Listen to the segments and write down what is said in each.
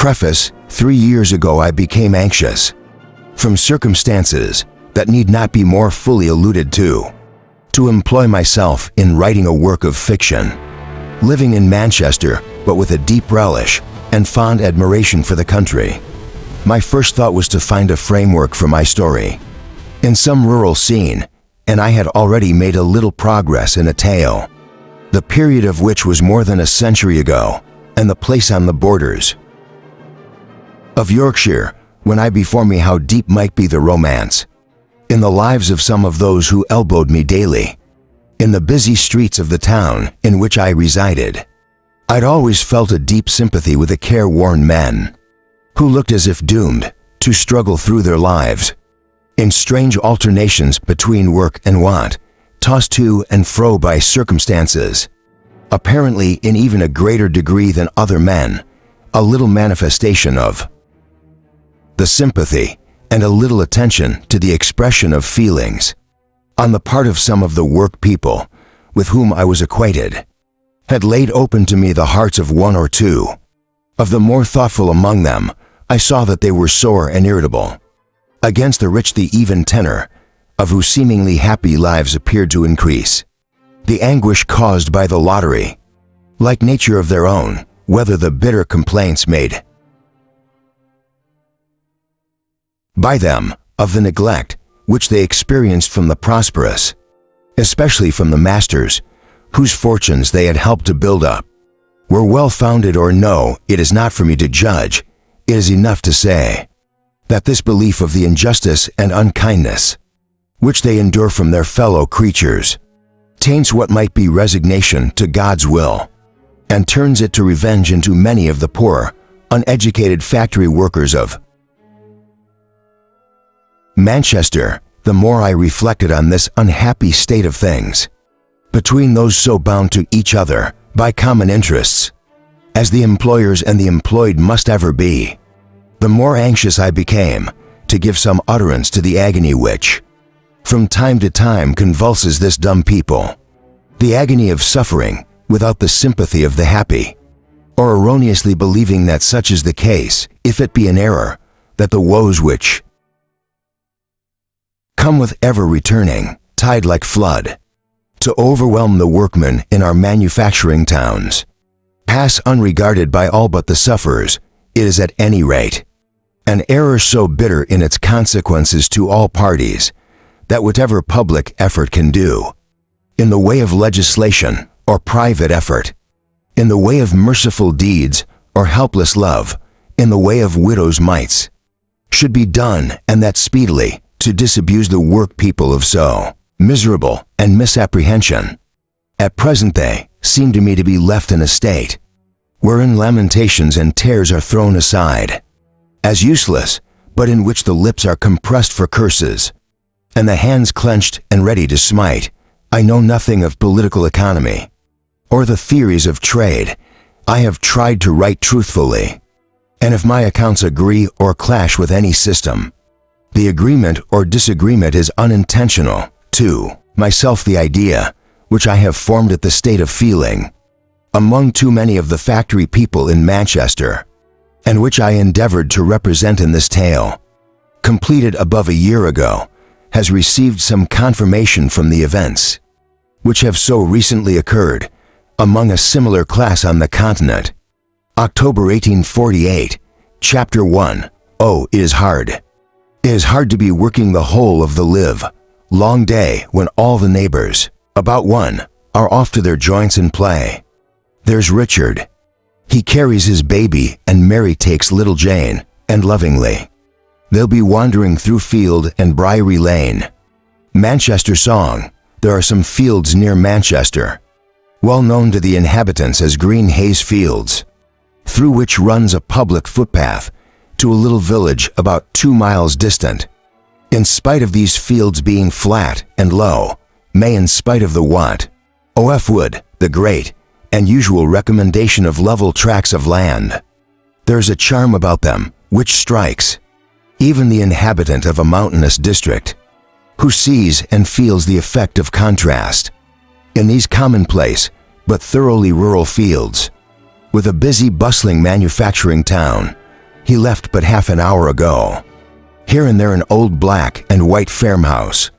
Preface: 3 years ago I became anxious from circumstances that need not be more fully alluded to employ myself in writing a work of fiction. Living in Manchester, but with a deep relish and fond admiration for the country, my first thought was to find a framework for my story in some rural scene, and I had already made a little progress in a tale, the period of which was more than a century ago, and the place on the borders of Yorkshire, when I before me how deep might be the romance in the lives of some of those who elbowed me daily in the busy streets of the town in which I resided. I'd always felt a deep sympathy with the careworn men who looked as if doomed to struggle through their lives in strange alternations between work and want, tossed to and fro by circumstances, apparently in even a greater degree than other men, a little manifestation of the sympathy and a little attention to the expression of feelings on the part of some of the work people with whom I was acquainted had laid open to me the hearts of one or two. Of the more thoughtful among them, I saw that they were sore and irritable against the rich, the even tenor of whose seemingly happy lives appeared to increase the anguish caused by the lottery, like nature of their own, whether the bitter complaints made by them of the neglect which they experienced from the prosperous, especially from the masters whose fortunes they had helped to build up, were well-founded or no, it is not for me to judge. It is enough to say that this belief of the injustice and unkindness which they endure from their fellow creatures taints what might be resignation to God's will, and turns it to revenge into many of the poor, uneducated factory workers of Manchester. The more I reflected on this unhappy state of things between those so bound to each other by common interests, as the employers and the employed must ever be, the more anxious I became to give some utterance to the agony which, from time to time, convulses this dumb people, the agony of suffering without the sympathy of the happy, or erroneously believing that such is the case, if it be an error, that the woes which come with ever returning tide like flood to overwhelm the workmen in our manufacturing towns pass unregarded by all but the sufferers. It is at any rate an error so bitter in its consequences to all parties that whatever public effort can do in the way of legislation or private effort, in the way of merciful deeds or helpless love, in the way of widows' mites, should be done, and that speedily, to disabuse the work people of so miserable and misapprehension. At present they seem to me to be left in a state wherein lamentations and tears are thrown aside as useless, but in which the lips are compressed for curses, and the hands clenched and ready to smite. I know nothing of political economy or the theories of trade. I have tried to write truthfully, and if my accounts agree or clash with any system, the agreement or disagreement is unintentional. To myself, the idea which I have formed at the state of feeling among too many of the factory people in Manchester, and which I endeavored to represent in this tale, completed above a year ago, has received some confirmation from the events which have so recently occurred among a similar class on the continent. October 1848, Chapter 1. Oh, it is hard. It is hard to be working the whole of the long day when all the neighbors, about one, are off to their joints in play. There's Richard. He carries his baby, and Mary takes little Jane, and lovingly they'll be wandering through field and briery lane. Manchester song. There are some fields near Manchester, well known to the inhabitants as Green Hayes Fields, through which runs a public footpath to a little village about 2 miles distant. In spite of these fields being flat and low, may in spite of the want, O.F. Wood, the great and usual recommendation of level tracts of land, there's a charm about them which strikes even the inhabitant of a mountainous district, who sees and feels the effect of contrast in these commonplace but thoroughly rural fields, with a busy, bustling manufacturing town He left but half an hour ago. Here and there an old black and white farmhouse,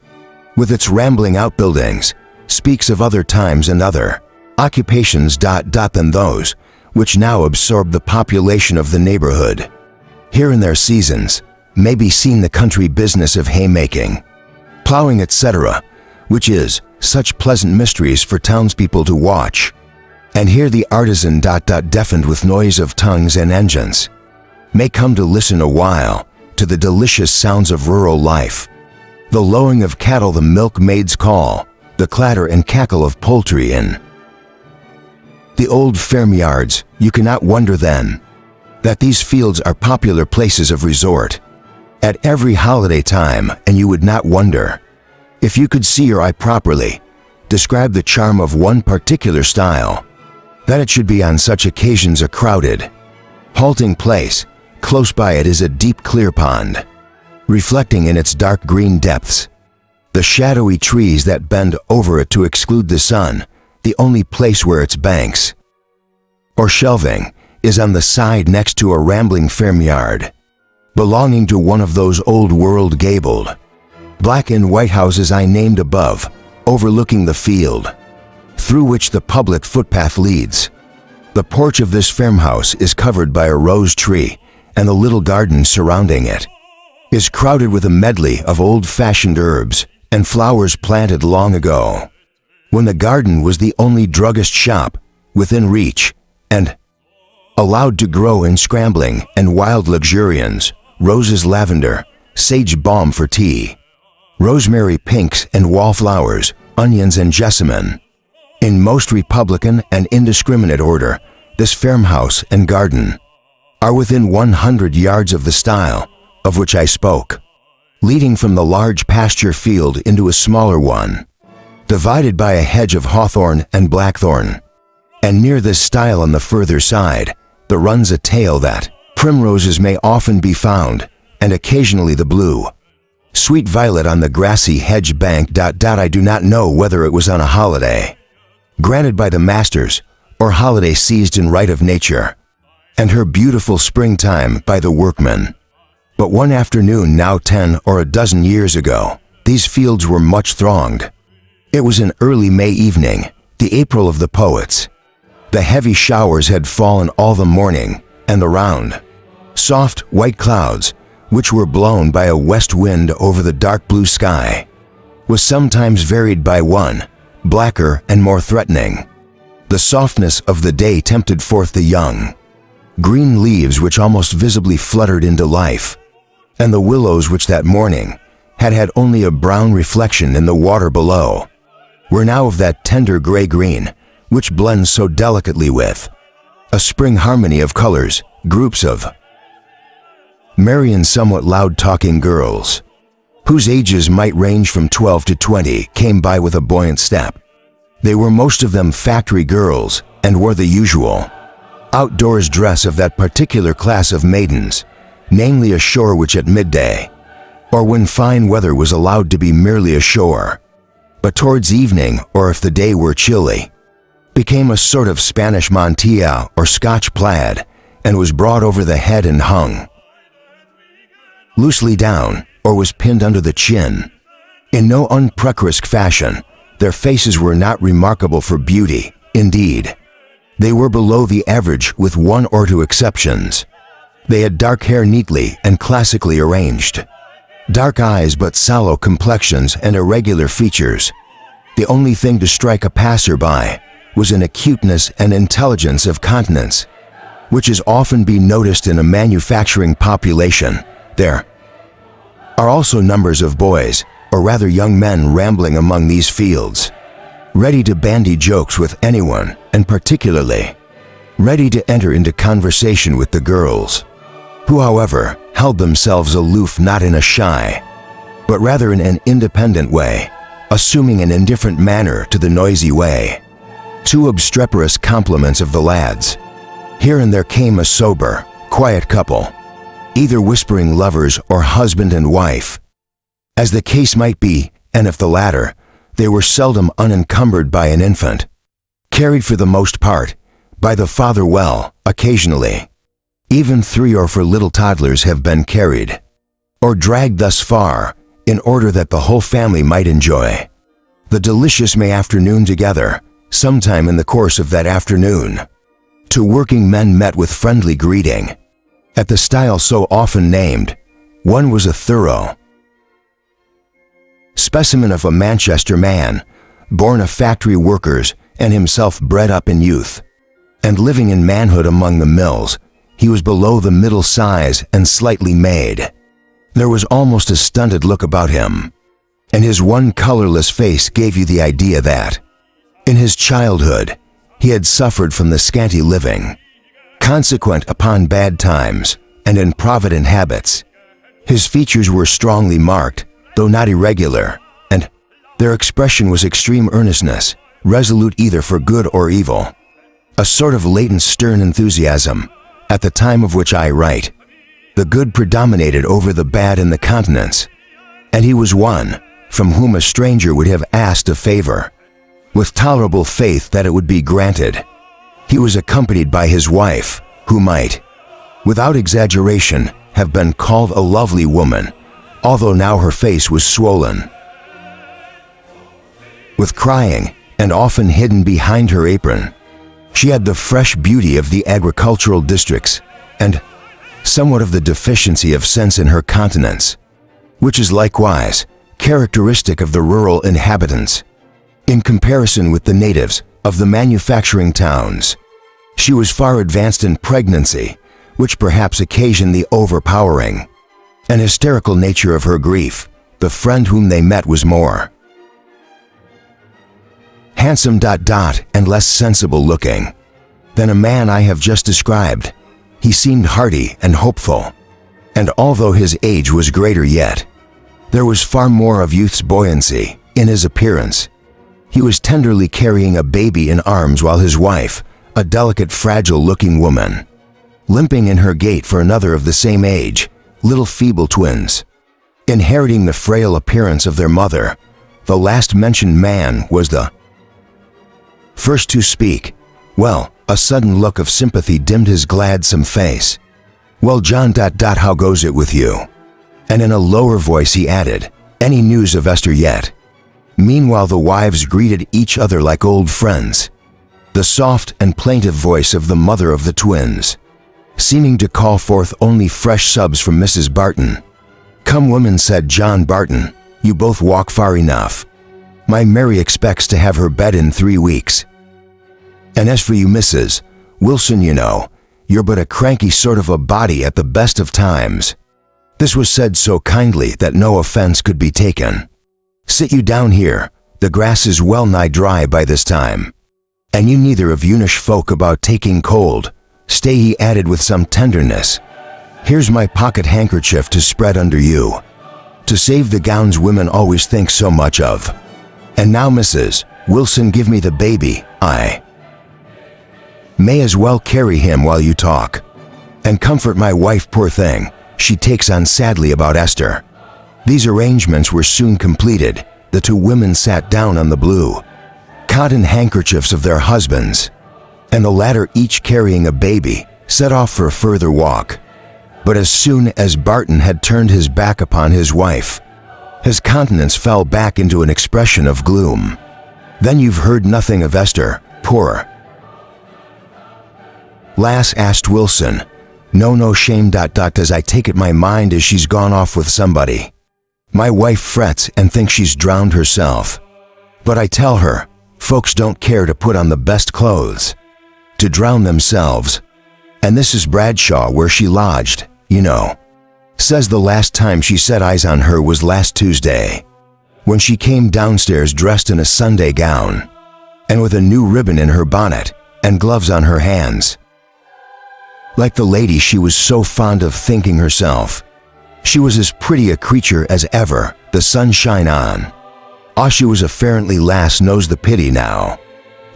with its rambling outbuildings, speaks of other times and other occupations than those which now absorb the population of the neighborhood. Here in their seasons may be seen the country business of haymaking, plowing, etc., which is such pleasant mysteries for townspeople to watch. And here the artisan deafened with noise of tongues and engines may come to listen a while to the delicious sounds of rural life, the lowing of cattle, the milkmaid's call, the clatter and cackle of poultry in the old farmyards. You cannot wonder then that these fields are popular places of resort at every holiday time, and you would not wonder, if you could see your eye properly, describe the charm of one particular style, that it should be on such occasions a crowded, halting place. Close by it is a deep clear pond, reflecting in its dark green depths the shadowy trees that bend over it to exclude the sun. The only place where its banks or shelving is on the side next to a rambling farmyard, belonging to one of those old world gabled black and white houses I named above, overlooking the field through which the public footpath leads. The porch of this farmhouse is covered by a rose tree, and the little garden surrounding it is crowded with a medley of old-fashioned herbs and flowers planted long ago, when the garden was the only druggist shop within reach, and allowed to grow in scrambling and wild luxuriance, roses, lavender, sage balm for tea, rosemary, pinks and wallflowers, onions and jessamine. In most republican and indiscriminate order, this farmhouse and garden are within 100 yards of the style of which I spoke, leading from the large pasture field into a smaller one, divided by a hedge of hawthorn and blackthorn. And near this style on the further side, there runs a tale that primroses may often be found, and occasionally the blue, sweet violet on the grassy hedge bank. I do not know whether it was on a holiday granted by the masters, or holiday seized in right of nature, and her beautiful springtime by the workmen. But one afternoon now 10 or a dozen years ago, these fields were much thronged. It was an early May evening, the April of the poets. The heavy showers had fallen all the morning, and the round, soft white clouds, which were blown by a west wind over the dark blue sky, was sometimes varied by one, blacker and more threatening. The softness of the day tempted forth the young green leaves which almost visibly fluttered into life, and the willows which that morning had only a brown reflection in the water below, were now of that tender gray-green which blends so delicately with a spring harmony of colors. Groups of merry and somewhat loud-talking girls, whose ages might range from 12 to 20, came by with a buoyant step. They were most of them factory girls, and wore the usual outdoors dress of that particular class of maidens, namely ashore, which at midday, or when fine weather, was allowed to be merely ashore, but towards evening, or if the day were chilly, became a sort of Spanish mantilla or Scotch plaid, and was brought over the head and hung loosely down, or was pinned under the chin. In no unprecarious fashion, their faces were not remarkable for beauty. Indeed, they were below the average, with one or two exceptions. They had dark hair neatly and classically arranged, dark eyes but sallow complexions and irregular features. The only thing to strike a passer-by was an acuteness and intelligence of countenance, which is often be noticed in a manufacturing population. There are also numbers of boys, or rather young men, rambling among these fields, ready to bandy jokes with anyone, and particularly ready to enter into conversation with the girls, who, however, held themselves aloof, not in a shy, but rather in an independent way, assuming an indifferent manner to the noisy way. Two obstreperous compliments of the lads. Here and there came a sober, quiet couple, either whispering lovers or husband and wife, as the case might be, and if the latter, they were seldom unencumbered by an infant, carried for the most part by the father, well, occasionally Even 3 or 4 little toddlers have been carried or dragged thus far in order that the whole family might enjoy the delicious May afternoon together. Sometime in the course of that afternoon, 2 working men met with friendly greeting at the stile so often named. One was a thorough specimen of a Manchester man, born of factory workers and himself bred up in youth, and living in manhood among the mills. He was below the middle size and slightly made. There was almost a stunted look about him, and his one colorless face gave you the idea that, in his childhood, he had suffered from the scanty living, consequent upon bad times and improvident habits. His features were strongly marked, though not irregular, and their expression was extreme earnestness, resolute either for good or evil, a sort of latent stern enthusiasm. At the time of which I write, the good predominated over the bad in the countenance, and he was one from whom a stranger would have asked a favor, with tolerable faith that it would be granted. He was accompanied by his wife, who might, without exaggeration, have been called a lovely woman, although now her face was swollen with crying and often hidden behind her apron. She had the fresh beauty of the agricultural districts and somewhat of the deficiency of sense in her countenance, which is likewise characteristic of the rural inhabitants. In comparison with the natives of the manufacturing towns, she was far advanced in pregnancy, which perhaps occasioned the overpowering and hysterical nature of her grief. The friend whom they met was more handsome and less sensible looking than a man I have just described. He seemed hearty and hopeful, and although his age was greater yet, there was far more of youth's buoyancy in his appearance. He was tenderly carrying a baby in arms while his wife, a delicate, fragile-looking woman, limping in her gait for another of the same age, little feeble twins, inheriting the frail appearance of their mother. The last-mentioned man was the first to speak. Well, a sudden look of sympathy dimmed his gladsome face. "Well, John, how goes it with you?" And in a lower voice he added, "Any news of Esther yet?" Meanwhile the wives greeted each other like old friends, the soft and plaintive voice of the mother of the twins seeming to call forth only fresh sobs from Mrs. Barton. "Come, woman," said John Barton, "you both walk far enough. My Mary expects to have her bed in 3 weeks. And as for you, Mrs. Wilson, you know, you're but a cranky sort of a body at the best of times." This was said so kindly that no offense could be taken. "Sit you down here, the grass is well nigh dry by this time. And you neither of younish folk about taking cold. Stay," he added with some tenderness, "here's my pocket handkerchief to spread under you, to save the gowns women always think so much of. And now, Mrs. Wilson, give me the baby. I may as well carry him while you talk. And comfort my wife, poor thing, she takes on sadly about Esther." These arrangements were soon completed. The 2 women sat down on the blue cotton handkerchiefs of their husbands, and the latter, each carrying a baby, set off for a further walk. But as soon as Barton had turned his back upon his wife, his countenance fell back into an expression of gloom. "Then you've heard nothing of Esther, poor lass?" asked Wilson. No shame. As I take it, my mind is she's gone off with somebody. My wife frets and thinks she's drowned herself. But I tell her, folks don't care to put on the best clothes to drown themselves. And this is Bradshaw, where she lodged, you know. Says the last time she set eyes on her was last Tuesday, when she came downstairs dressed in a Sunday gown, and with a new ribbon in her bonnet and gloves on her hands, like the lady she was so fond of thinking herself. She was as pretty a creature as ever, the sun shine on. Ah, she was a farrantly lass, knows the pity now,"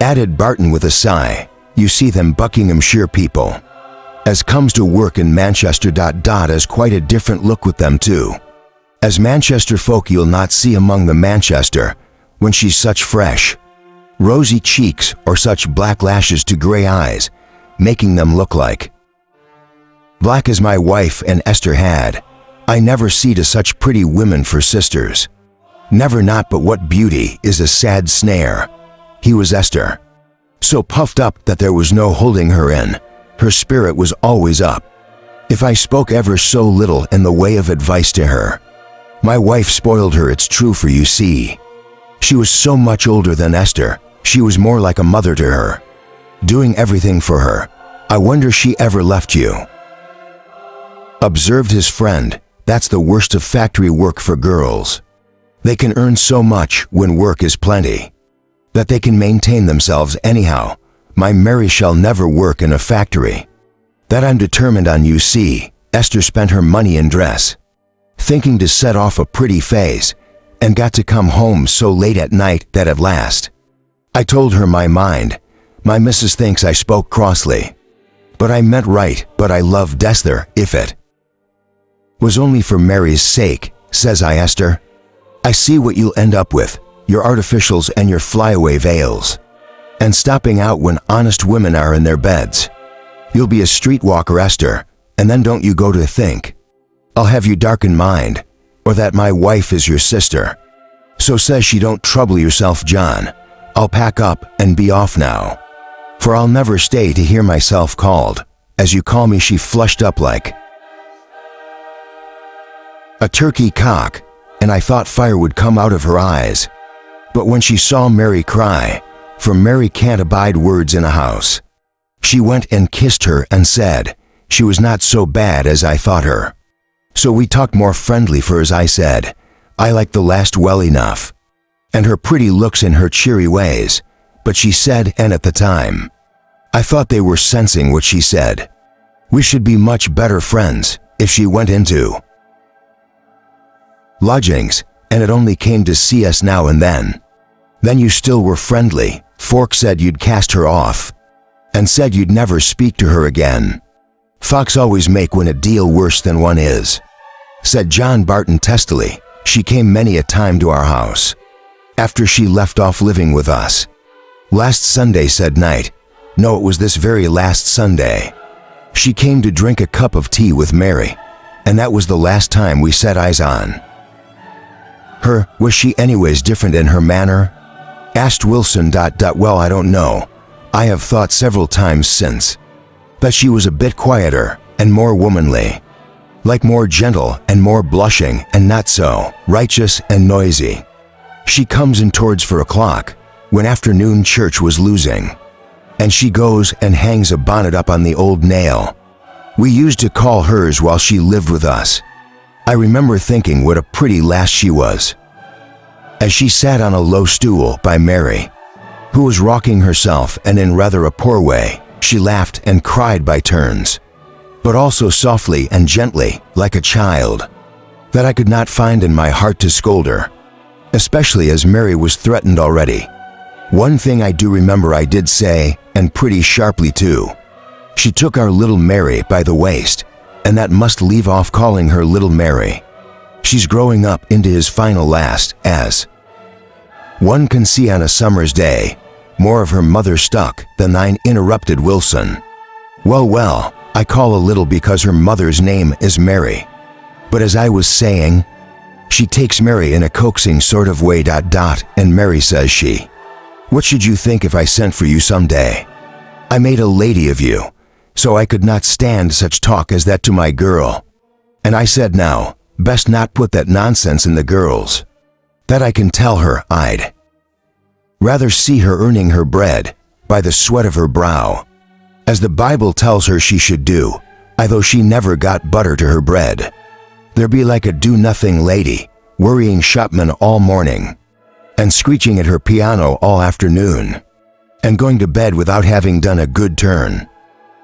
added Barton with a sigh. "You see, them Buckinghamshire people as comes to work in Manchester has quite a different look with them too. As Manchester folk you'll not see among the Manchester, when she's such fresh, rosy cheeks or such black lashes to grey eyes, making them look like Black as my wife and Esther had, I never see to such pretty women for sisters. Never not but what beauty is a sad snare. He was Esther. So puffed up that there was no holding her in. Her spirit was always up. If I spoke ever so little in the way of advice to her, my wife spoiled her, it's true, for you see. She was so much older than Esther, she was more like a mother to her, doing everything for her. I wonder she ever left you. Observed his friend, that's the worst of factory work for girls. They can earn so much when work is plenty, that they can maintain themselves anyhow. My Mary shall never work in a factory. That I'm determined on, you see. Esther spent her money in dress, thinking to set off a pretty face, and got to come home so late at night that at last I told her my mind. My missus thinks I spoke crossly, but I meant right. But I loved Esther, if it was only for Mary's sake, says I. Esther, I see what you'll end up with, your artificials and your flyaway veils, and stopping out when honest women are in their beds. You'll be a streetwalker, Esther, and then don't you go to think I'll have you darken mind, or that my wife is your sister. So says she, don't trouble yourself, John. I'll pack up and be off now, for I'll never stay to hear myself called, as you call me. She flushed up like a turkey cock, and I thought fire would come out of her eyes. But when she saw Mary cry, for Mary can't abide words in a house, she went and kissed her and said she was not so bad as I thought her. So we talked more friendly, for as I said, I liked the last well enough, and her pretty looks and her cheery ways. But she said, and at the time, I thought they were sensing what she said, we should be much better friends if she went into lodgings, and it only came to see us now and then. Then you still were friendly. Fork said you'd cast her off, and said you'd never speak to her again. Fox always make one a deal worse than one is, said John Barton testily. She came many a time to our house, after she left off living with us. Last Sunday, said Knight. No, it was this very last Sunday. She came to drink a cup of tea with Mary, and that was the last time we set eyes on her. Was she anyways different in her manner? Asked Wilson. Well, I don't know. I have thought several times since that she was a bit quieter and more womanly, like more gentle and more blushing and not so righteous and noisy. She comes in towards 4 o'clock, when afternoon church was losing, and she goes and hangs a bonnet up on the old nail we used to call hers while she lived with us. I remember thinking what a pretty lass she was, as she sat on a low stool by Mary, who was rocking herself, and in rather a poor way she laughed and cried by turns, but also softly and gently like a child, that I could not find in my heart to scold her, especially as Mary was threatened already. One thing I do remember I did say, and pretty sharply too. She took our little Mary by the waist, and that must leave off calling her little Mary. She's growing up into his final last, as one can see on a summer's day. More of her mother stuck than thine, interrupted Wilson. Well, I call a little because her mother's name is Mary. But as I was saying, she takes Mary in a coaxing sort of way. And Mary says she, what should you think if I sent for you some day? I made a lady of you, so I could not stand such talk as that to my girl. And I said, now, best not put that nonsense in the girls. That I can tell her I'd rather see her earning her bread by the sweat of her brow, as the Bible tells her she should do, though she never got butter to her bread. There be like a do-nothing lady, worrying shopmen all morning, and screeching at her piano all afternoon, and going to bed without having done a good turn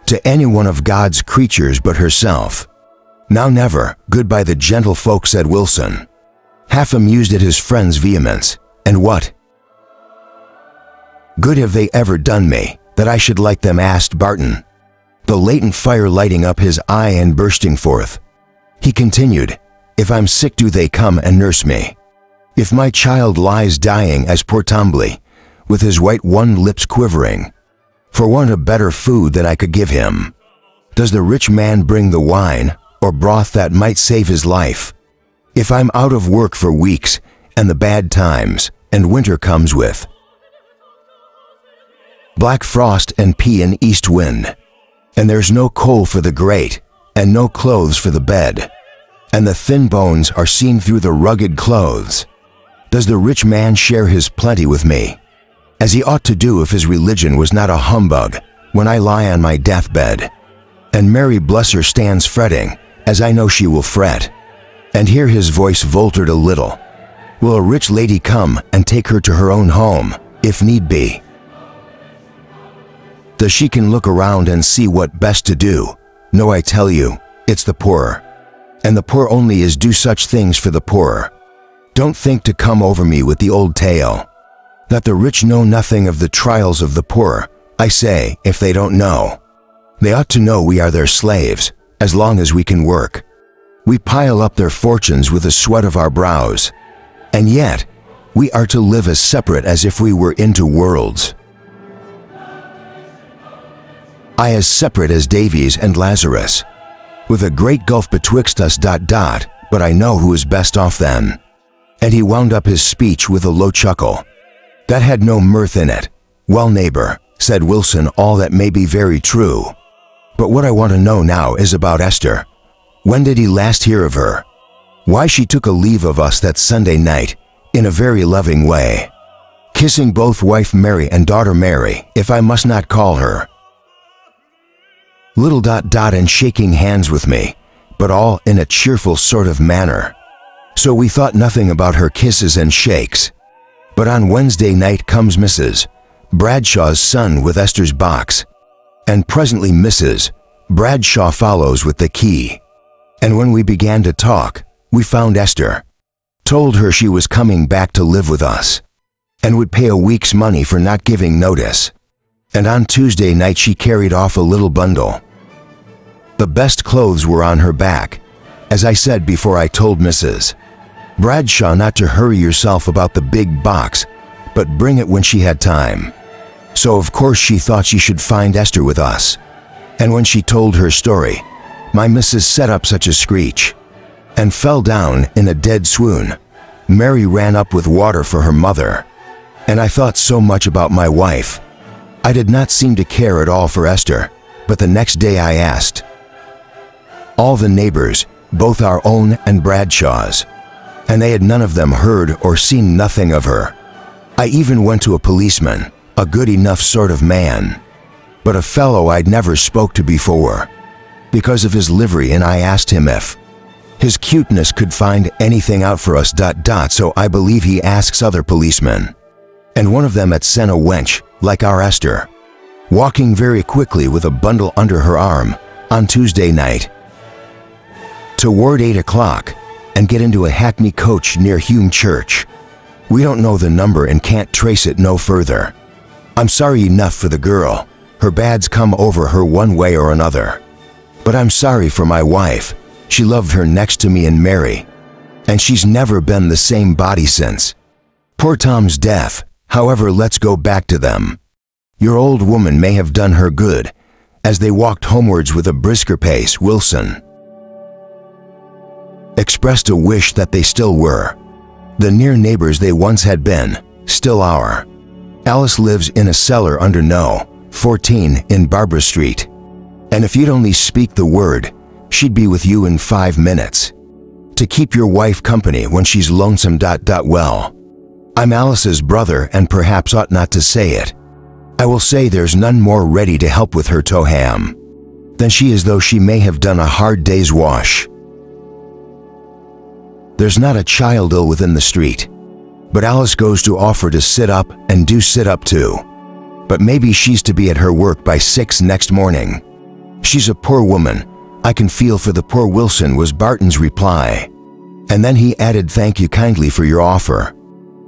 to any one of God's creatures but herself. Now never good by the gentle folk, said Wilson, half amused at his friend's vehemence. And what good have they ever done me, that I should like them? Asked Barton, the latent fire lighting up his eye and bursting forth. He continued, if I'm sick, do they come and nurse me? If my child lies dying as poor Tombly, with his white lips quivering, for want of better food than I could give him, Does the rich man bring the wine or broth that might save his life? If I'm out of work for weeks and the bad times and winter comes with black frost and pea and east wind, and there's no coal for the grate and no clothes for the bed, and the thin bones are seen through the rugged clothes, does the rich man share his plenty with me, as he ought to do if his religion was not a humbug, when I lie on my deathbed, and Mary bless her stands fretting, as I know she will fret, and hear his voice faltered a little, will a rich lady come and take her to her own home, if need be? Does she can look around and see what best to do? No, I tell you, it's the poor. And the poor only is do such things for the poor. Don't think to come over me with the old tale, that the rich know nothing of the trials of the poor. I say, if they don't know, they ought to know we are their slaves, as long as we can work. We pile up their fortunes with the sweat of our brows, and yet we are to live as separate as if we were into worlds. I as separate as Davies and Lazarus, with a great gulf betwixt us. But I know who is best off then. And he wound up his speech with a low chuckle that had no mirth in it. Well, neighbor, said Wilson, all that may be very true. But what I want to know now is about Esther. When did he last hear of her? Why she took a leave of us that Sunday night, in a very loving way, kissing both wife Mary and daughter Mary, if I must not call her, and shaking hands with me, but all in a cheerful sort of manner. So we thought nothing about her kisses and shakes. But on Wednesday night comes Mrs. Bradshaw's son with Esther's box, and presently Mrs. Bradshaw follows with the key. And when we began to talk, we found Esther, told her she was coming back to live with us, and would pay a week's money for not giving notice. And on Tuesday night she carried off a little bundle. The best clothes were on her back. As I said before, I told Mrs. Bradshaw not to hurry yourself about the big box, but bring it when she had time. So of course she thought she should find Esther with us. And when she told her story, my missus set up such a screech, and fell down in a dead swoon. Mary ran up with water for her mother, and I thought so much about my wife. I did not seem to care at all for Esther, but the next day I asked all the neighbors, both our own and Bradshaw's, and they had none of them heard or seen nothing of her. I even went to a policeman, a good enough sort of man, but a fellow I'd never spoke to before, because of his livery, and I asked him if his cuteness could find anything out for us. So I believe he asks other policemen, and one of them had sent a wench, like our Esther, walking very quickly with a bundle under her arm, on Tuesday night, toward 8 o'clock, and get into a hackney coach near Hume Church. We don't know the number and can't trace it no further. I'm sorry enough for the girl. Her bad's come over her one way or another. But I'm sorry for my wife. She loved her next to me and Mary, and she's never been the same body since. Poor Tom's death. However, let's go back to them. Your old woman may have done her good, as they walked homewards with a brisker pace. Wilson expressed a wish that they still were the near neighbors they once had been, still are. Alice lives in a cellar under No. 14 in Barbara Street, and if you'd only speak the word, she'd be with you in 5 minutes, to keep your wife company when she's lonesome. Well, I'm Alice's brother and perhaps ought not to say it. I will say there's none more ready to help with her toham than she is, though she may have done a hard day's wash. There's not a child ill within the street, but Alice goes to offer to sit up and do sit up too. But maybe she's to be at her work by 6 next morning. She's a poor woman. I can feel for the poor Wilson, was Barton's reply. And then he added, thank you kindly for your offer.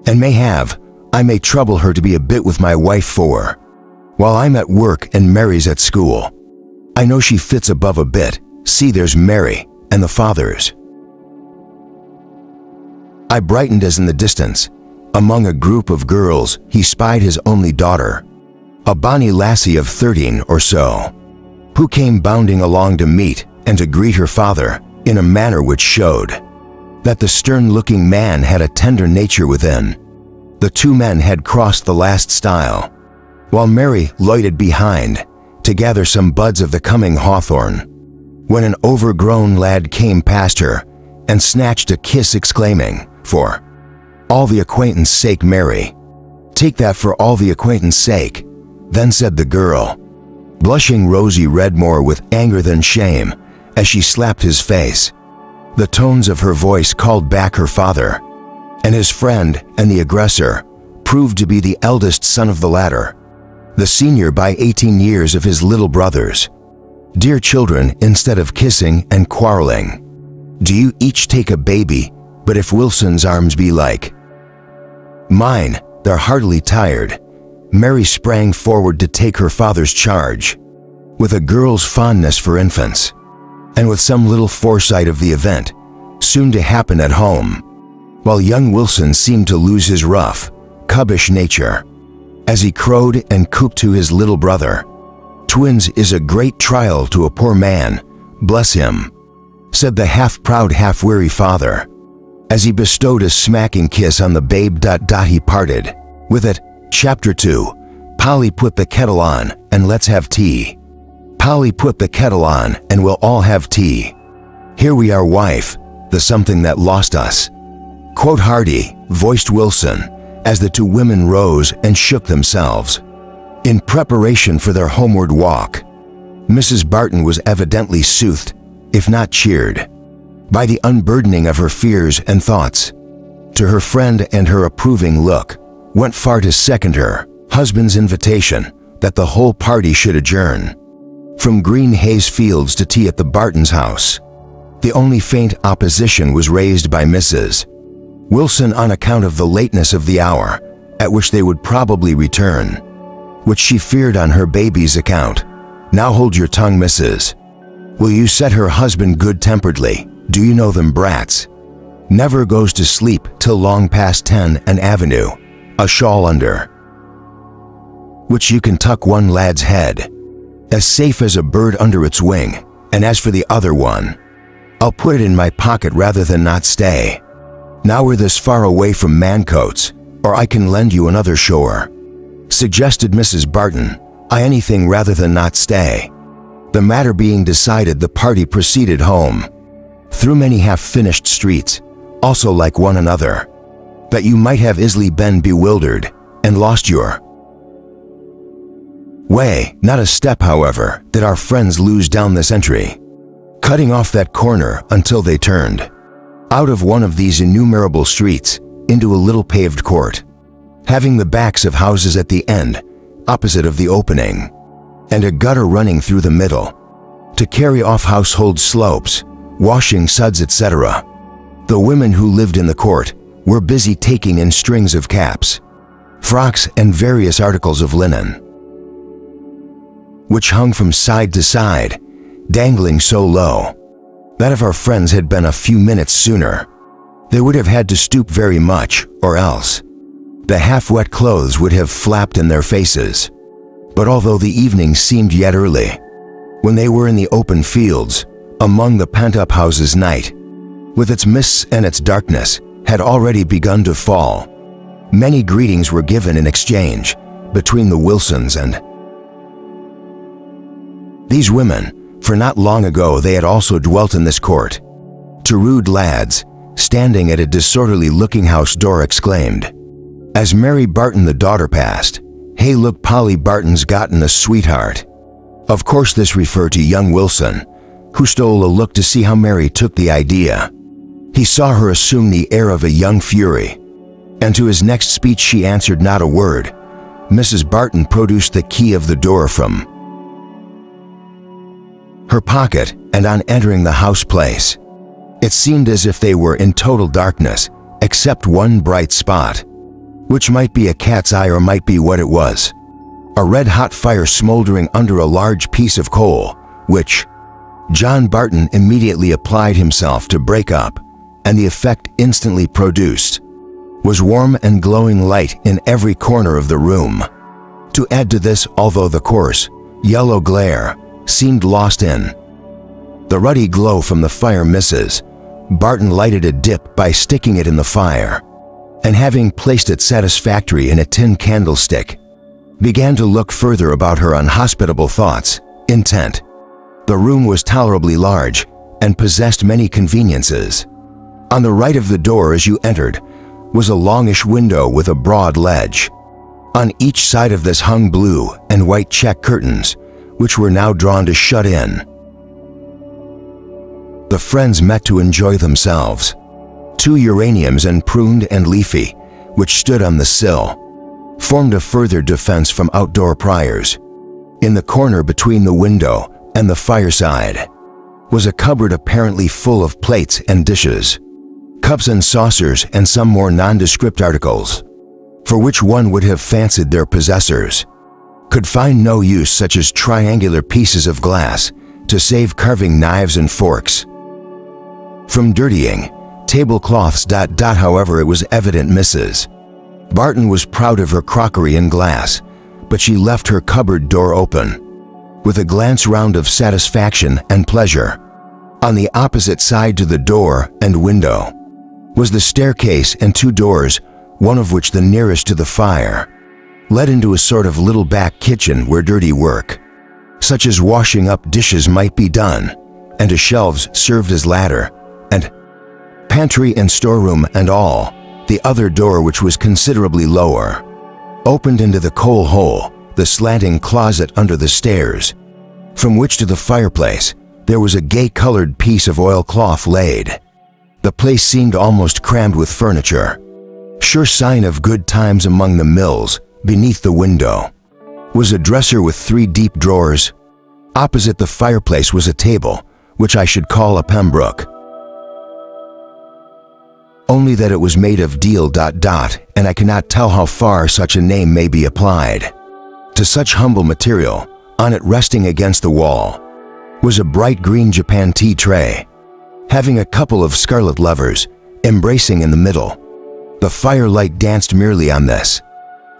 And I may trouble her to be a bit with my wife for, while I'm at work and Mary's at school. I know she fits above a bit. See, there's Mary and the fathers. I brightened as in the distance, among a group of girls, he spied his only daughter, a bonny lassie of 13 or so. who came bounding along to meet and to greet her father in a manner which showed that the stern-looking man had a tender nature within. The two men had crossed the last stile, while Mary loitered behind to gather some buds of the coming hawthorn, when an overgrown lad came past her and snatched a kiss, exclaiming, "For all the acquaintance sake, Mary, take that for all the acquaintance sake." Then said the girl, blushing rosy red more with anger than shame, as she slapped his face. The tones of her voice called back her father, and his friend and the aggressor proved to be the eldest son of the latter, the senior by 18 years of his little brothers. Dear children, instead of kissing and quarreling, do you each take a baby, but if Wilson's arms be like mine, they're heartily tired. Mary sprang forward to take her father's charge, with a girl's fondness for infants, and with some little foresight of the event soon to happen at home, while young Wilson seemed to lose his rough, cubbish nature, as he crowed and cooped to his little brother. "Twins is a great trial to a poor man, bless him," said the half-proud, half-weary father, as he bestowed a smacking kiss on the babe. He parted with it. Chapter 2. Polly, put the kettle on and let's have tea. Polly, put the kettle on and we'll all have tea. Here we are, wife, the something that lost us. Quote Hardy, voiced Wilson, as the two women rose and shook themselves in preparation for their homeward walk. Mrs. Barton was evidently soothed, if not cheered, by the unburdening of her fears and thoughts. To her friend, and her approving look went far to second her husband's invitation that the whole party should adjourn from Green Hayes Fields to tea at the Bartons' house. The only faint opposition was raised by Mrs. Wilson on account of the lateness of the hour at which they would probably return, which she feared on her baby's account. Now hold your tongue, Mrs. Will you? Said her husband good-temperedly. Do you know them brats? Never goes to sleep till long past 10 an avenue, a shawl under which you can tuck one lad's head, as safe as a bird under its wing, and as for the other one, I'll put it in my pocket rather than not stay. Now we're this far away from Mancoats, or I can lend you another shore, suggested Mrs. Barton. I anything rather than not stay. The matter being decided, the party proceeded home, through many half-finished streets, also like one another, that you might have easily been bewildered and lost your way. Not a step, however, did our friends lose down this entry, cutting off that corner until they turned out of one of these innumerable streets into a little paved court, having the backs of houses at the end opposite of the opening, and a gutter running through the middle to carry off household slopes, washing suds, etc. The women who lived in the court were busy taking in strings of caps, frocks, and various articles of linen, which hung from side to side, dangling so low that if our friends had been a few minutes sooner, they would have had to stoop very much, or else the half-wet clothes would have flapped in their faces. But although the evening seemed yet early, when they were in the open fields, among the pent-up houses, night, with its mists and its darkness, had already begun to fall. Many greetings were given in exchange between the Wilsons and these women, for not long ago they had also dwelt in this court. Two rude lads, standing at a disorderly-looking house door, exclaimed, as Mary Barton the daughter passed, "Hey, look, Polly Barton's gotten a sweetheart." Of course this referred to young Wilson, who stole a look to see how Mary took the idea. He saw her assume the air of a young fury, and to his next speech she answered not a word. Mrs. Barton produced the key of the door from her pocket, and on entering the house place, it seemed as if they were in total darkness, except one bright spot, which might be a cat's eye or might be what it was, a red-hot fire smoldering under a large piece of coal, which John Barton immediately applied himself to break up, and the effect instantly produced was warm and glowing light in every corner of the room. To add to this, although the coarse, yellow glare seemed lost in. The ruddy glow from the fire misses. Barton lighted a dip by sticking it in the fire, and having placed it satisfactory in a tin candlestick, began to look further about her unhospitable thoughts, intent. The room was tolerably large and possessed many conveniences. On the right of the door as you entered was a longish window with a broad ledge. On each side of this hung blue and white check curtains, which were now drawn to shut in. The friends met to enjoy themselves. 2 uraniums and pruned and leafy, which stood on the sill, formed a further defense from outdoor pryers. In the corner between the window and the fireside was a cupboard apparently full of plates and dishes, cups and saucers, and some more nondescript articles, for which one would have fancied their possessors could find no use, such as triangular pieces of glass to save carving knives and forks. From dirtying tablecloths. However, it was evident Mrs. Barton was proud of her crockery and glass, but she left her cupboard door open, with a glance round of satisfaction and pleasure. On the opposite side to the door and window was the staircase and 2 doors, one of which, the nearest to the fire, led into a sort of little back kitchen where dirty work, such as washing up dishes, might be done, and a shelves served as ladder, and pantry and storeroom and all. The other door, which was considerably lower, opened into the coal hole, the slanting closet under the stairs, from which to the fireplace there was a gay-colored piece of oilcloth laid. The place seemed almost crammed with furniture, sure sign of good times among the mills. Beneath the window was a dresser with 3 deep drawers. Opposite the fireplace was a table, which I should call a Pembroke, only that it was made of deal. And I cannot tell how far such a name may be applied to such humble material. On it, resting against the wall, was a bright green Japan tea tray, having a couple of scarlet levers embracing in the middle. The firelight danced merely on this,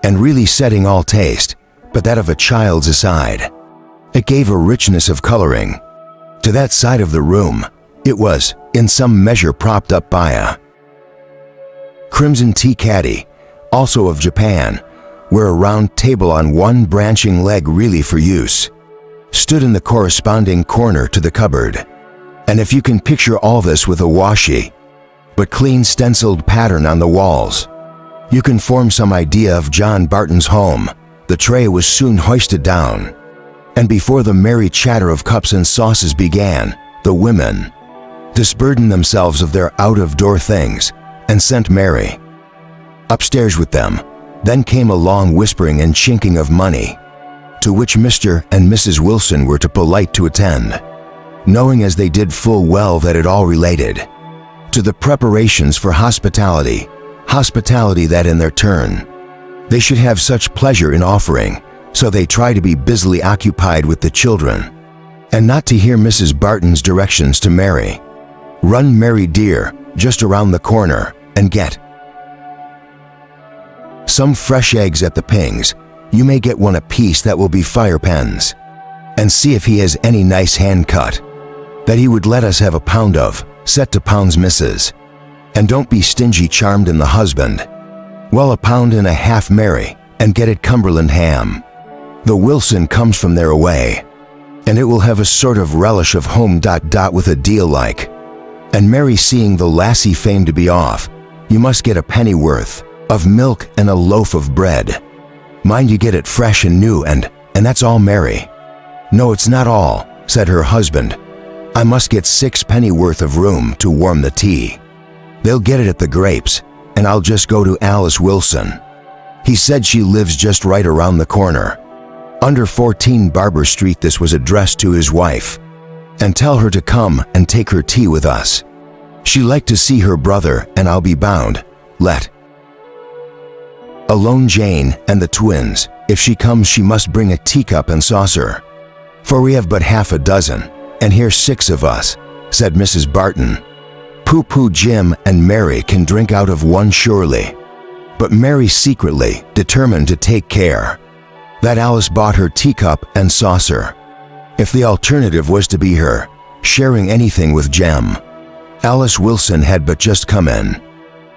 and really setting all taste but that of a child's aside. It gave a richness of coloring to that side of the room. It was, in some measure, propped up by a crimson tea caddy, also of Japan, where a round table on one branching leg, really for use, stood in the corresponding corner to the cupboard. And if you can picture all this with a washy but clean stenciled pattern on the walls, you can form some idea of John Barton's home. The tray was soon hoisted down, and before the merry chatter of cups and sauces began, the women disburdened themselves of their out-of-door things and sent Mary upstairs with them. Then came a long whispering and chinking of money, to which Mr. and Mrs. Wilson were too polite to attend, knowing as they did full well that it all related to the preparations for hospitality that in their turn they should have such pleasure in offering. So they try to be busily occupied with the children, and not to hear Mrs. Barton's directions to Mary. Run, Mary dear, just around the corner, and get some fresh eggs at the Pings. You may get one apiece, that will be fire pens. And see if he has any nice hand cut, that he would let us have a pound of, set to pounds, Mrs. And don't be stingy, charmed in the husband. Well, £1.5 pound, Mary, and get it Cumberland ham. The Wilson comes from there away, and it will have a sort of relish of home. With a deal like. And Mary, seeing the lassie fain to be off, you must get a pennyworth of milk and a loaf of bread. Mind you get it fresh and new, and that's all, Mary. No, it's not all, said her husband. I must get 6 pennyworth of room to warm the tea. They'll get it at the Grapes, and I'll just go to Alice Wilson. He said she lives just right around the corner, under 14 Barber Street. This was addressed to his wife. And tell her to come and take her tea with us. She liked to see her brother, and I'll be bound, let alone Jane and the twins. If she comes, she must bring a teacup and saucer, for we have but half a dozen, and here 6 of us, said Mrs. Barton. Pooh, Jim and Mary can drink out of one surely. But Mary secretly determined to take care that Alice bought her teacup and saucer. If the alternative was to be her, sharing anything with Jem. Alice Wilson had but just come in.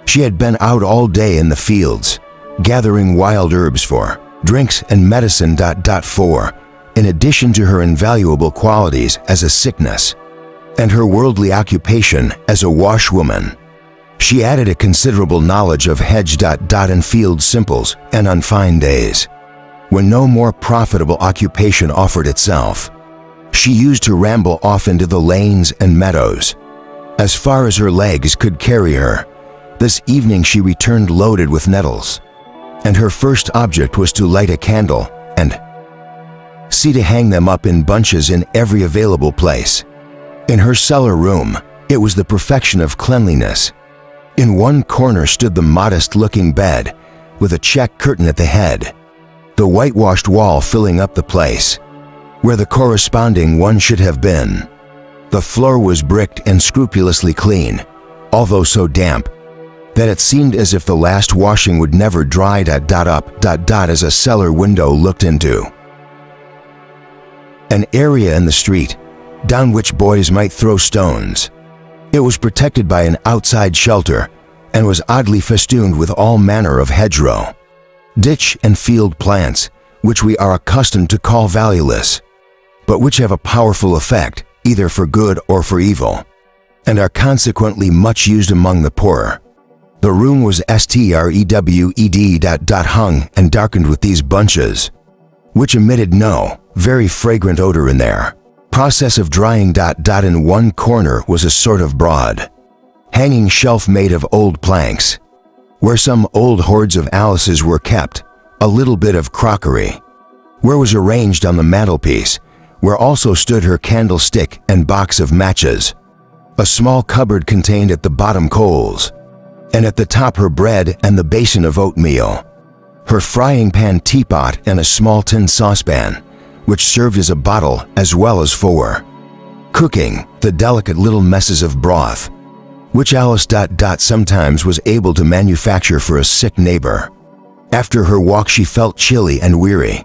She had been out all day in the fields, gathering wild herbs for drinks and medicine. In addition to her invaluable qualities as a sickness and her worldly occupation as a washwoman, she added a considerable knowledge of hedge. And field simples, and on fine days, when no more profitable occupation offered itself, she used to ramble off into the lanes and meadows. As far as her legs could carry her, this evening she returned loaded with nettles, and her first object was to light a candle and see to hang them up in bunches in every available place. In her cellar room, it was the perfection of cleanliness. In one corner stood the modest-looking bed, with a check curtain at the head, the whitewashed wall filling up the place where the corresponding one should have been. The floor was bricked and scrupulously clean, although so damp that it seemed as if the last washing would never dry. As a cellar window looked into an area in the street down which boys might throw stones. It was protected by an outside shelter and was oddly festooned with all manner of hedgerow, ditch and field plants, which we are accustomed to call valueless, but which have a powerful effect either for good or for evil, and are consequently much used among the poor. The room was strewed. Hung and darkened with these bunches, which emitted no very fragrant odor in their process of drying. In one corner was a sort of broad hanging shelf made of old planks, where some old hoards of Alice's were kept, a little bit of crockery, where was arranged on the mantelpiece, where also stood her candlestick and box of matches. A small cupboard contained at the bottom coals, and at the top her bread and the basin of oatmeal, her frying pan teapot and a small tin saucepan, which served as a bottle as well as for cooking the delicate little messes of broth, which Alice sometimes was able to manufacture for a sick neighbor. After her walk she felt chilly and weary,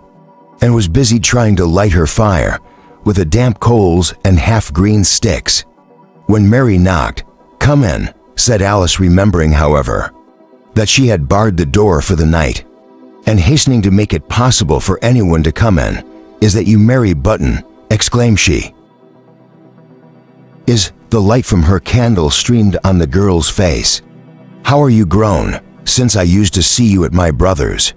and was busy trying to light her fire with the damp coals and half-green sticks, when Mary knocked. "Come in," said Alice, remembering, however, that she had barred the door for the night, and hastening to make it possible for anyone to come in. "Is that you, Mary Button?" exclaimed she. The light from her candle streamed on the girl's face. "How are you grown since I used to see you at my brother's?"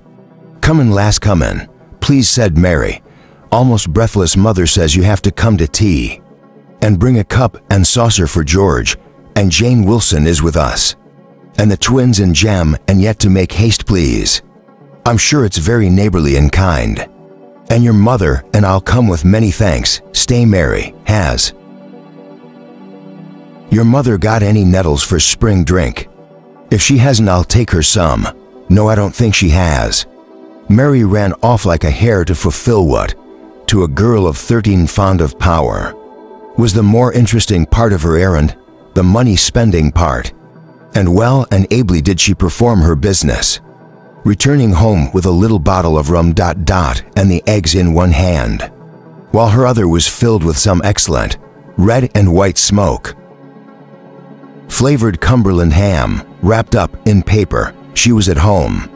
"Come in, lass, come in, please," said Mary. "Almost breathless. Mother says you have to come to tea. And bring a cup and saucer for George, and Jane Wilson is with us, and the twins and Jem, and yet to make haste, please. I'm sure it's very neighborly and kind. And your mother and I'll come with many thanks. Stay, Mary, has your mother got any nettles for spring drink? If she hasn't, I'll take her some." "No, I don't think she has." Mary ran off like a hare to fulfill what, to a girl of 13 fond of power, was the more interesting part of her errand, the money-spending part. And well and ably did she perform her business, returning home with a little bottle of rum. And the eggs in one hand, while her other was filled with some excellent red and white smoke flavored Cumberland ham, wrapped up in paper. She was at home,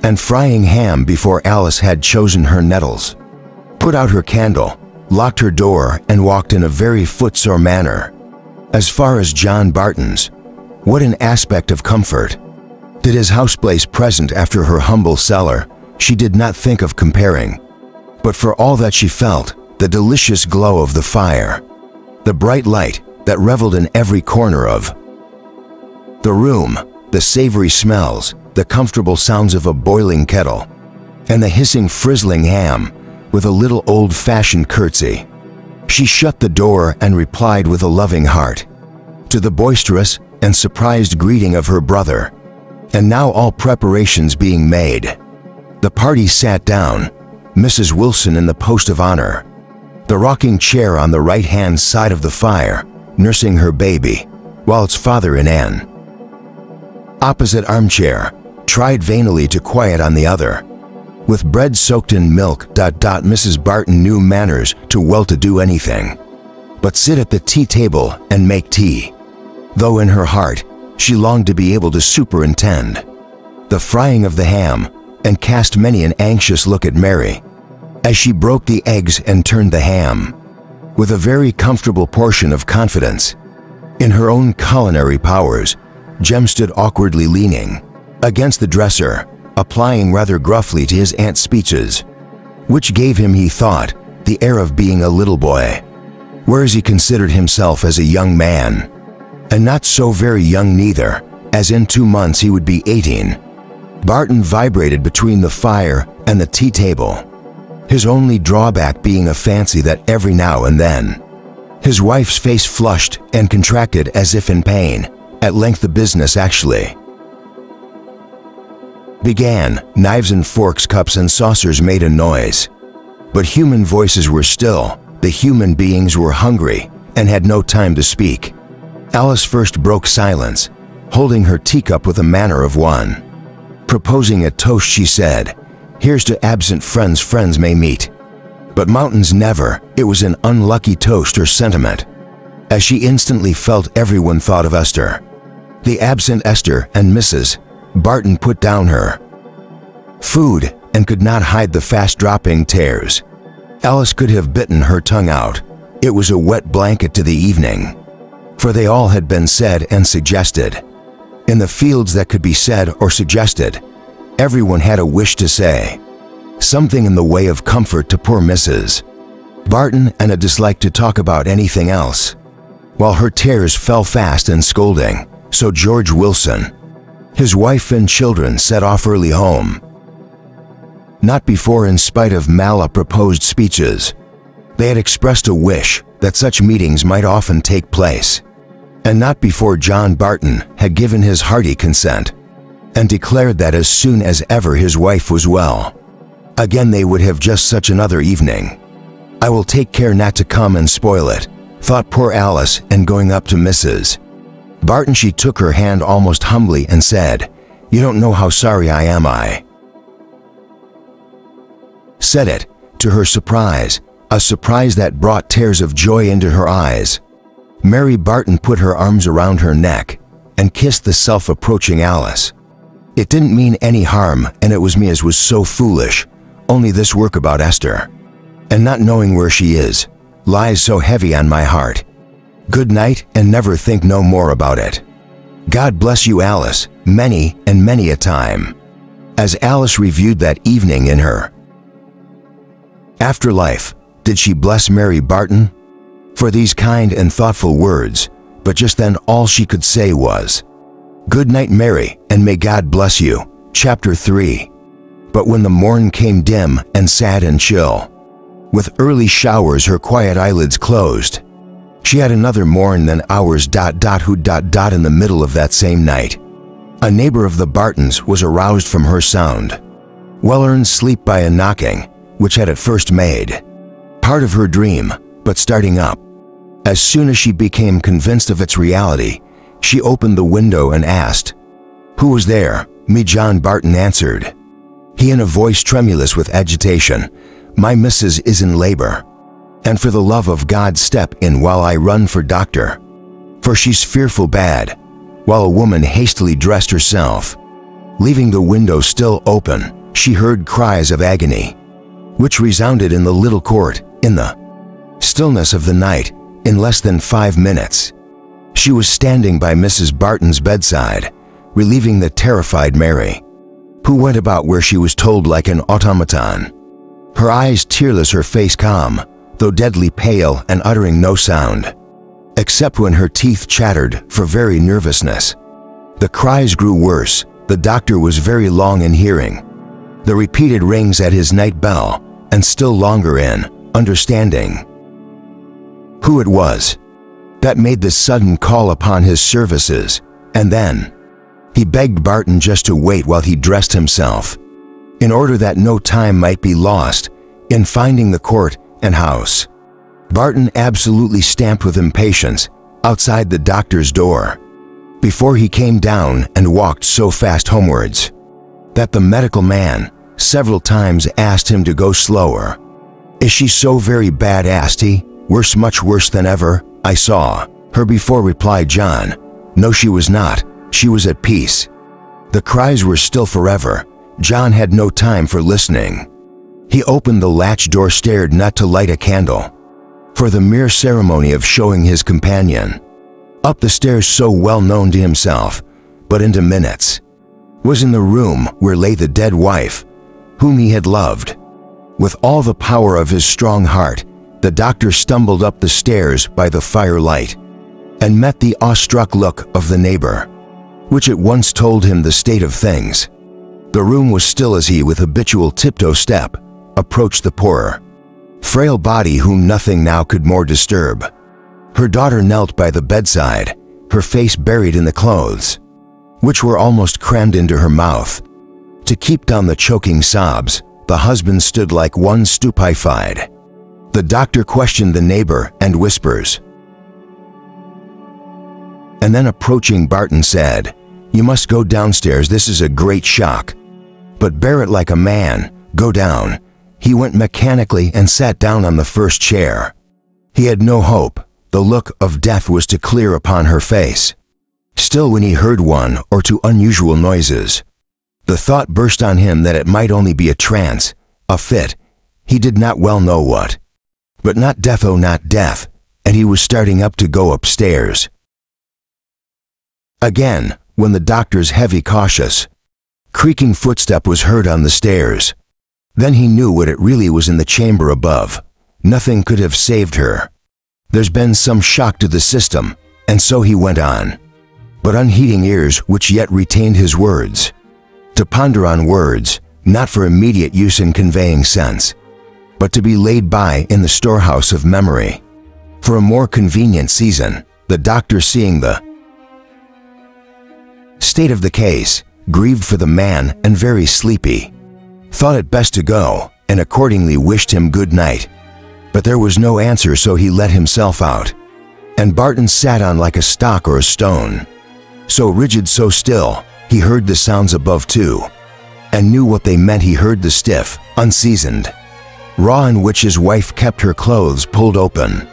and frying ham before Alice had chosen her nettles, put out her candle, locked her door, and walked in a very footsore manner. As far as John Barton's, what an aspect of comfort did his houseplace present after her humble cellar, she did not think of comparing. But for all that she felt the delicious glow of the fire, the bright light that reveled in every corner of the room, the savory smells, the comfortable sounds of a boiling kettle, and the hissing, frizzling ham, with a little old-fashioned curtsy. She shut the door and replied with a loving heart to the boisterous and surprised greeting of her brother. And now, all preparations being made, the party sat down, Mrs. Wilson in the post of honor, the rocking chair on the right-hand side of the fire, nursing her baby, while its father in an opposite armchair tried vainly to quiet on the other With bread soaked in milk. Mrs. Barton knew manners too well to do anything but sit at the tea table and make tea, though in her heart she longed to be able to superintend the frying of the ham and cast many an anxious look at Mary as she broke the eggs and turned the ham, with a very comfortable portion of confidence in her own culinary powers. Jem stood awkwardly leaning against the dresser, applying rather gruffly to his aunt's speeches, which gave him, he thought, the air of being a little boy, whereas he considered himself as a young man, and not so very young neither, as in 2 months he would be 18. Barton vibrated between the fire and the tea table, his only drawback being a fancy that every now and then his wife's face flushed and contracted as if in pain. At length the business actually began. Knives and forks, cups and saucers made a noise, but human voices were still. The human beings were hungry and had no time to speak. Alice first broke silence, holding her teacup with the manner of one proposing a toast. She said, "Here's to absent friends, friends may meet, but mountains never." It was an unlucky toast or sentiment, as she instantly felt everyone thought of Esther, the absent Esther, and Mrs. Barton put down her food and could not hide the fast-dropping tears. Alice could have bitten her tongue out. It was a wet blanket to the evening, for they all had been said and suggested. In the fields that could be said or suggested, everyone had a wish to say something in the way of comfort to poor Mrs. Barton and a dislike to talk about anything else, while her tears fell fast and scolding. So George Wilson, his wife and children set off early home. Not before, in spite of mal-proposed speeches, they had expressed a wish that such meetings might often take place, and not before John Barton had given his hearty consent and declared that as soon as ever his wife was well, again they would have just such another evening. "I will take care not to come and spoil it," thought poor Alice, and going up to Mrs. Barton she took her hand almost humbly and said, "You don't know how sorry I am." I said it, to her surprise, a surprise that brought tears of joy into her eyes. Mary Barton put her arms around her neck and kissed the self-approaching Alice. "It didn't mean any harm, and it was me as was so foolish. Only this work about Esther, and not knowing where she is, lies so heavy on my heart. Good night, and never think no more about it. God bless you, Alice, many and many a time." As Alice reviewed that evening in her afterlife, did she bless Mary Barton for these kind and thoughtful words, but just then all she could say was, "Good night, Mary, and may God bless you." Chapter 3. But when the morn came dim and sad and chill, with early showers her quiet eyelids closed, she had another morn than ours. Who in the middle of that same night, a neighbor of the Bartons was aroused from her sound, well-earned sleep by a knocking, which had at first made part of her dream, but starting up. As soon as she became convinced of its reality, she opened the window and asked, "Who was there?" "Me," John Barton answered, he in a voice tremulous with agitation. "My missus is in labor, and for the love of God step in while I run for doctor, for she's fearful bad." While a woman hastily dressed herself, leaving the window still open, she heard cries of agony, which resounded in the little court. In the stillness of the night, in less than 5 minutes, she was standing by Mrs. Barton's bedside, relieving the terrified Mary, who went about where she was told like an automaton, her eyes tearless, her face calm, though deadly pale, and uttering no sound, except when her teeth chattered for very nervousness. The cries grew worse. The doctor was very long in hearing the repeated rings at his night bell, and still longer in understanding who it was that made this sudden call upon his services, and then he begged Barton just to wait while he dressed himself, in order that no time might be lost in finding the court and house. Barton absolutely stamped with impatience outside the doctor's door before he came down, and walked so fast homewards that the medical man several times asked him to go slower. "Is she so very bad?" asked he. "Worse, much worse than ever. I saw her before," replied John. "No, she was not. She was at peace." The cries were still forever. John had no time for listening. He opened the latch door, stared not to light a candle, for the mere ceremony of showing his companion up the stairs so well known to himself, but into minutes, was in the room where lay the dead wife, whom he had loved. With all the power of his strong heart, the doctor stumbled up the stairs by the firelight, and met the awestruck look of the neighbor, which at once told him the state of things. The room was still as he, with habitual tiptoe step, approached the poor, frail body whom nothing now could more disturb. Her daughter knelt by the bedside, her face buried in the clothes, which were almost crammed into her mouth. To keep down the choking sobs, the husband stood like one stupefied. The doctor questioned the neighbor and whispers, and then approaching Barton said, "You must go downstairs. This is a great shock. But bear it like a man. Go down." He went mechanically and sat down on the first chair. He had no hope. The look of death was to clear upon her face. Still, when he heard one or two unusual noises, the thought burst on him that it might only be a trance, a fit, he did not well know what. But not death, oh not death, and he was starting up to go upstairs. Again, when the doctor's heavy, cautious, creaking footstep was heard on the stairs, then he knew what it really was in the chamber above. Nothing could have saved her. There's been some shock to the system, and so he went on, but unheeding ears which yet retained his words, to ponder on words, not for immediate use in conveying sense, but to be laid by in the storehouse of memory, for a more convenient season. The doctor, seeing the state of the case, grieved for the man and very sleepy, thought it best to go, and accordingly wished him good night. But there was no answer, so he let himself out, and Barton sat on like a stock or a stone, so rigid, so still. He heard the sounds above too, and knew what they meant. He heard the stiff, unseasoned raw in which his wife kept her clothes pulled open.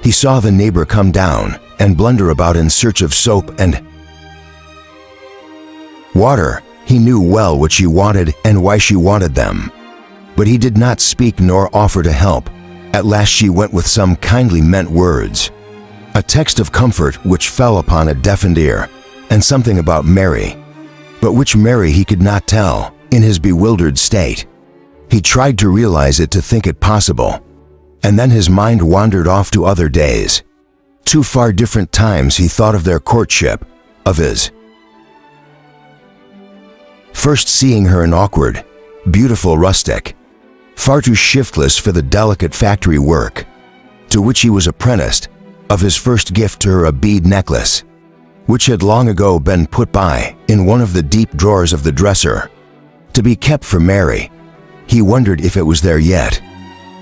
He saw the neighbor come down and blunder about in search of soap and water. He knew well what she wanted and why she wanted them, but he did not speak nor offer to help. At last she went with some kindly meant words, a text of comfort which fell upon a deafened ear, and something about Mary, but which Mary he could not tell. In his bewildered state, he tried to realize it, to think it possible, and then his mind wandered off to other days. Two far different times he thought of their courtship, of his first seeing her, an awkward, beautiful rustic, far too shiftless for the delicate factory work to which he was apprenticed, of his first gift to her, a bead necklace, which had long ago been put by in one of the deep drawers of the dresser, to be kept for Mary. He wondered if it was there yet,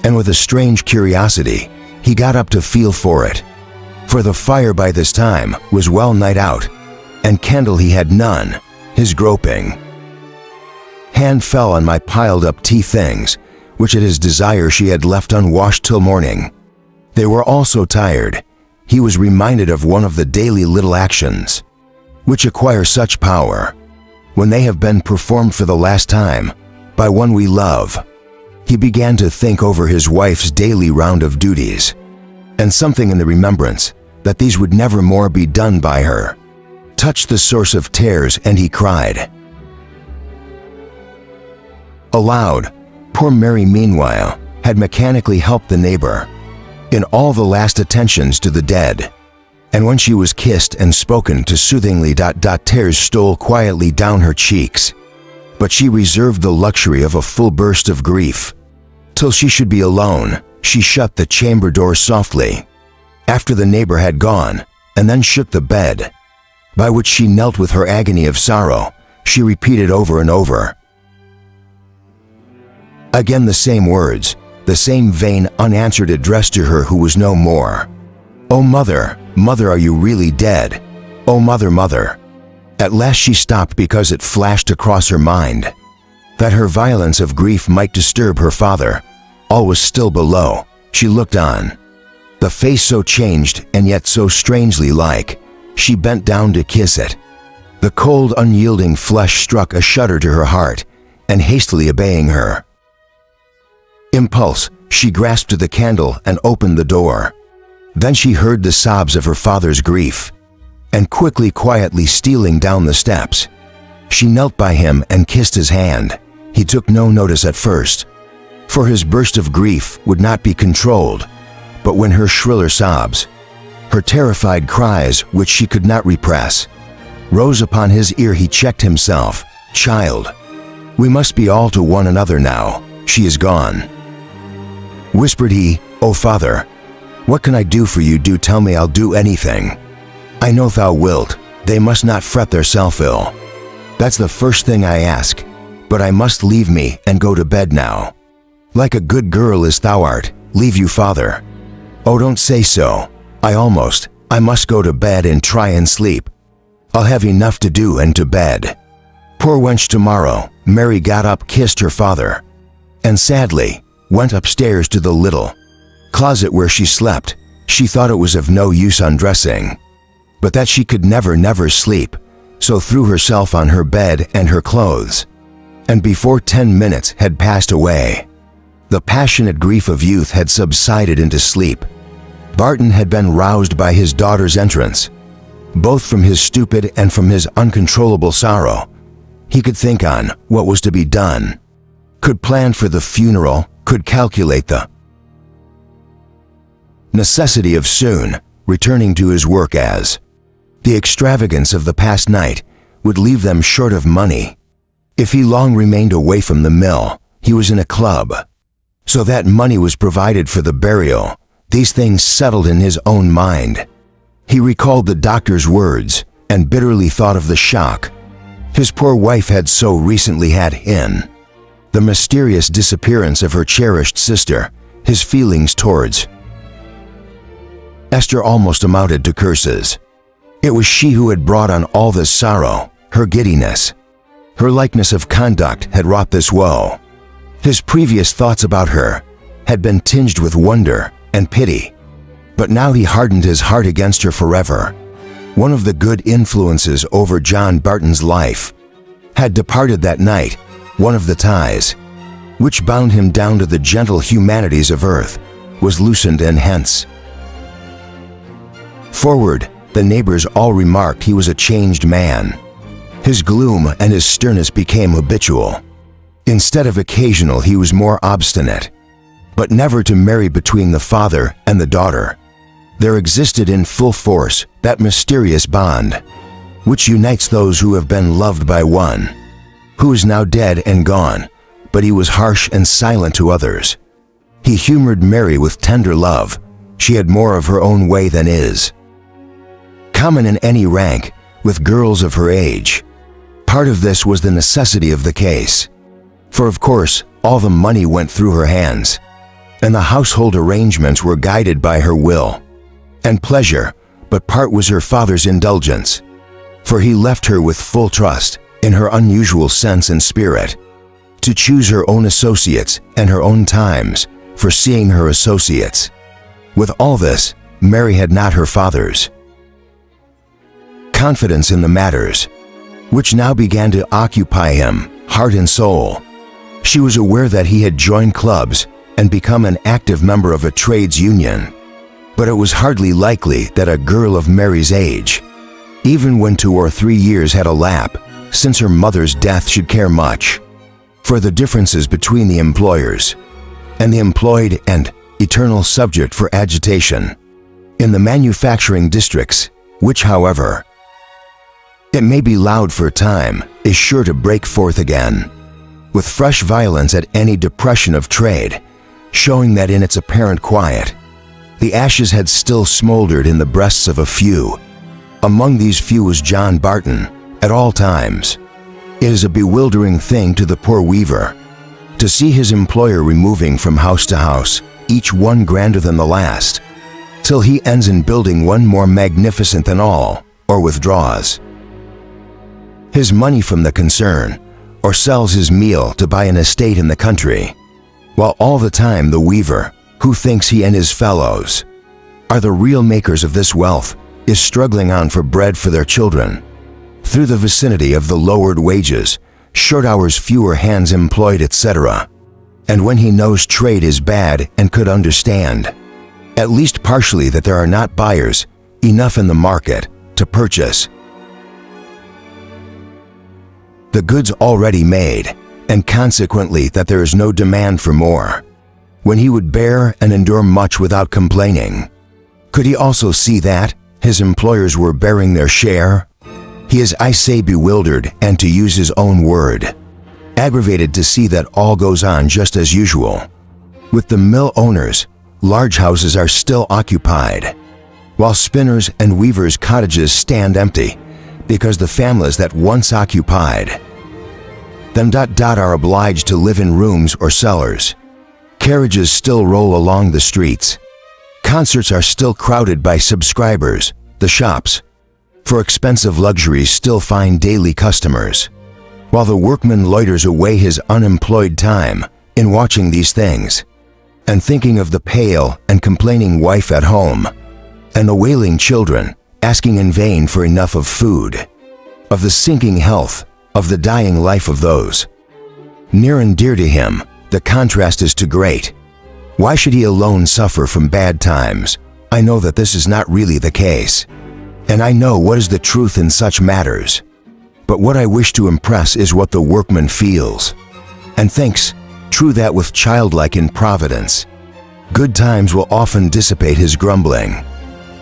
and with a strange curiosity, he got up to feel for it, for the fire by this time was well nigh out, and candle he had none. His groping hand fell on my piled-up tea things, which at his desire she had left unwashed till morning. They were all so tired. He was reminded of one of the daily little actions which acquire such power when they have been performed for the last time by one we love. He began to think over his wife's daily round of duties, and something in the remembrance that these would never more be done by her touched the source of tears, and he cried aloud. Poor Mary, meanwhile, had mechanically helped the neighbor in all the last attentions to the dead, and when she was kissed and spoken to soothingly, tears stole quietly down her cheeks. But she reserved the luxury of a full burst of grief till she should be alone. She shut the chamber door softly after the neighbor had gone, and then shook the bed, by which she knelt with her agony of sorrow. She repeated over and over again the same words, the same vain, unanswered address to her who was no more. "Oh, mother, mother, are you really dead? Oh, mother, mother." At last she stopped because it flashed across her mind That her violence of grief might disturb her father, all was still below. She looked on. The face so changed and yet so strangely like. She bent down to kiss it. The cold, unyielding flesh struck a shudder to her heart, and hastily obeying her impulse, she grasped the candle and opened the door. Then she heard the sobs of her father's grief, and quietly stealing down the steps, she knelt by him and kissed his hand. He took no notice at first, for his burst of grief would not be controlled, but when her shriller sobs, her terrified cries which she could not repress, rose upon his ear, he checked himself. "Child, we must be all to one another now. She is gone." Whispered he, "O Father, what can I do for you? Do tell me, I'll do anything. I know thou wilt. They must not fret theirself ill. That's the first thing I ask, but I must leave me and go to bed now. Like a good girl as thou art, leave you, Father. Oh, don't say so. I must go to bed and try and sleep. I'll have enough to do and to bed." Poor wench, tomorrow. Mary got up, kissed her father, and sadly went upstairs to the little closet where she slept. She thought it was of no use undressing, but that she could never sleep, so threw herself on her bed and her clothes, and before 10 minutes had passed away, the passionate grief of youth had subsided into sleep. Barton had been roused by his daughter's entrance, both from his stupid and from his uncontrollable sorrow. He could think on what was to be done, could plan for the funeral, could calculate the necessity of soon returning to his work, as the extravagance of the past night would leave them short of money. If he long remained away from the mill, he was in a club, so that money was provided for the burial. These things settled in his own mind. He recalled the doctor's words and bitterly thought of the shock his poor wife had so recently had in the mysterious disappearance of her cherished sister. His feelings towards Esther almost amounted to curses. It was she who had brought on all this sorrow. Her giddiness, her likeness of conduct had wrought this woe. His previous thoughts about her had been tinged with wonder and pity, but now he hardened his heart against her forever. One of the good influences over John Barton's life had departed that night. One of the ties which bound him down to the gentle humanities of earth was loosened, and hence forward the neighbors all remarked he was a changed man. His gloom and his sternness became habitual. Instead of occasional, he was more obstinate. But never to marry between the father and the daughter, there existed in full force that mysterious bond which unites those who have been loved by one who is now dead and gone, but he was harsh and silent to others. He humored Mary with tender love. She had more of her own way than is common in any rank with girls of her age. Part of this was the necessity of the case, for of course all the money went through her hands, and the household arrangements were guided by her will and pleasure, but part was her father's indulgence, for he left her with full trust in her unusual sense and spirit, to choose her own associates and her own times for seeing her associates. With all this, Mary had not her father's confidence in the matters which now began to occupy him, heart and soul. She was aware that he had joined clubs and become an active member of a trades union, but it was hardly likely that a girl of Mary's age, even when 2 or 3 years had elapsed since her mother's death, should care much for the differences between the employers and the employed, and eternal subject for agitation in the manufacturing districts, which, however it may be loud for a time, is sure to break forth again with fresh violence at any depression of trade, showing that in its apparent quiet, the ashes had still smoldered in the breasts of a few. Among these few was John Barton at all times. It is a bewildering thing to the poor weaver to see his employer removing from house to house, each one grander than the last, till he ends in building one more magnificent than all, or withdraws his money from the concern, or sells his meal to buy an estate in the country, while all the time the weaver, who thinks he and his fellows are the real makers of this wealth, is struggling on for bread for their children, through the vicinity of the lowered wages, short hours, fewer hands employed, etc. And when he knows trade is bad and could understand, at least partially, that there are not buyers enough in the market to purchase the goods already made, and consequently that there is no demand for more, when he would bear and endure much without complaining, could he also see that his employers were bearing their share? He is, I say, bewildered, and to use his own word, aggravated to see that all goes on just as usual. With the mill owners, large houses are still occupied, while spinners' and weavers' cottages stand empty, because the families that once occupied them are obliged to live in rooms or cellars. Carriages still roll along the streets. Concerts are still crowded by subscribers. The shops for expensive luxuries still find daily customers, while the workman loiters away his unemployed time in watching these things, and thinking of the pale and complaining wife at home, and the wailing children asking in vain for enough of food, of the sinking health, of the dying life of those near and dear to him. The contrast is too great. Why should he alone suffer from bad times? I know that this is not really the case, and I know what is the truth in such matters. But what I wish to impress is what the workman feels and thinks, true, that with childlike improvidence, good times will often dissipate his grumbling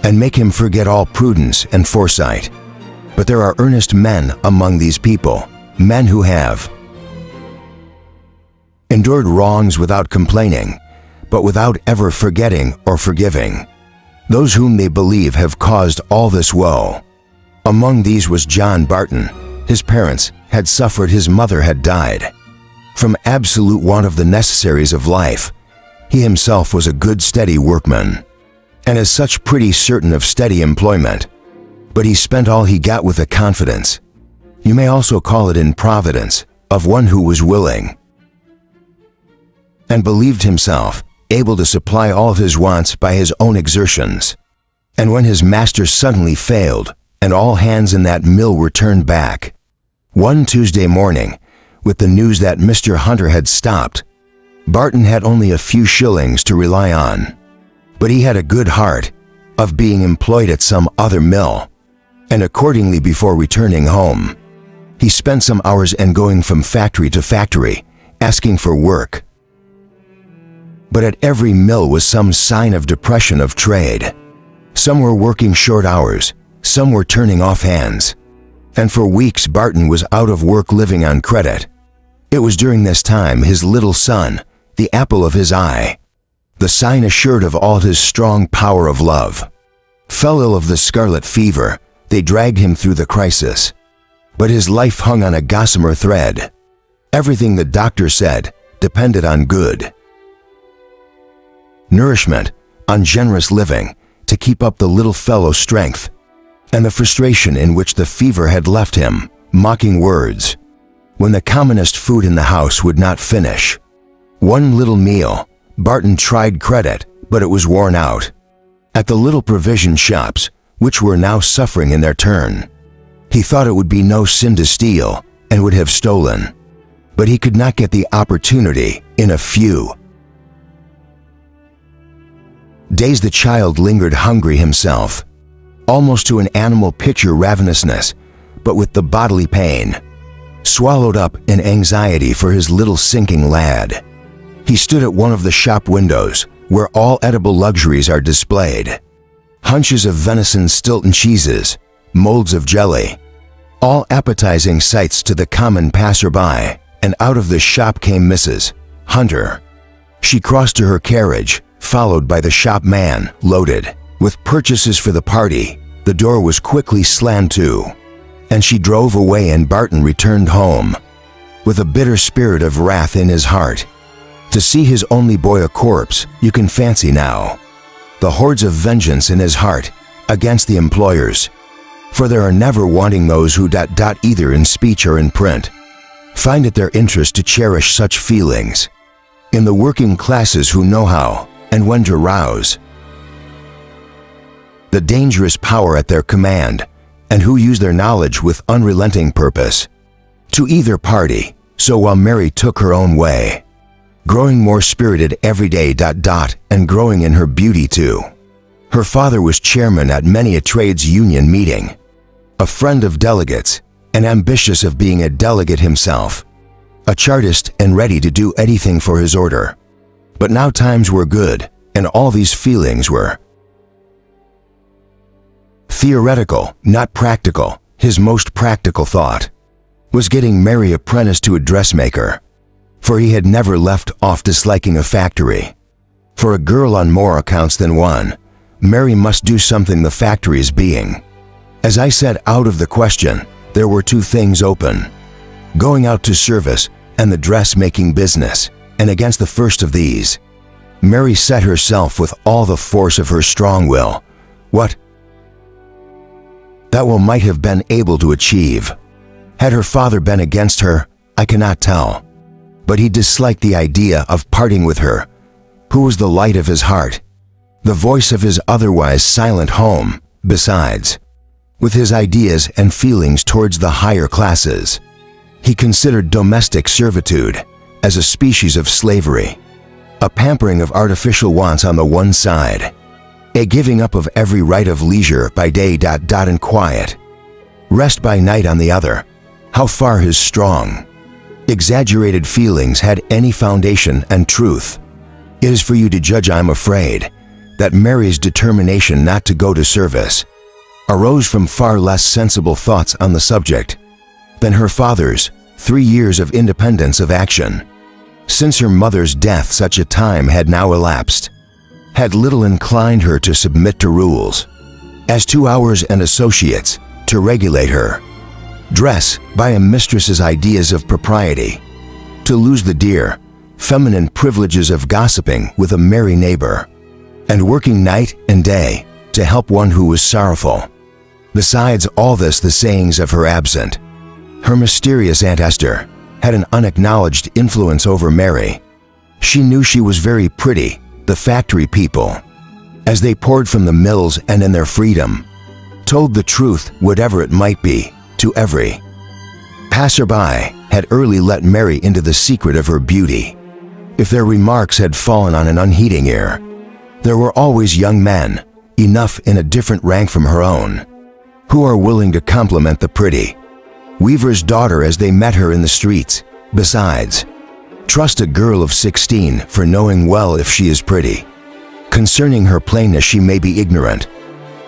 and make him forget all prudence and foresight. But there are earnest men among these people, men who have endured wrongs without complaining, but without ever forgetting or forgiving those whom they believe have caused all this woe. Among these was John Barton. His parents had suffered, his mother had died from absolute want of the necessaries of life. He himself was a good, steady workman, and as such pretty certain of steady employment. But he spent all he got with a confidence, you may also call it improvidence, of one who was willing and believed himself able to supply all of his wants by his own exertions. And when his master suddenly failed, and all hands in that mill were turned back, one Tuesday morning, with the news that Mr. Hunter had stopped, Barton had only a few shillings to rely on, but he had a good heart of being employed at some other mill, and accordingly before returning home, he spent some hours and going from factory to factory, asking for work. But at every mill was some sign of depression of trade. Some were working short hours, some were turning off hands, and for weeks Barton was out of work, living on credit. It was during this time his little son, the apple of his eye, the sign assured of all his strong power of love, fell ill of the scarlet fever. They dragged him through the crisis, but his life hung on a gossamer thread. Everything the doctor said depended on good nourishment, on generous living, to keep up the little fellow's strength, and the frustration in which the fever had left him, mocking words, when the commonest food in the house would not finish one little meal. Barton tried credit, but it was worn out. At the little provision shops, which were now suffering in their turn, he thought it would be no sin to steal, and would have stolen, but he could not get the opportunity. In a few days the child lingered hungry himself, almost to an animal picture ravenousness, but with the bodily pain swallowed up in anxiety for his little sinking lad. He stood at one of the shop windows, where all edible luxuries are displayed: hunches of venison, Stilton cheeses, molds of jelly, all appetizing sights to the common passerby. And out of the shop came Mrs. Hunter. She crossed to her carriage, followed by the shop man, loaded with purchases for the party. The door was quickly slammed to, and she drove away, and Barton returned home with a bitter spirit of wrath in his heart. To see his only boy a corpse, you can fancy now the hordes of vengeance in his heart against the employers, for there are never wanting those who either in speech or in print find it their interest to cherish such feelings. In the working classes who know how and when to rouse the dangerous power at their command, and who use their knowledge with unrelenting purpose. To either party, so while Mary took her own way, growing more spirited every day, and growing in her beauty too. Her father was chairman at many a trades union meeting, a friend of delegates, and ambitious of being a delegate himself, a chartist and ready to do anything for his order. But now times were good, and all these feelings were theoretical, not practical. His most practical thought was getting Mary apprenticed to a dressmaker, for he had never left off disliking a factory. For a girl on more accounts than one, Mary must do something the factory's being. As I said, out of the question, there were two things open: going out to service and the dressmaking business, and against the first of these, Mary set herself with all the force of her strong will. What that will might have been able to achieve. Had her father been against her, I cannot tell. But he disliked the idea of parting with her, who was the light of his heart, the voice of his otherwise silent home. Besides, with his ideas and feelings towards the higher classes, he considered domestic servitude as a species of slavery, a pampering of artificial wants on the one side, a giving up of every right of leisure by day, and quiet rest by night on the other. How far his strong, exaggerated feelings had any foundation and truth, it is for you to judge. I'm afraid that Mary's determination not to go to service arose from far less sensible thoughts on the subject than her father's 3 years of independence of action. Since her mother's death, such a time had now elapsed, had little inclined her to submit to rules, as to hours and associates, to regulate her dress by a mistress's ideas of propriety, to lose the dear, feminine privileges of gossiping with a merry neighbor, and working night and day to help one who was sorrowful. Besides all this, the sayings of her absent, her mysterious Aunt Esther, had an unacknowledged influence over Mary. She knew she was very pretty. The factory people, as they poured from the mills and in their freedom, told the truth, whatever it might be, to every passerby, had early let Mary into the secret of her beauty. If their remarks had fallen on an unheeding ear, there were always young men, enough in a different rank from her own, who are willing to compliment the pretty weaver's daughter as they met her in the streets. Besides, trust a girl of 16 for knowing well if she is pretty. Concerning her plainness she may be ignorant.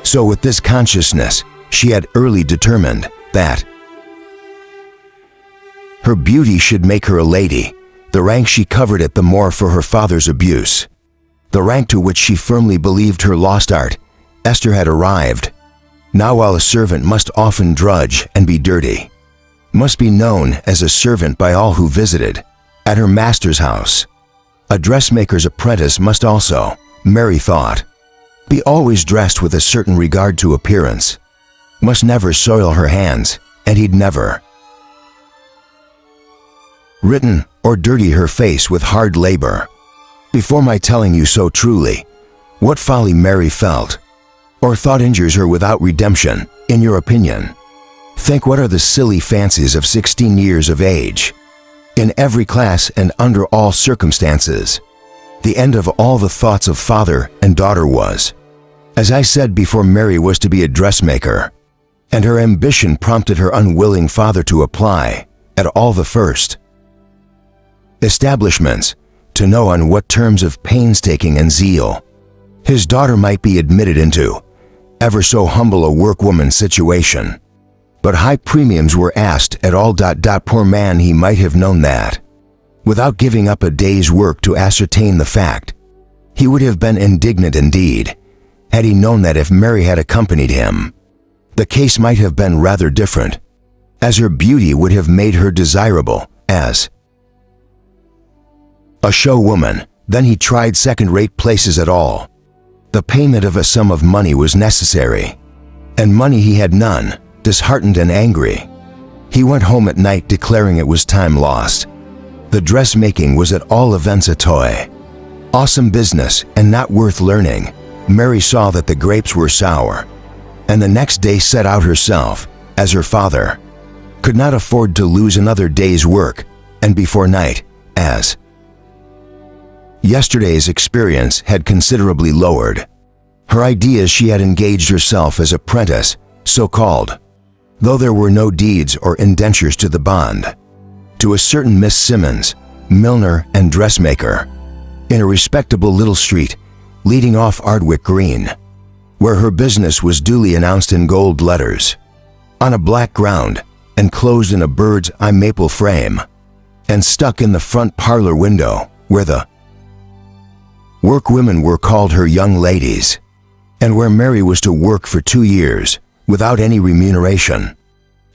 So with this consciousness, she had early determined that her beauty should make her a lady. The rank she covered it the more for her father's abuse. The rank to which she firmly believed her lost art, Esther had arrived. Now while a servant must often drudge and be dirty, must be known as a servant by all who visited at her master's house, a dressmaker's apprentice must also, Mary thought, be always dressed with a certain regard to appearance, must never soil her hands, and he'd never written or dirty her face with hard labor. Before my telling you so truly what folly Mary felt or thought injures her without redemption, in your opinion, think what are the silly fancies of 16 years of age, in every class and under all circumstances. The end of all the thoughts of father and daughter was, as I said before, Mary was to be a dressmaker, and her ambition prompted her unwilling father to apply, at all the first establishments, to know on what terms of painstaking and zeal his daughter might be admitted into ever so humble a workwoman's situation. But high premiums were asked at all. Poor man, he might have known that, without giving up a day's work to ascertain the fact. He would have been indignant indeed, had he known that if Mary had accompanied him, the case might have been rather different, as her beauty would have made her desirable as a show woman. Then he tried second-rate places at all. The payment of a sum of money was necessary, and money he had none. Disheartened and angry, He went home at night declaring it was time lost. The dressmaking was at all events a toy. Awesome business and not worth learning. Mary saw that the grapes were sour, and the next day set out herself, as her father could not afford to lose another day's work, and before night, as yesterday's experience had considerably lowered her ideas, she had engaged herself as apprentice, so-called, though there were no deeds or indentures to the bond, to a certain Miss Simmons, milliner and dressmaker, in a respectable little street leading off Ardwick Green, where her business was duly announced in gold letters, on a black ground, enclosed in a bird's eye maple frame, and stuck in the front parlor window, where the workwomen were called her young ladies, and where Mary was to work for 2 years, without any remuneration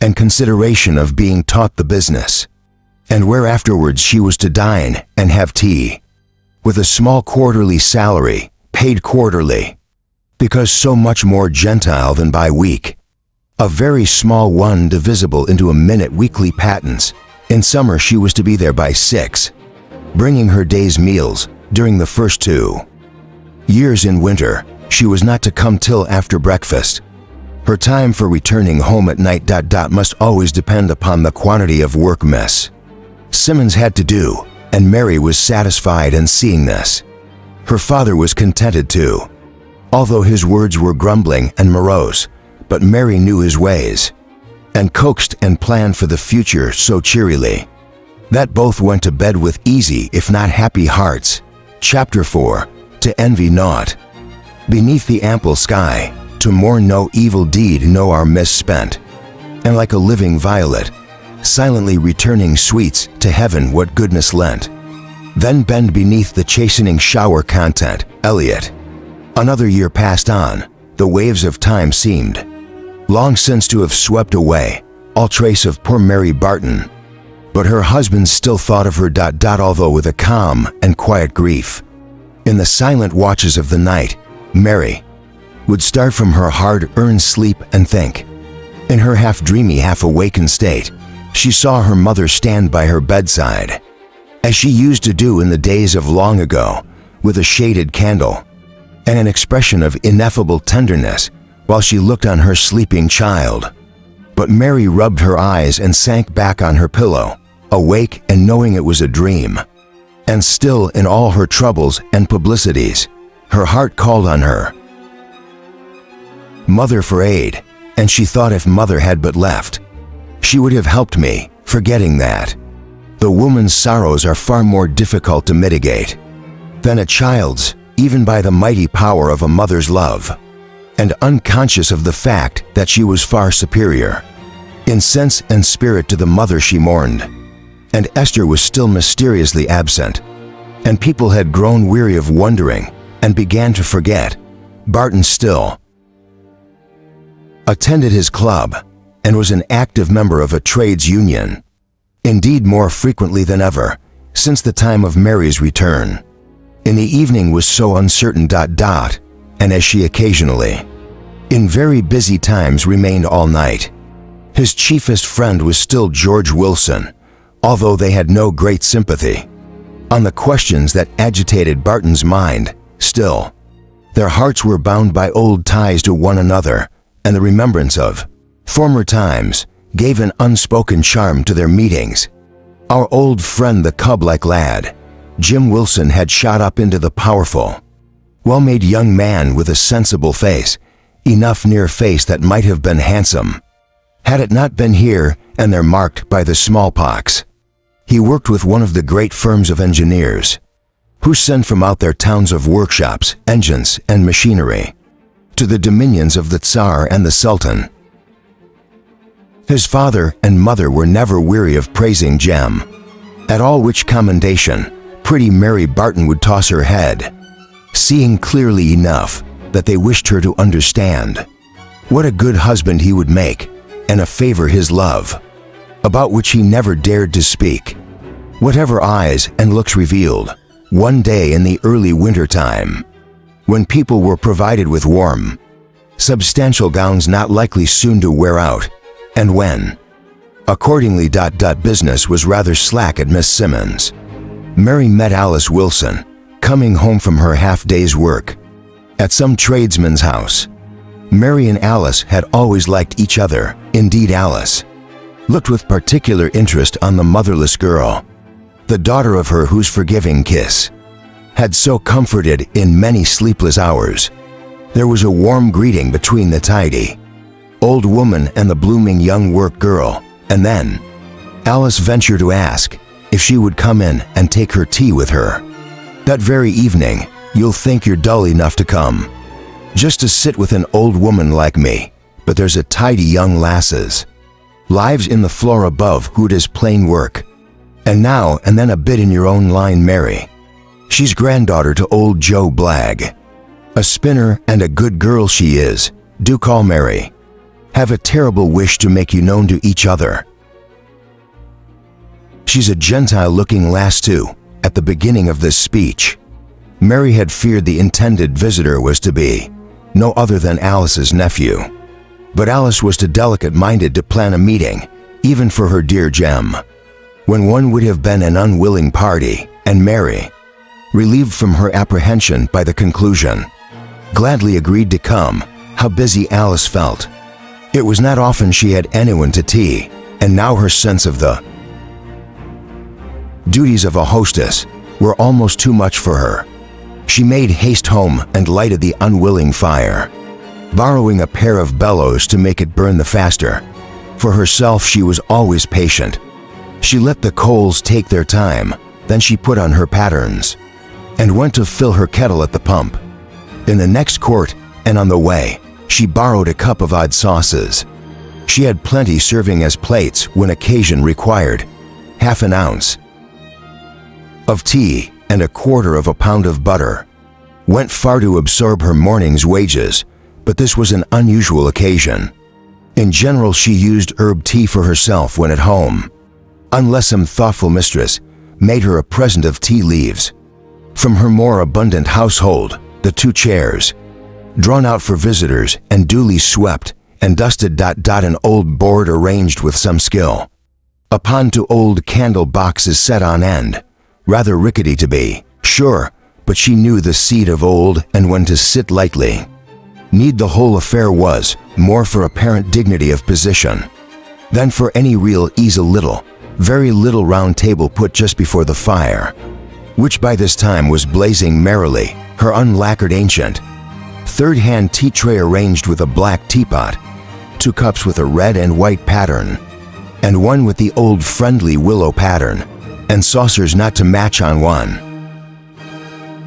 and consideration of being taught the business, and where afterwards she was to dine and have tea, with a small quarterly salary, paid quarterly, because so much more Gentile than by week, a very small one divisible into a minute weekly patents. In summer she was to be there by 6, bringing her day's meals during the first 2 years. In winter, she was not to come till after breakfast. Her time for returning home at night must always depend upon the quantity of work Miss Simmons had to do, and Mary was satisfied in seeing this. Her father was contented too, although his words were grumbling and morose, but Mary knew his ways, and coaxed and planned for the future so cheerily, that both went to bed with easy if not happy hearts. Chapter 4. To envy naught. Beneath the ample sky, to mourn no evil deed no are misspent, and like a living violet, silently returning sweets to heaven what goodness lent, then bend beneath the chastening shower content. Eliot. Another year passed on. The waves of time seemed long since to have swept away all trace of poor Mary Barton, but her husband still thought of her although with a calm and quiet grief. In the silent watches of the night, Mary would start from her hard-earned sleep and think. In her half-dreamy, half-awakened state, she saw her mother stand by her bedside, as she used to do in the days of long ago, with a shaded candle and an expression of ineffable tenderness while she looked on her sleeping child. But Mary rubbed her eyes and sank back on her pillow, awake and knowing it was a dream. And still, in all her troubles and publicities, her heart called on her mother for aid, and she thought if mother had but left, she would have helped me, forgetting that the woman's sorrows are far more difficult to mitigate than a child's, even by the mighty power of a mother's love, and unconscious of the fact that she was far superior in sense and spirit to the mother she mourned. And Esther was still mysteriously absent, and people had grown weary of wondering and began to forget. Barton still attended his club and was an active member of a trades union, indeed more frequently than ever since the time of Mary's return. In the evening was so uncertain. And as she occasionally, in very busy times, remained all night, his chiefest friend was still George Wilson, although they had no great sympathy on the questions that agitated Barton's mind. Still, their hearts were bound by old ties to one another, and the remembrance of former times gave an unspoken charm to their meetings. Our old friend, the cub-like lad, Jim Wilson, had shot up into the powerful, well-made young man with a sensible face, enough near face that might have been handsome, had it not been here and there marked by the smallpox. He worked with one of the great firms of engineers, who sent from out their towns of workshops, engines, and machinery, to the dominions of the Tsar and the Sultan. His father and mother were never weary of praising Jem, at all which commendation pretty Mary Barton would toss her head, seeing clearly enough that they wished her to understand what a good husband he would make, and a favor his love, about which he never dared to speak, whatever eyes and looks revealed. One day in the early winter time, when people were provided with warm, substantial gowns not likely soon to wear out, and when Accordingly, business was rather slack at Miss Simmons. Mary met Alice Wilson, coming home from her half-day's work, at some tradesman's house. Mary and Alice had always liked each other. Indeed, Alice looked with particular interest on the motherless girl, the daughter of her whose forgiving kiss had so comforted in many sleepless hours. There was a warm greeting between the tidy old woman and the blooming young work girl, and then Alice ventured to ask if she would come in and take her tea with her. That very evening. You'll think you're dull enough to come, just to sit with an old woman like me, but there's a tidy young lasses lives in the floor above who does plain work, and now and then a bit in your own line, Mary. She's granddaughter to old Joe Blagg, a spinner, and a good girl she is. Do call, Mary. Have a terrible wish to make you known to each other. She's a Gentile-looking lass too. At the beginning of this speech, Mary had feared the intended visitor was to be no other than Alice's nephew. But Alice was too delicate-minded to plan a meeting, even for her dear Jem, when one would have been an unwilling party, and Mary, relieved from her apprehension by the conclusion, gladly agreed to come. How busy Alice felt. It was not often she had anyone to tea, and now her sense of the duties of a hostess were almost too much for her. She made haste home and lighted the unwilling fire, borrowing a pair of bellows to make it burn the faster. For herself, she was always patient. She let the coals take their time, then she put on her pattens, and went to fill her kettle at the pump. In the next court, and on the way, she borrowed a cup of odd sauces. She had plenty serving as plates when occasion required, half an ounce of tea and a quarter of a pound of butter. Went far to absorb her morning's wages, but this was an unusual occasion. In general, she used herb tea for herself when at home, unless some thoughtful mistress made her a present of tea leaves. From her more abundant household, the 2 chairs, drawn out for visitors and duly swept and dusted. An old board arranged with some skill upon 2 old candle boxes set on end, rather rickety to be sure, but she knew the seat of old and when to sit lightly. Need the whole affair was more for apparent dignity of position than for any real ease. A little, very little round table put just before the fire, which by this time was blazing merrily, her unlacquered ancient third-hand tea tray arranged with a black teapot, 2 cups with a red and white pattern, and one with the old friendly willow pattern, and saucers not to match on one.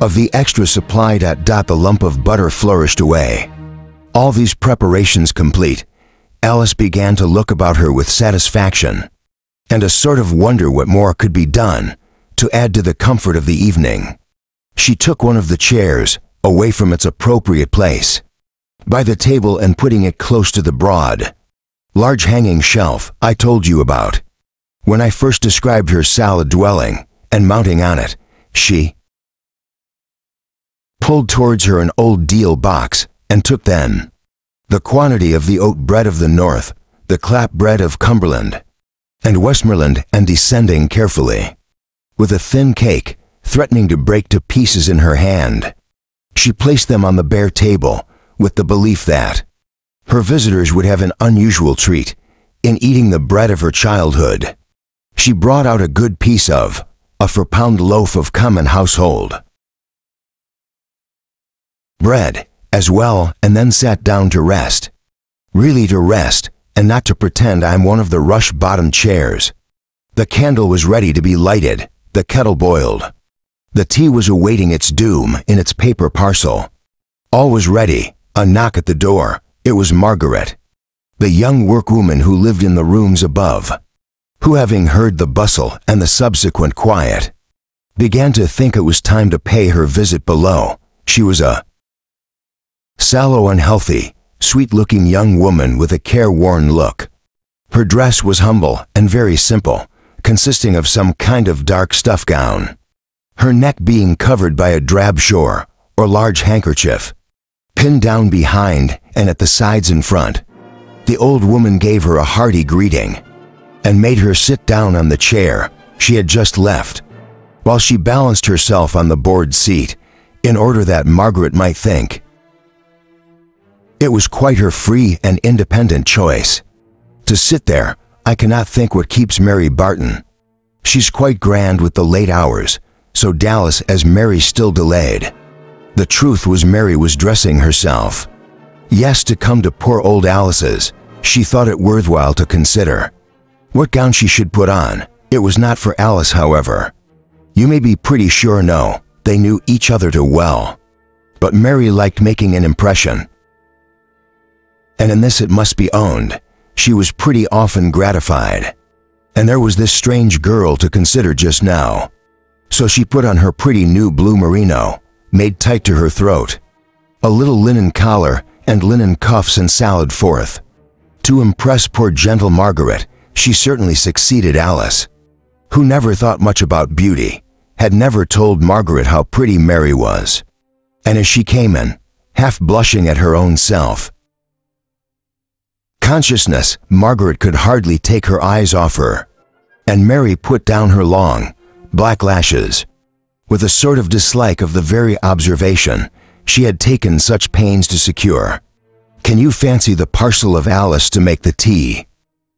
Of the extra supply. The lump of butter flourished away. All these preparations complete, Alice began to look about her with satisfaction, and a sort of wonder what more could be done to add to the comfort of the evening. She took one of the chairs away from its appropriate place by the table and putting it close to the broad, large hanging shelf I told you about when I first described her salad dwelling, and mounting on it, she pulled towards her an old deal box, and took then the quantity of the oat bread of the north, the clap bread of Cumberland and Westmoreland, and descending carefully, with a thin cake threatening to break to pieces in her hand, she placed them on the bare table, with the belief that her visitors would have an unusual treat in eating the bread of her childhood. She brought out a good piece of a 4-pound loaf of common household bread as well, and then sat down to rest. Really to rest, and not to pretend I'm one of the rush-bottomed chairs. The candle was ready to be lighted, the kettle boiled. The tea was awaiting its doom in its paper parcel. All was ready. A knock at the door. It was Margaret, the young workwoman who lived in the rooms above, who, having heard the bustle and the subsequent quiet, began to think it was time to pay her visit below. She was a sallow, unhealthy, sweet-looking young woman with a careworn look. Her dress was humble and very simple, consisting of some kind of dark stuff gown, her neck being covered by a drab shore or large handkerchief, pinned down behind and at the sides in front. The old woman gave her a hearty greeting, and made her sit down on the chair she had just left, while she balanced herself on the board seat in order that Margaret might think. It was quite her free and independent choice. To sit there, I cannot think what keeps Mary Barton. She's quite grand with the late hours, so Dallas as Mary still delayed. The truth was Mary was dressing herself. Yes, to come to poor old Alice's, she thought it worthwhile to consider what gown she should put on. It was not for Alice, however. You may be pretty sure no, they knew each other too well. But Mary liked making an impression. And in this it must be owned, she was pretty often gratified. And there was this strange girl to consider just now. So she put on her pretty new blue merino, made tight to her throat, a little linen collar and linen cuffs and salad forth. To impress poor gentle Margaret, she certainly succeeded Alice, who never thought much about beauty, had never told Margaret how pretty Mary was. And as she came in, half blushing at her own self, consciousness, Margaret could hardly take her eyes off her, and Mary put down her long, black lashes, with a sort of dislike of the very observation she had taken such pains to secure. Can you fancy the parcel of Alice to make the tea,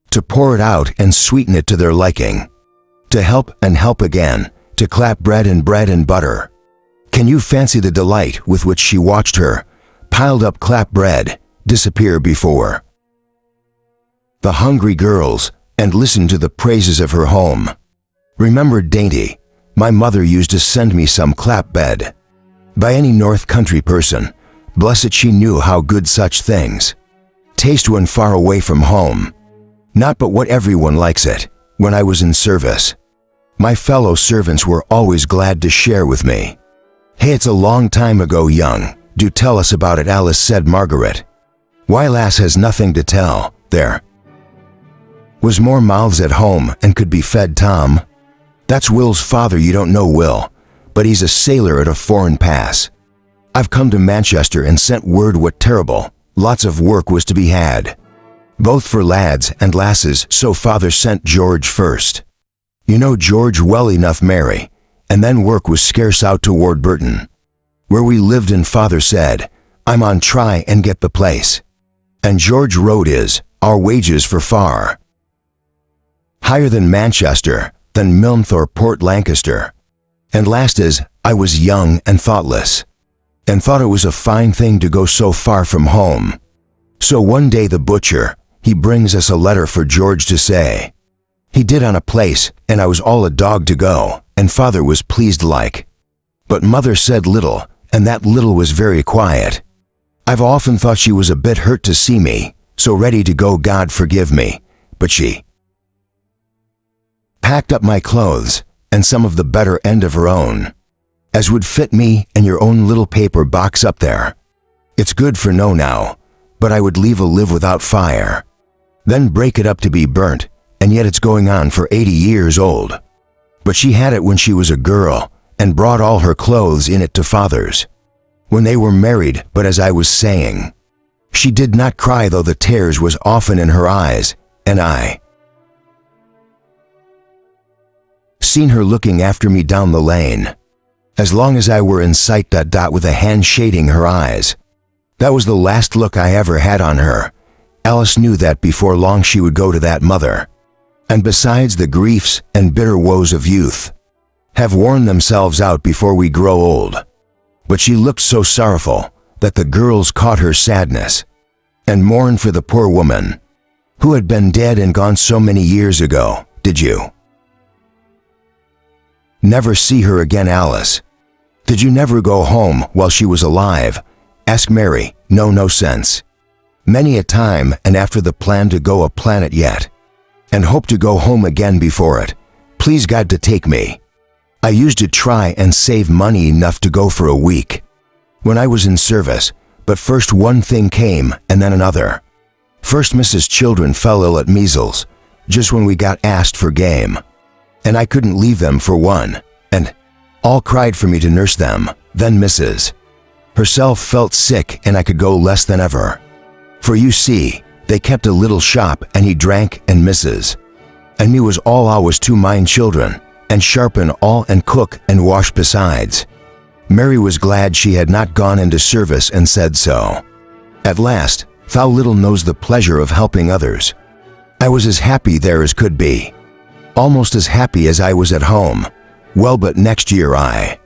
to pour it out and sweeten it to their liking, to help and help again, to clap bread and butter? Can you fancy the delight with which she watched her, piled up clap bread, disappear before the hungry girls, and listened to the praises of her home? Remembered dainty, my mother used to send me some clap bed. By any North Country person, blessed she knew how good such things taste when far away from home. Not but what everyone likes it. When I was in service, my fellow servants were always glad to share with me. Hey, it's a long time ago, young. Do tell us about it, Alice said Margaret. Why, lass has nothing to tell. There was more mouths at home and could be fed, Tom. That's Will's father. You don't know Will, but he's a sailor at a foreign pass. I've come to Manchester and sent word what terrible lots of work was to be had, both for lads and lasses, so father sent George first. You know George well enough, Mary, and then work was scarce out toward Burton, where we lived, and father said, I'm on try and get the place. And George Road is, our wages for far higher than Manchester, than Milnth or Port Lancaster. And last as I was young and thoughtless, and thought it was a fine thing to go so far from home. So one day the butcher, he brings us a letter for George to say he did on a place, and I was all a dog to go, and father was pleased like. But mother said little, and that little was very quiet. I've often thought she was a bit hurt to see me so ready to go, God forgive me, but she packed up my clothes and some of the better end of her own, as would fit me and your own little paper box up there. It's good for no now, but I would leave a live without fire, then break it up to be burnt, and yet it's going on for 80 years old. But she had it when she was a girl, and brought all her clothes in it to father's when they were married. But as I was saying, she did not cry, though the tears was often in her eyes, and I seen her looking after me down the lane, as long as I were in sight, with a hand shading her eyes. That was the last look I ever had on her. Alice knew that before long she would go to that mother. And besides, the griefs and bitter woes of youth have worn themselves out before we grow old. But she looked so sorrowful that the girls caught her sadness, and mourned for the poor woman who had been dead and gone so many years ago. Did you never see her again, Alice? Did you never go home while she was alive? Asked Mary. No sense. Many a time, and after the plan to go a planet yet, and hope to go home again before it. Please God to take me. I used to try and save money enough to go for a week when I was in service, but first one thing came and then another. First Mrs. Children fell ill at measles, just when we got asked for game, and I couldn't leave them for one, and all cried for me to nurse them. Then Mrs. herself felt sick, and I could go less than ever. For you see, they kept a little shop, and he drank, and Mrs. and me was all I was to mine children, and sharpen all and cook and wash besides. Mary was glad she had not gone into service and said so. At last, thou little knows the pleasure of helping others. I was as happy there as could be. Almost as happy as I was at home. Well, but next year I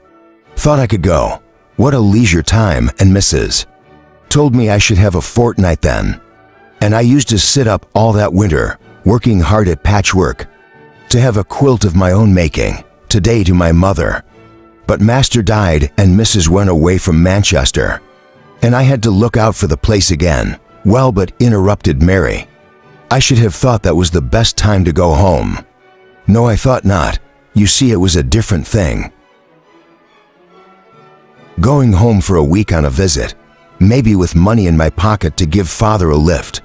thought I could go. What a leisure time, and Mrs. told me I should have a fortnight then. And I used to sit up all that winter, working hard at patchwork, to have a quilt of my own making, today to my mother. But Master died and Mrs. went away from Manchester, and I had to look out for the place again. Well, but interrupted Mary. I should have thought that was the best time to go home. No, I thought not. You see, it was a different thing. Going home for a week on a visit, maybe with money in my pocket to give father a lift.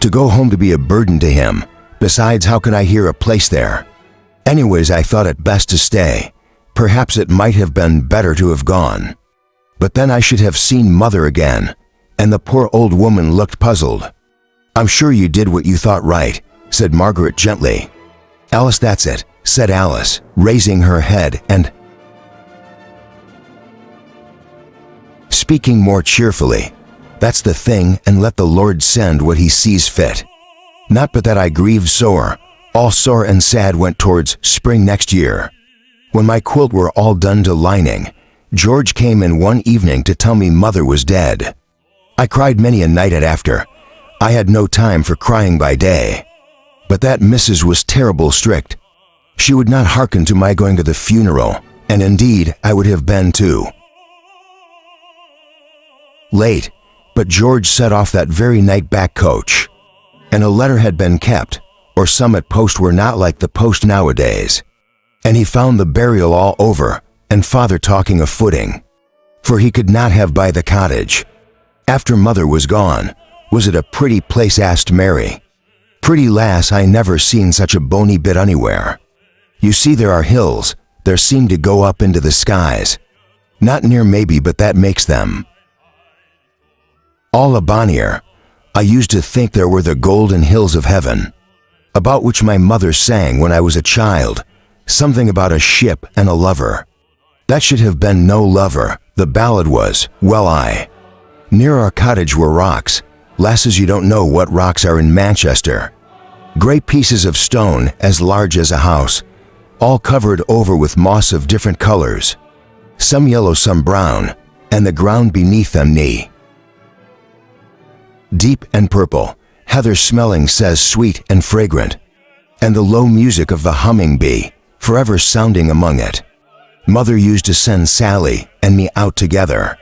To go home to be a burden to him. Besides, how could I hear a place there? Anyways, I thought it best to stay. Perhaps it might have been better to have gone. But then I should have seen mother again, and the poor old woman looked puzzled. I'm sure you did what you thought right, said Margaret gently. Alice, that's it, said Alice, raising her head and speaking more cheerfully. That's the thing, and let the Lord send what he sees fit. Not but that I grieved sore, all sore and sad went towards spring next year. When my quilt were all done to lining, George came in one evening to tell me mother was dead. I cried many a night at after. I had no time for crying by day. But that Mrs. was terrible strict. She would not hearken to my going to the funeral, and indeed I would have been too. Late, but George set off that very night back coach. And a letter had been kept, or some at post were not like the post nowadays. And he found the burial all over, and father talking of footing. For he could not have by the cottage. After mother was gone, was it a pretty place, asked Mary. Pretty, lass, I never seen such a bony bit anywhere. You see, there are hills, there seem to go up into the skies. Not near maybe, but that makes them all a bonnier. I used to think there were the golden hills of heaven, about which my mother sang when I was a child, something about a ship and a lover. That should have been no lover, the ballad was. Well, near our cottage were rocks. Lasses, you don't know what rocks are in Manchester. Great pieces of stone as large as a house, all covered over with moss of different colors, some yellow, some brown, and the ground beneath them knee deep and purple, heather smelling, says sweet and fragrant, and the low music of the humming bee forever sounding among it. Mother used to send Sally and me out together,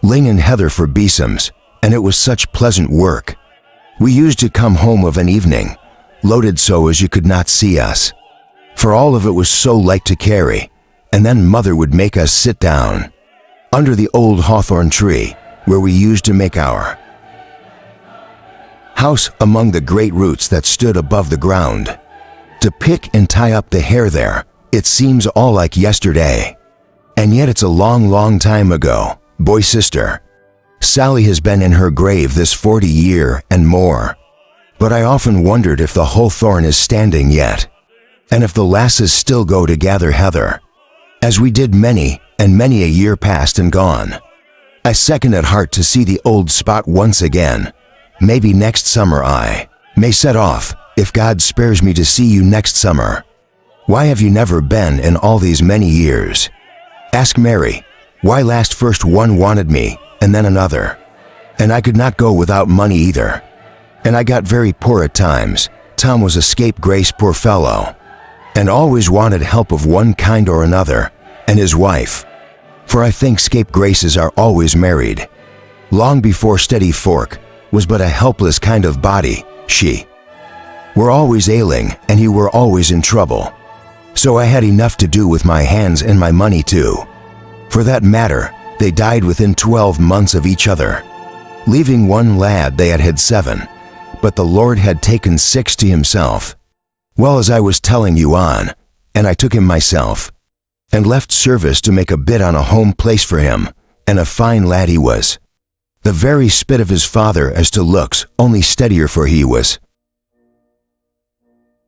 ling and heather for besoms, and it was such pleasant work. We used to come home of an evening, loaded so as you could not see us, for all of it was so light to carry, and then mother would make us sit down under the old hawthorn tree where we used to make our house among the great roots that stood above the ground. To pick and tie up the hair there, it seems all like yesterday. And yet it's a long, long time ago. Boy, sister, Sally has been in her grave this 40 year and more. But I often wondered if the hawthorn is standing yet, and if the lasses still go to gather heather, as we did many and many a year past and gone. I second at heart to see the old spot once again. Maybe next summer I may set off, if God spares me to see you next summer. Why have you never been in all these many years? Ask Mary. Why, last first one wanted me, and then another. And I could not go without money either. And I got very poor at times. Tom was a scapegrace, poor fellow, and always wanted help of one kind or another, and his wife. For I think scapegraces are always married. Long before Steady Fork was but a helpless kind of body, she were always ailing, and he were always in trouble. So I had enough to do with my hands and my money too. For that matter, they died within 12 months of each other, leaving one lad. They had had 7, but the Lord had taken 6 to himself. Well, as I was telling you on, and I took him myself, and left service to make a bid on a home place for him, and a fine lad he was. The very spit of his father as to looks, only steadier, for he was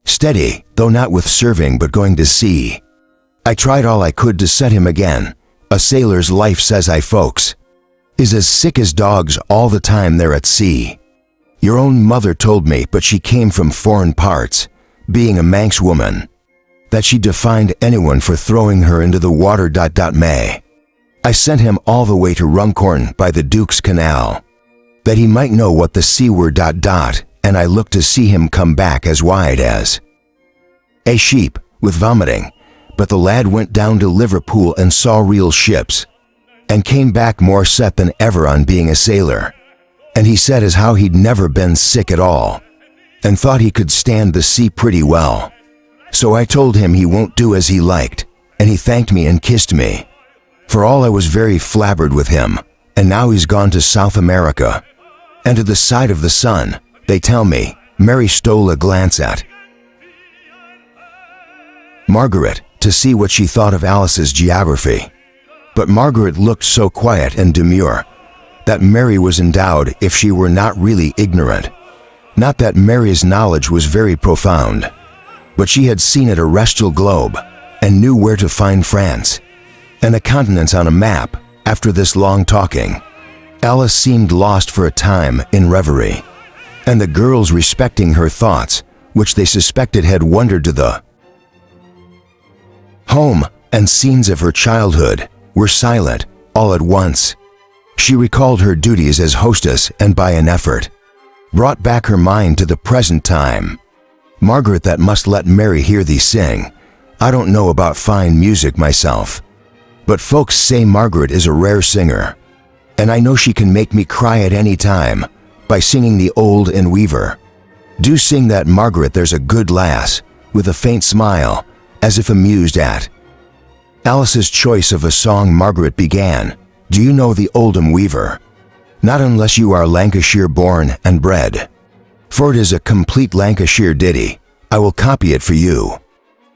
Steady, though not with serving but going to sea. I tried all I could to set him again. A sailor's life, says I folks, is as sick as dogs all the time they're at sea. Your own mother told me, but she came from foreign parts, being a Manx woman, that she defined anyone for throwing her into the water. May. I sent him all the way to Runcorn by the Duke's Canal, that he might know what the sea were. And I looked to see him come back as wide as a sheep, with vomiting. But the lad went down to Liverpool and saw real ships, and came back more set than ever on being a sailor. And he said as how he'd never been sick at all, and thought he could stand the sea pretty well. So I told him he won't do as he liked, and he thanked me and kissed me. For all I was very flabbered with him, and now he's gone to South America, and to the side of the sun, they tell me. Mary stole a glance at Margaret to see what she thought of Alice's geography. But Margaret looked so quiet and demure that Mary was in doubt if she were not really ignorant. Not that Mary's knowledge was very profound, but she had seen a terrestrial globe and knew where to find France and the continents on a map. After this long talking, Alice seemed lost for a time in reverie, and the girls, respecting her thoughts, which they suspected had wandered to the home and scenes of her childhood, were silent all at once. She recalled her duties as hostess and by an effort brought back her mind to the present time. Margaret, that must let Mary hear thee sing. I don't know about fine music myself, but folks say Margaret is a rare singer, and I know she can make me cry at any time by singing the Old and Weaver. Do sing that, Margaret, there's a good lass, with a faint smile, as if amused at Alice's choice of a song. Margaret began. Do you know the Oldham Weaver? Not unless you are Lancashire born and bred, for it is a complete Lancashire ditty. I will copy it for you.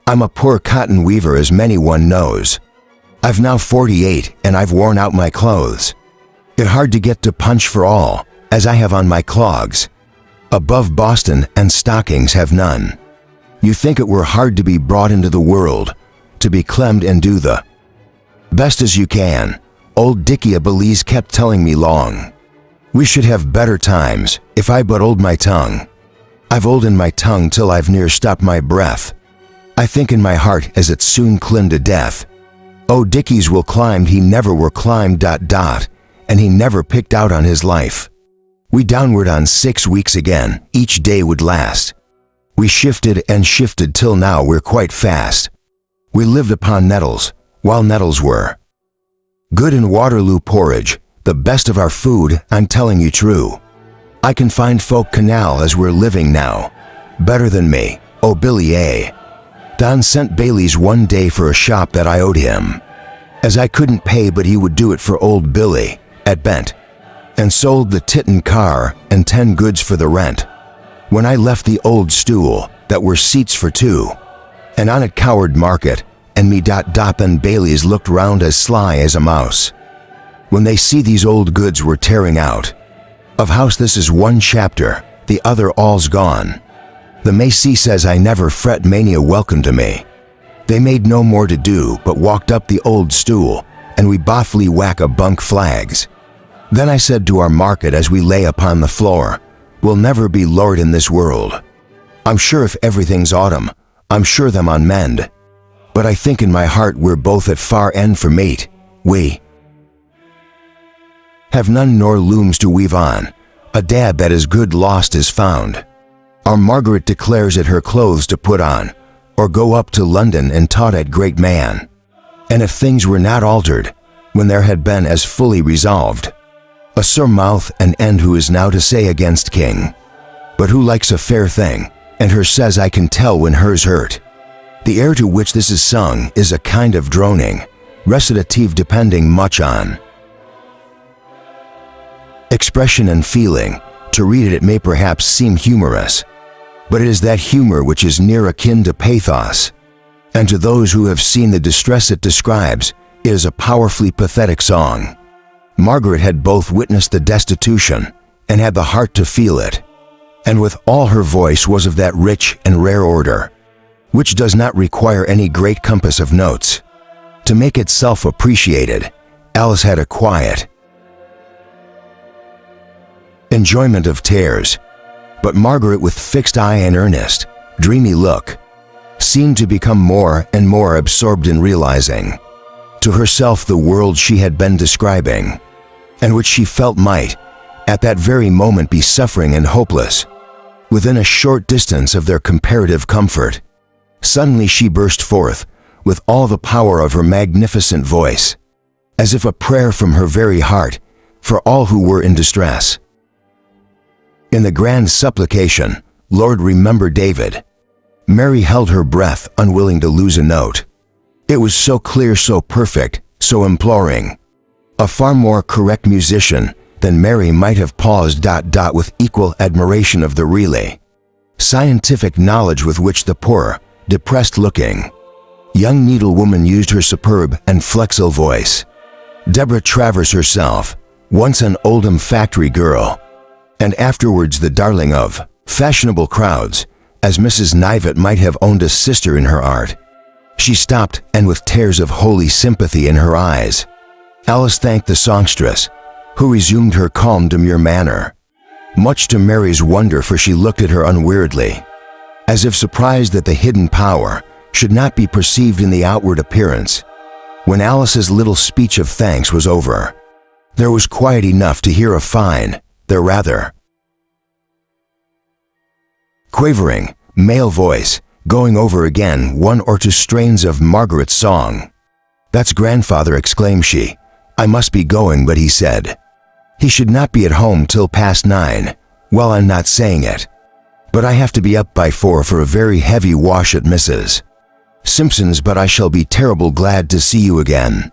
I'm a poor cotton weaver, as many one knows. I've now 48 and I've worn out my clothes. It hard to get to punch for all, as I have on my clogs. Above Boston and stockings have none. You think it were hard to be brought into the world, to be clemmed and do the best as you can. Old Dickie a Belize kept telling me long we should have better times, if I but hold my tongue. I've holden my tongue till I've near stopped my breath. I think in my heart as it soon climb to death. Oh, Dickies will climbed, he never were climbed. And he never picked out on his life. We downward on 6 weeks again, each day would last. We shifted and shifted till now we're quite fast. We lived upon nettles, while nettles were good in Waterloo porridge, the best of our food, I'm telling you true. I can find folk canal as we're living now, better than me, oh Billy A. Don sent Bailey's one day for a shop that I owed him, as I couldn't pay, but he would do it for old Billy, at Bent, and sold the Titten car and 10 goods for the rent. When I left the old stool, that were seats for 2, and on it Coward Market, and me. Then Bailey's looked round as sly as a mouse. When they see these old goods were tearing out of house, this is one chapter, the other all's gone. The Macy says I never fret, mania welcome to me. They made no more to do but walked up the old stool, and we bothly whack a bunk flags. Then I said to our market as we lay upon the floor, we'll never be lord in this world. I'm sure if everything's autumn, I'm sure them on mend. But I think in my heart we're both at far end for mate. We have none nor looms to weave on. A dab that is good lost is found. Our Margaret declares it her clothes to put on, or go up to London and taught at great man. And if things were not altered, when there had been as fully resolved, a sore mouth and end who is now to say against king, but who likes a fair thing, and her says I can tell when hers hurt. The air to which this is sung is a kind of droning, recitative depending much on expression and feeling. To read it, it may perhaps seem humorous, but it is that humor which is near akin to pathos, and to those who have seen the distress it describes, it is a powerfully pathetic song. Margaret had both witnessed the destitution and had the heart to feel it. and with all her voice was of that rich and rare order, which does not require any great compass of notes. To make itself appreciated, Alice had a quiet enjoyment of tears, but Margaret, with fixed eye and earnest, dreamy look, seemed to become more and more absorbed in realizing to herself the world she had been describing, and which she felt might, at that very moment, be suffering and hopeless, within a short distance of their comparative comfort. Suddenly she burst forth, with all the power of her magnificent voice, as if a prayer from her very heart, for all who were in distress. In the grand supplication, "Lord, remember David," Mary held her breath, unwilling to lose a note. It was so clear, so perfect, so imploring. A far more correct musician than Mary might have paused with equal admiration of the really scientific knowledge with which the poor, depressed-looking young needlewoman used her superb and flexile voice. Deborah Travers herself, once an Oldham factory girl, and afterwards the darling of fashionable crowds, as Mrs. Knivet might have owned a sister in her art. She stopped, and with tears of holy sympathy in her eyes, Alice thanked the songstress, who resumed her calm, demure manner, much to Mary's wonder, for she looked at her unweariedly, as if surprised that the hidden power should not be perceived in the outward appearance. When Alice's little speech of thanks was over, there was quiet enough to hear a fine, though rather quavering, male voice going over again one or two strains of Margaret's song. "That's grandfather," exclaimed she. "I must be going, but he said he should not be at home till past 9. Well, I'm not saying it, but I have to be up by 4 for a very heavy wash at Mrs. Simpson's, but I shall be terrible glad to see you again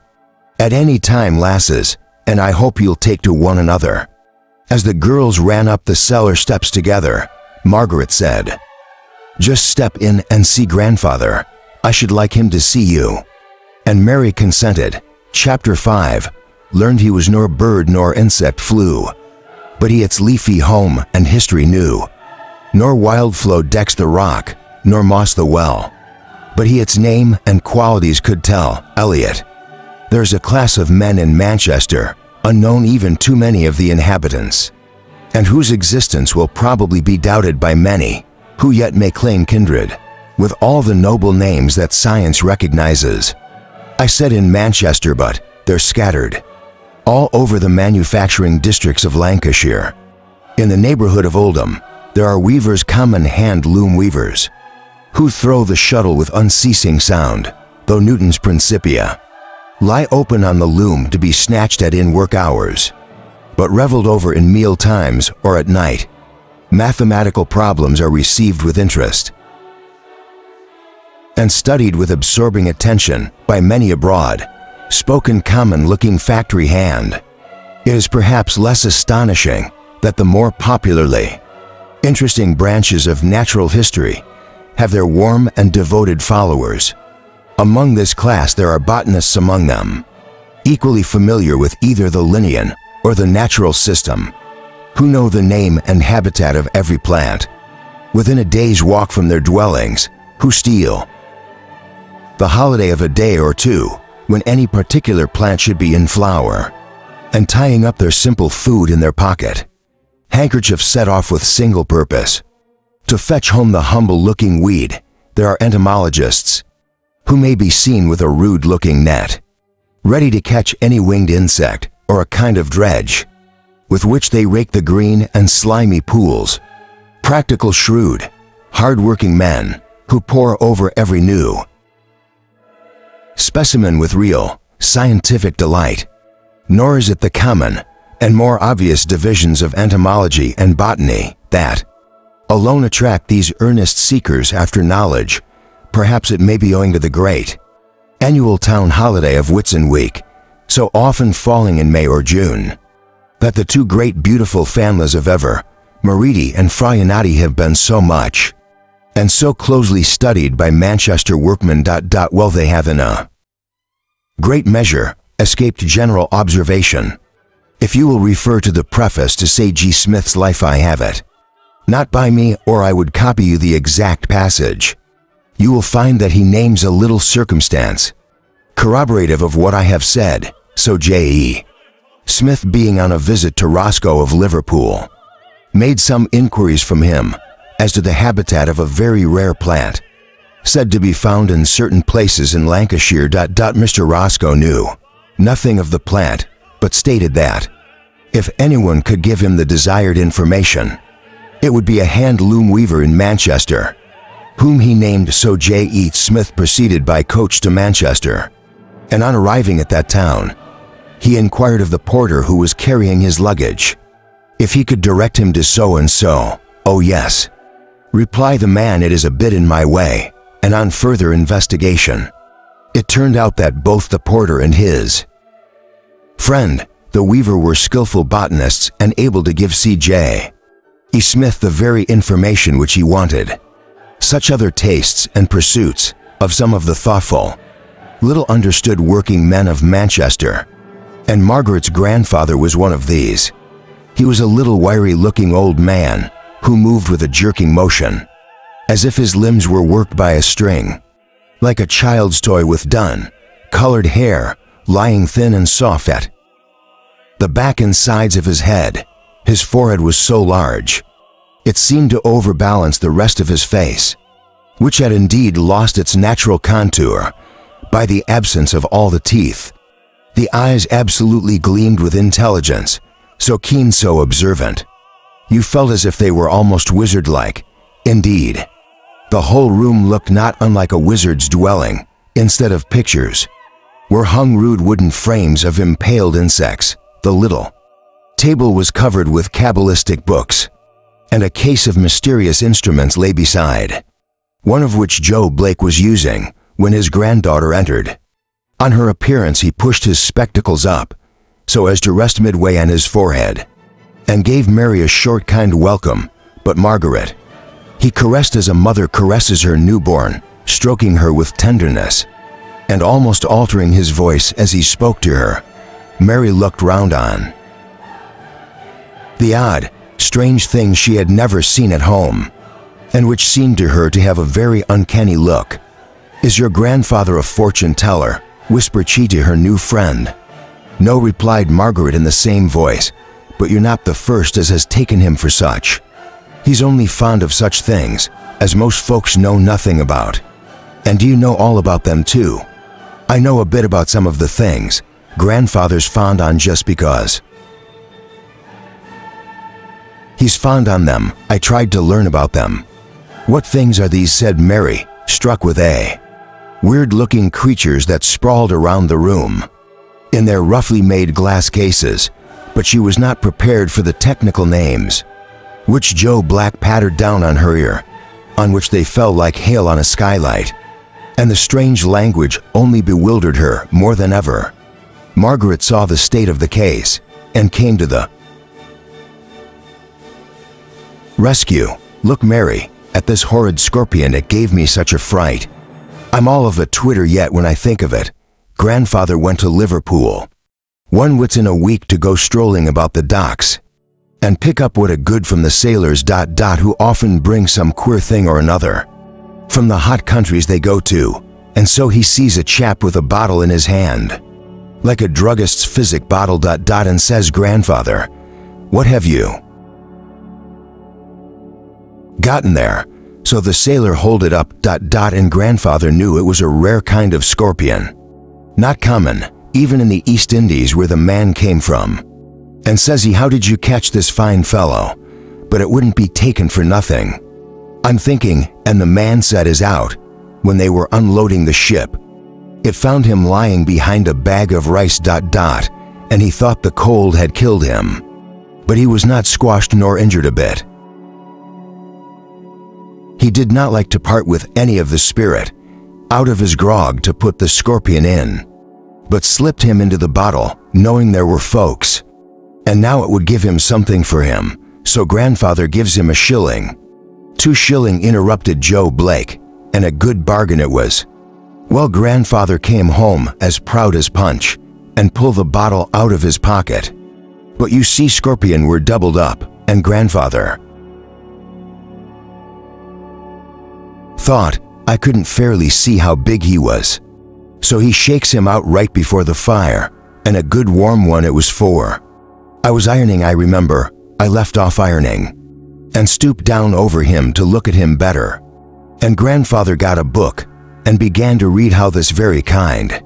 at any time, lasses, and I hope you'll take to one another." As the girls ran up the cellar steps together, Margaret said, "Just step in and see grandfather. I should like him to see you." And Mary consented. Chapter 5 learned he was nor bird nor insect flew, but he its leafy home and history knew. Nor wild flow decks the rock, nor moss the well, but he its name and qualities could tell. Eliot. There's a class of men in Manchester, unknown even to many of the inhabitants, and whose existence will probably be doubted by many, who yet may claim kindred with all the noble names that science recognizes. I said in Manchester, but they're scattered all over the manufacturing districts of Lancashire. In the neighborhood of Oldham, there are weavers, common hand loom weavers, who throw the shuttle with unceasing sound, though Newton's Principia lie open on the loom to be snatched at in work hours, but reveled over in meal times or at night. Mathematical problems are received with interest and studied with absorbing attention by many abroad, spoken common-looking factory hand. It is perhaps less astonishing that the more popularly interesting branches of natural history have their warm and devoted followers. Among this class there are botanists among them, equally familiar with either the Linnean or the natural system, who know the name and habitat of every plant within a day's walk from their dwellings, who steal the holiday of a day or two when any particular plant should be in flower, and tying up their simple food in their pocket handkerchief set off with single purpose to fetch home the humble-looking weed. There are entomologists who may be seen with a rude-looking net, ready to catch any winged insect or a kind of dredge, with which they rake the green and slimy pools. Practical, shrewd, hard-working men who pore over every new specimen with real, scientific delight. Nor is it the common and more obvious divisions of entomology and botany that alone attract these earnest seekers after knowledge. Perhaps it may be owing to the great annual town holiday of Whitsun Week, so often falling in May or June, that the two great beautiful families of ever, Meridi and Fraianati, have been so much and so closely studied by Manchester workmen. Well, they have in a great measure escaped general observation. If you will refer to the preface to Say G. Smith's Life, I have it Not by me, or I would copy you the exact passage. You will find that he names a little circumstance, corroborative of what I have said. So J.E. Smith, being on a visit to Roscoe of Liverpool, made some inquiries from him as to the habitat of a very rare plant, said to be found in certain places in Lancashire. Mr. Roscoe knew nothing of the plant, but stated that if anyone could give him the desired information, it would be a hand loom weaver in Manchester, whom he named. So J.E. Smith proceeded by coach to Manchester, and on arriving at that town, he inquired of the porter who was carrying his luggage if he could direct him to so-and-so. "Oh yes," replied the man, "it is a bit in my way." And on further investigation, it turned out that both the porter and his friend, the weaver, were skillful botanists and able to give C.J.E. Smith the very information which he wanted. Such other tastes and pursuits of some of the thoughtful, little understood working men of Manchester, and Margaret's grandfather was one of these. He was a little wiry-looking old man who moved with a jerking motion, as if his limbs were worked by a string, like a child's toy, with dun-colored hair lying thin and soft at the back and sides of his head. His forehead was so large, it seemed to overbalance the rest of his face, which had indeed lost its natural contour by the absence of all the teeth. The eyes absolutely gleamed with intelligence, so keen, so observant, you felt as if they were almost wizard-like. Indeed, the whole room looked not unlike a wizard's dwelling. Instead of pictures, were hung rude wooden frames of impaled insects. The little table was covered with cabalistic books, and a case of mysterious instruments lay beside, one of which Joe Blake was using when his granddaughter entered. On her appearance, he pushed his spectacles up so as to rest midway on his forehead, and gave Mary a short, kind welcome. But Margaret he caressed as a mother caresses her newborn, stroking her with tenderness, and almost altering his voice as he spoke to her. Mary looked round on the odd, strange things she had never seen at home, and which seemed to her to have a very uncanny look. "Is your grandfather a fortune teller?" whispered she to her new friend. "No," replied Margaret in the same voice, "but you're not the first as has taken him for such. He's only fond of such things as most folks know nothing about." "And do you know all about them too?" "I know a bit about some of the things grandfather's fond on, just because he's fond on them. I tried to learn about them." "What things are these?" said Mary, struck with a weird-looking creatures that sprawled around the room in their roughly made glass cases, but she was not prepared for the technical names, which Joe Black pattered down on her ear, on which they fell like hail on a skylight, and the strange language only bewildered her more than ever. Margaret saw the state of the case, and came to the rescue. "Look, Mary, at this horrid scorpion. It gave me such a fright. I'm all of a twitter yet when I think of it. Grandfather went to Liverpool one wits in a week to go strolling about the docks, and pick up what a good from the sailors ... who often bring some queer thing or another from the hot countries they go to, and so he sees a chap with a bottle in his hand, like a druggist's physic bottle ... and says, 'Grandfather, what have you gotten there?' So the sailor hold it up ... and grandfather knew it was a rare kind of scorpion, not common even in the East Indies where the man came from, and says he, 'How did you catch this fine fellow? But it wouldn't be taken for nothing.' I'm thinking, and the man said is out, when they were unloading the ship, it found him lying behind a bag of rice ... and he thought the cold had killed him, but he was not squashed nor injured a bit. He did not like to part with any of the spirit out of his grog to put the scorpion in, but slipped him into the bottle, knowing there were folks, and now it would give him something for him, so grandfather gives him a shilling." "2 shilling," interrupted Joe Blake, "and a good bargain it was." Well, grandfather came home as proud as Punch, and pulled the bottle out of his pocket. But you see, scorpion were doubled up, and grandfather thought I couldn't fairly see how big he was. So he shakes him out right before the fire, and a good warm one it was for. I was ironing, I remember. I left off ironing and stooped down over him to look at him better. And grandfather got a book and began to read how this very kind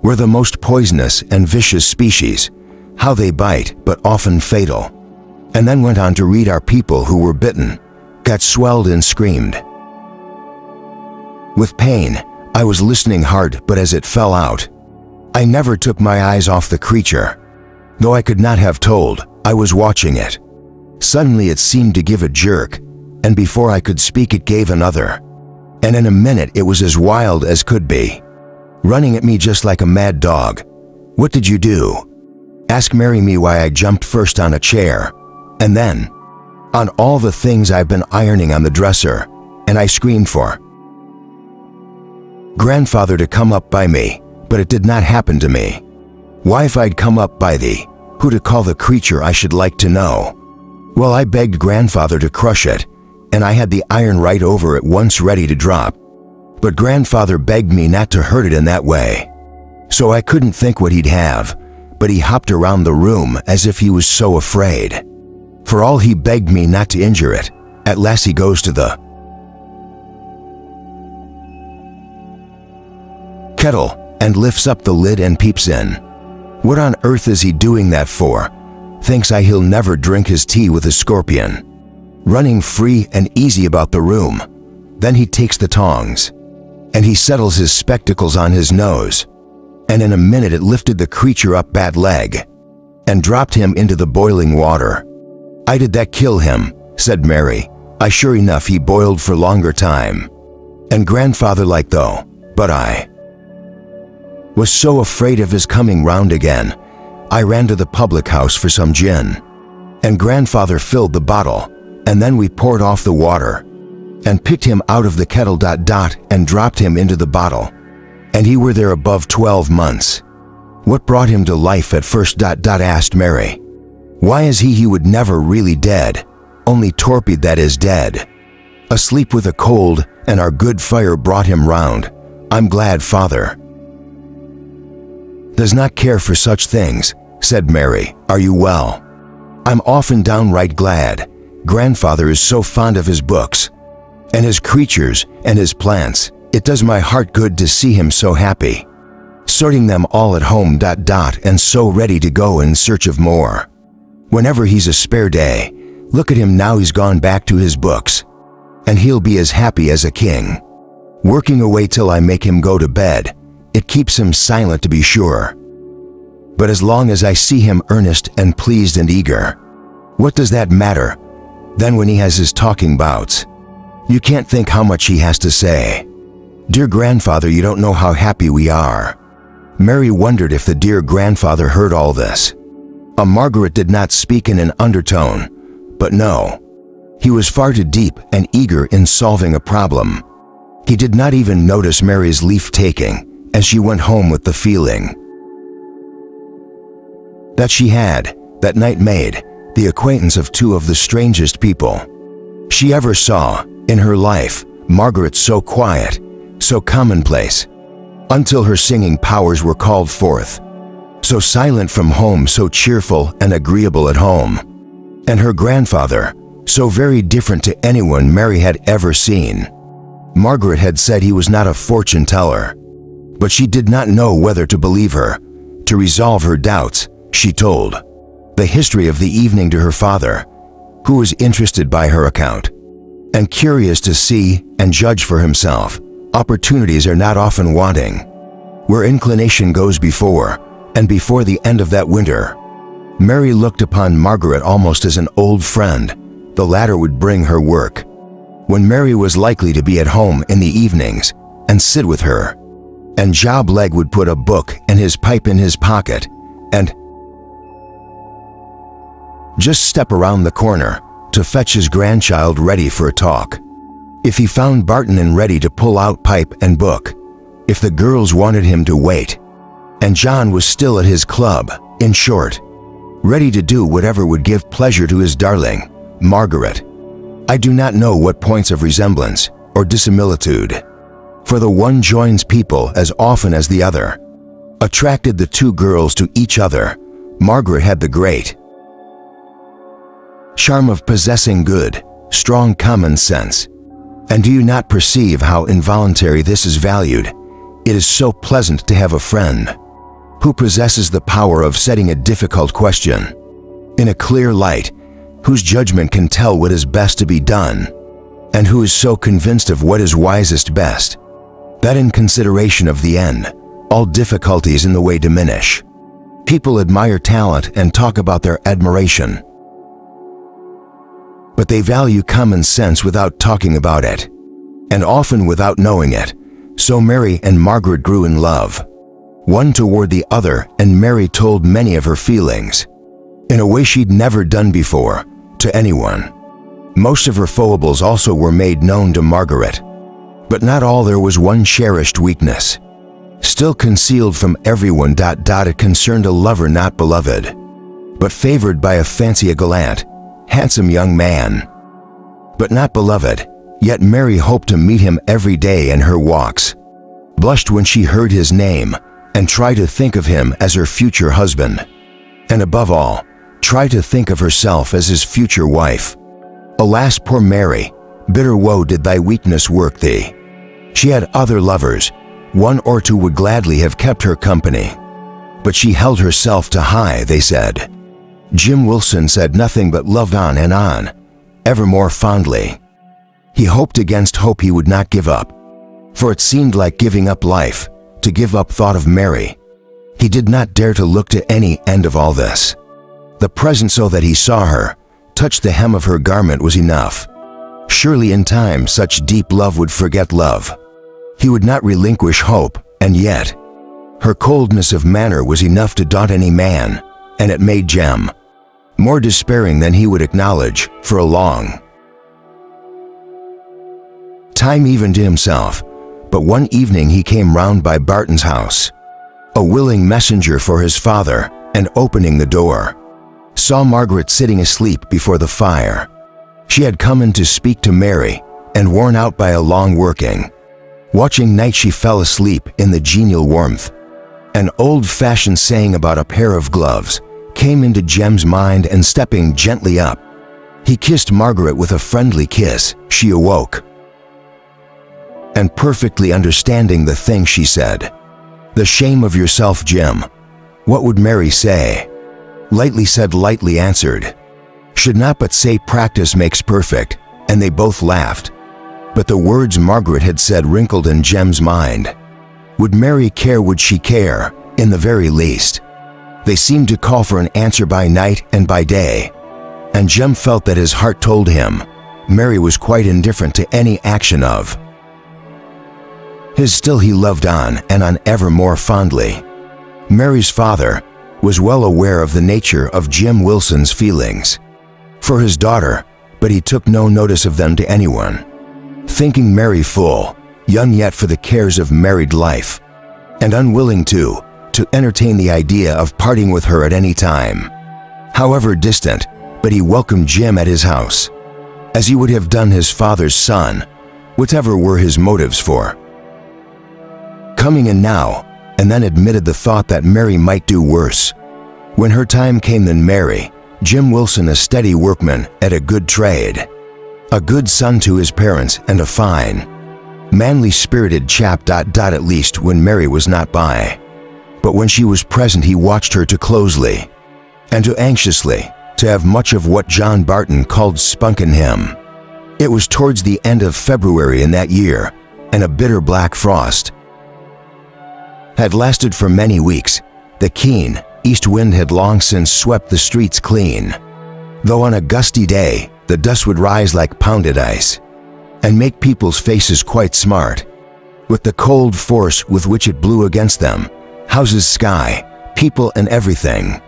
were the most poisonous and vicious species, how they bite but often fatal, and then went on to read our people who were bitten, got swelled and screamed. With pain, I was listening hard, but as it fell out, I never took my eyes off the creature. Though I could not have told, I was watching it. Suddenly it seemed to give a jerk, and before I could speak it gave another. And in a minute it was as wild as could be, running at me just like a mad dog. What did you do? Ask Mary me why I jumped first on a chair, and then on all the things I've been ironing on the dresser, and I screamed for grandfather to come up by me, but it did not happen to me. Why, if I'd come up by thee, who to call the creature I should like to know? Well, I begged grandfather to crush it, and I had the iron right over it once ready to drop. But grandfather begged me not to hurt it in that way. So I couldn't think what he'd have, but he hopped around the room as if he was so afraid. For all he begged me not to injure it, at last he goes to the kettle and lifts up the lid and peeps in. What on earth is he doing that for? Thinks he'll never drink his tea with a scorpion. Running free and easy about the room. Then he takes the tongs, and he settles his spectacles on his nose, and in a minute it lifted the creature up bad leg, and dropped him into the boiling water. I did that kill him, said Mary. I sure enough he boiled for longer time. And grandfather like though, but I was so afraid of his coming round again, I ran to the public house for some gin, and grandfather filled the bottle, and then we poured off the water, and picked him out of the kettle ... and dropped him into the bottle, and he were there above 12 months. What brought him to life at first ... asked Mary. Why is he would never really dead, only torpid, that is dead. Asleep with a cold, and our good fire brought him round. I'm glad father does not care for such things, said Mary. Are you well? I'm often downright glad. Grandfather is so fond of his books, and his creatures, and his plants. It does my heart good to see him so happy, sorting them all at home ... and so ready to go in search of more. Whenever he's a spare day, look at him now, he's gone back to his books, and he'll be as happy as a king, working away till I make him go to bed. It keeps him silent, to be sure, but as long as I see him earnest and pleased and eager, what does that matter? Then when he has his talking bouts, you can't think how much he has to say. Dear grandfather, you don't know how happy we are. Mary wondered if the dear grandfather heard all this. Margaret did not speak in an undertone, but no, he was far too deep and eager in solving a problem. He did not even notice Mary's leave-taking, as she went home with the feeling that she had, that night, made the acquaintance of two of the strangest people she ever saw in her life. Margaret so quiet, so commonplace, until her singing powers were called forth, so silent from home, so cheerful and agreeable at home, and her grandfather so very different to anyone Mary had ever seen. Margaret had said he was not a fortune teller, but she did not know whether to believe her. To resolve her doubts, she told the history of the evening to her father, who was interested by her account, and curious to see and judge for himself. Opportunities are not often wanting. Where inclination goes before, and before the end of that winter, Mary looked upon Margaret almost as an old friend. The latter would bring her work, when Mary was likely to be at home in the evenings, and sit with her, and Job Legg would put a book and his pipe in his pocket, and just step around the corner to fetch his grandchild ready for a talk. If he found Barton in ready to pull out pipe and book, if the girls wanted him to wait, and John was still at his club, in short, ready to do whatever would give pleasure to his darling, Margaret. I do not know what points of resemblance or dissimilitude. For the one joins people as often as the other. Attracted the two girls to each other, Margaret had the great charm of possessing good, strong common sense. And do you not perceive how involuntary this is valued? It is so pleasant to have a friend who possesses the power of setting a difficult question in a clear light, whose judgment can tell what is best to be done, and who is so convinced of what is wisest best, that in consideration of the end, all difficulties in the way diminish. People admire talent and talk about their admiration, but they value common sense without talking about it, and often without knowing it. So Mary and Margaret grew in love, one toward the other, and Mary told many of her feelings, in a way she'd never done before, to anyone. Most of her foibles also were made known to Margaret, but not all. There was one cherished weakness, still concealed from everyone. It concerned a lover not beloved, but favored by a fancy, a gallant, handsome young man, but not beloved. Yet Mary hoped to meet him every day in her walks, blushed when she heard his name, and tried to think of him as her future husband, and above all, tried to think of herself as his future wife. Alas, poor Mary, bitter woe did thy weakness work thee. She had other lovers, one or two would gladly have kept her company, but she held herself too high, they said. Jim Wilson said nothing but loved on and on, ever more fondly. He hoped against hope he would not give up, for it seemed like giving up life, to give up thought of Mary. He did not dare to look to any end of all this. The present, so that he saw her, touch the hem of her garment, was enough. Surely in time such deep love would forget love. He would not relinquish hope, and yet her coldness of manner was enough to daunt any man, and it made Jem more despairing than he would acknowledge for a long time even to himself. But one evening he came round by Barton's house, a willing messenger for his father, and opening the door, saw Margaret sitting asleep before the fire. She had come in to speak to Mary, and worn out by a long working, watching night, she fell asleep in the genial warmth. An old-fashioned saying about a pair of gloves came into Jem's mind, and stepping gently up, he kissed Margaret with a friendly kiss. She awoke, and perfectly understanding the thing she said, "The shame of yourself, Jim. What would Mary say?" Lightly said, lightly answered. Should not but say practice makes perfect, and they both laughed. But the words Margaret had said wrinkled in Jem's mind. Would Mary care? Would she care, in the very least? They seemed to call for an answer by night and by day, and Jem felt that his heart told him Mary was quite indifferent to any action of his. Still he loved on and on ever more fondly. Mary's father was well aware of the nature of Jim Wilson's feelings for his daughter, but he took no notice of them to anyone, thinking Mary full young yet for the cares of married life, and unwilling to entertain the idea of parting with her at any time, however distant. But he welcomed Jim at his house, as he would have done his father's son, whatever were his motives for coming in now, and then admitted the thought that Mary might do worse when her time came than Mary. Jim Wilson, a steady workman at a good trade, a good son to his parents, and a fine, manly-spirited chap. At least when Mary was not by. But when she was present he watched her too closely, and too anxiously, to have much of what John Barton called spunk in him. It was towards the end of February in that year, and a bitter black frost had lasted for many weeks. The keen east wind had long since swept the streets clean, though on a gusty day the dust would rise like pounded ice, and make people's faces quite smart, with the cold force with which it blew against them. Houses, sky, people, and everything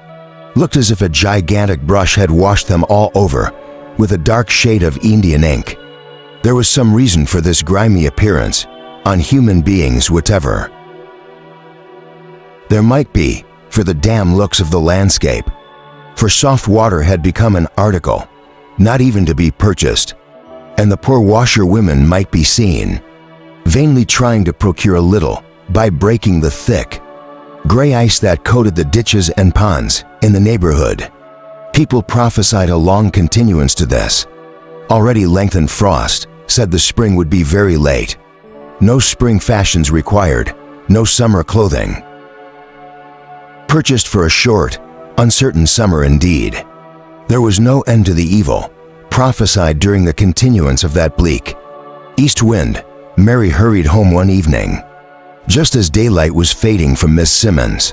looked as if a gigantic brush had washed them all over with a dark shade of Indian ink. There was some reason for this grimy appearance on human beings, whatever there might be, for the damn looks of the landscape. For soft water had become an article not even to be purchased, and the poor washerwomen might be seen, vainly trying to procure a little by breaking the thick, gray ice that coated the ditches and ponds in the neighborhood. People prophesied a long continuance to this. Already lengthened frost said the spring would be very late. No spring fashions required, no summer clothing. Purchased for a short, uncertain summer indeed. There was no end to the evil prophesied during the continuance of that bleak east wind. Mary hurried home one evening, just as daylight was fading from Miss Simmons,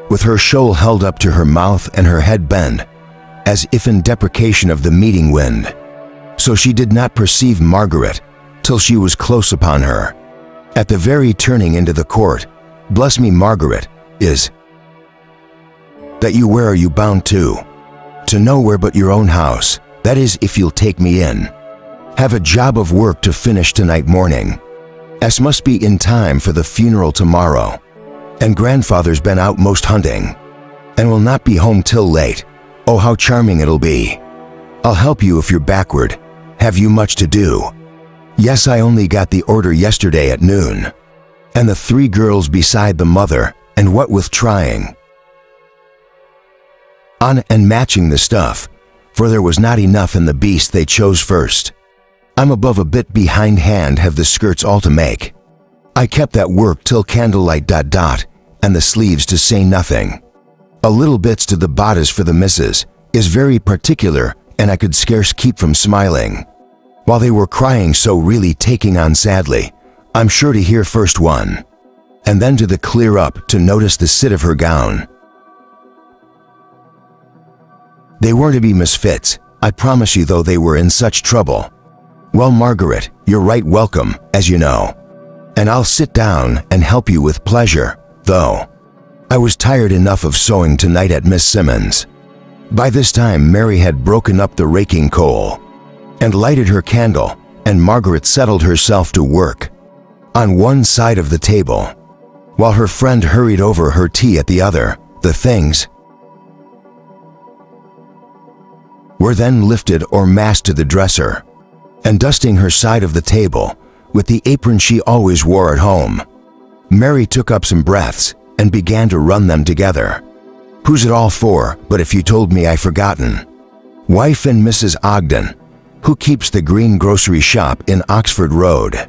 with her shawl held up to her mouth and her head bent, as if in deprecation of the meeting wind. So she did not perceive Margaret till she was close upon her. At the very turning into the court, "Bless me, Margaret, is that you? Where are you bound to?" "To nowhere but your own house, that is, if you'll take me in. Have a job of work to finish tonight morning. As must be in time for the funeral tomorrow. And grandfather's been out most hunting, and will not be home till late. Oh, how charming it'll be. I'll help you if you're backward. Have you much to do?" "Yes, I only got the order yesterday at noon." And the three girls beside the mother, and what with trying on and matching the stuff, for there was not enough in the beast they chose first. I'm above a bit behindhand, have the skirts all to make. I kept that work till candlelight ... and the sleeves to say nothing. A little bits to the bodice for the missus is very particular, and I could scarce keep from smiling. While they were crying so, really taking on sadly, I'm sure to hear first one, and then to the clear up to notice the sit of her gown. They were to be misfits, I promise you, though they were in such trouble. Well, Margaret, you're right welcome, as you know, and I'll sit down and help you with pleasure, though I was tired enough of sewing tonight at Miss Simmons." By this time Mary had broken up the raking coal and lighted her candle, and Margaret settled herself to work on one side of the table, while her friend hurried over her tea at the other. The things were then lifted or massed to the dresser, and dusting her side of the table with the apron she always wore at home, Mary took up some breaths and began to run them together. "Who's it all for, but if you told me I've forgotten? Wife and Mrs. Ogden, who keeps the green grocery shop in Oxford Road.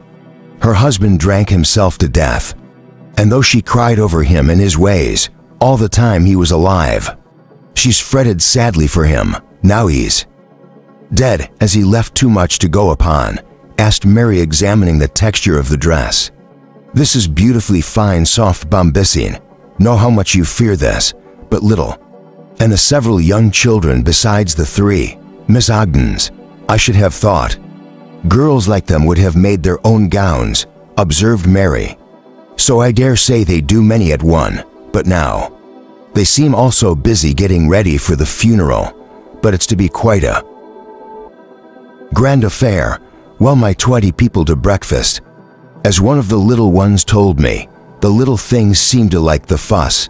Her husband drank himself to death, and though she cried over him and his ways all the time he was alive, she's fretted sadly for him, now he's dead, as he left too much to go upon," asked Mary, examining the texture of the dress. "This is beautifully fine, soft bombacine. Know how much you fear this, but little. And the several young children besides the three Miss Ogdens, I should have thought girls like them would have made their own gowns," observed Mary. "So I dare say they do many at one, but now they seem also busy getting ready for the funeral, but it's to be quite a grand affair. Well, my 20 people to breakfast. As one of the little ones told me, the little things seem to like the fuss,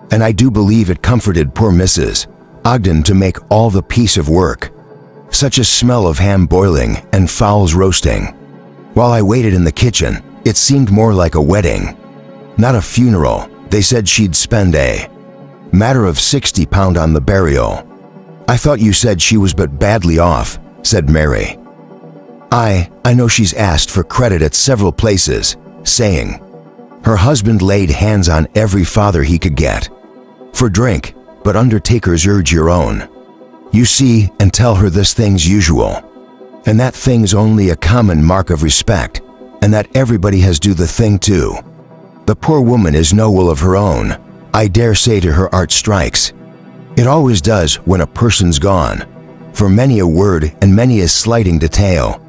and I do believe it comforted poor Mrs. Ogden to make all the piece of work. Such a smell of ham boiling and fowls roasting. While I waited in the kitchen, it seemed more like a wedding, not a funeral. They said she'd spend a matter of £60 on the burial." "I thought you said she was but badly off," said Mary. I know she's asked for credit at several places, saying her husband laid hands on every father he could get for drink, but undertakers urge your own. You see, and tell her this thing's usual, and that thing's only a common mark of respect, and that everybody has do the thing too. The poor woman is no will of her own, I dare say, to her art strikes. It always does when a person's gone, for many a word and many a slighting detail.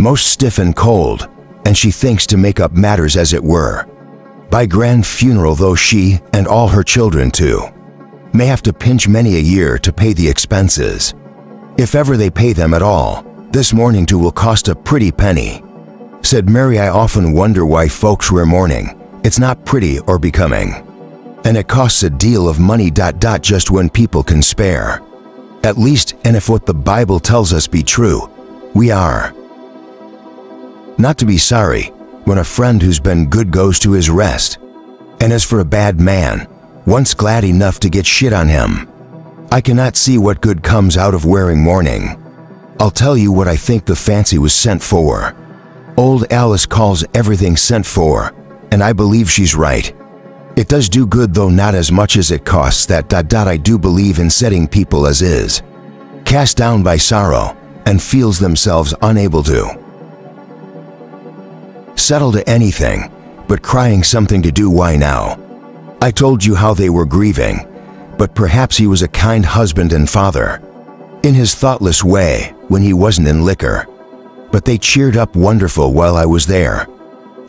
Most stiff and cold, and she thinks to make up matters as it were. By grand funeral, though she, and all her children too, may have to pinch many a year to pay the expenses. If ever they pay them at all, this mourning too will cost a pretty penny," said Mary. "I often wonder why folks wear mourning. It's not pretty or becoming, and it costs a deal of money ... just when people can spare. At least, and if what the Bible tells us be true, We are. Not to be sorry when a friend who's been good goes to his rest. And as for a bad man, once glad enough to get shit on him, I cannot see what good comes out of wearing mourning. I'll tell you what I think the fancy was sent for. Old Alice calls everything sent for, and I believe she's right. It does do good, though not as much as it costs that. I do believe in setting people as is, cast down by sorrow, and feels themselves unable to settle to anything, but crying something to do. Why now? I told you how they were grieving, but perhaps he was a kind husband and father, in his thoughtless way when he wasn't in liquor. But they cheered up wonderful while I was there,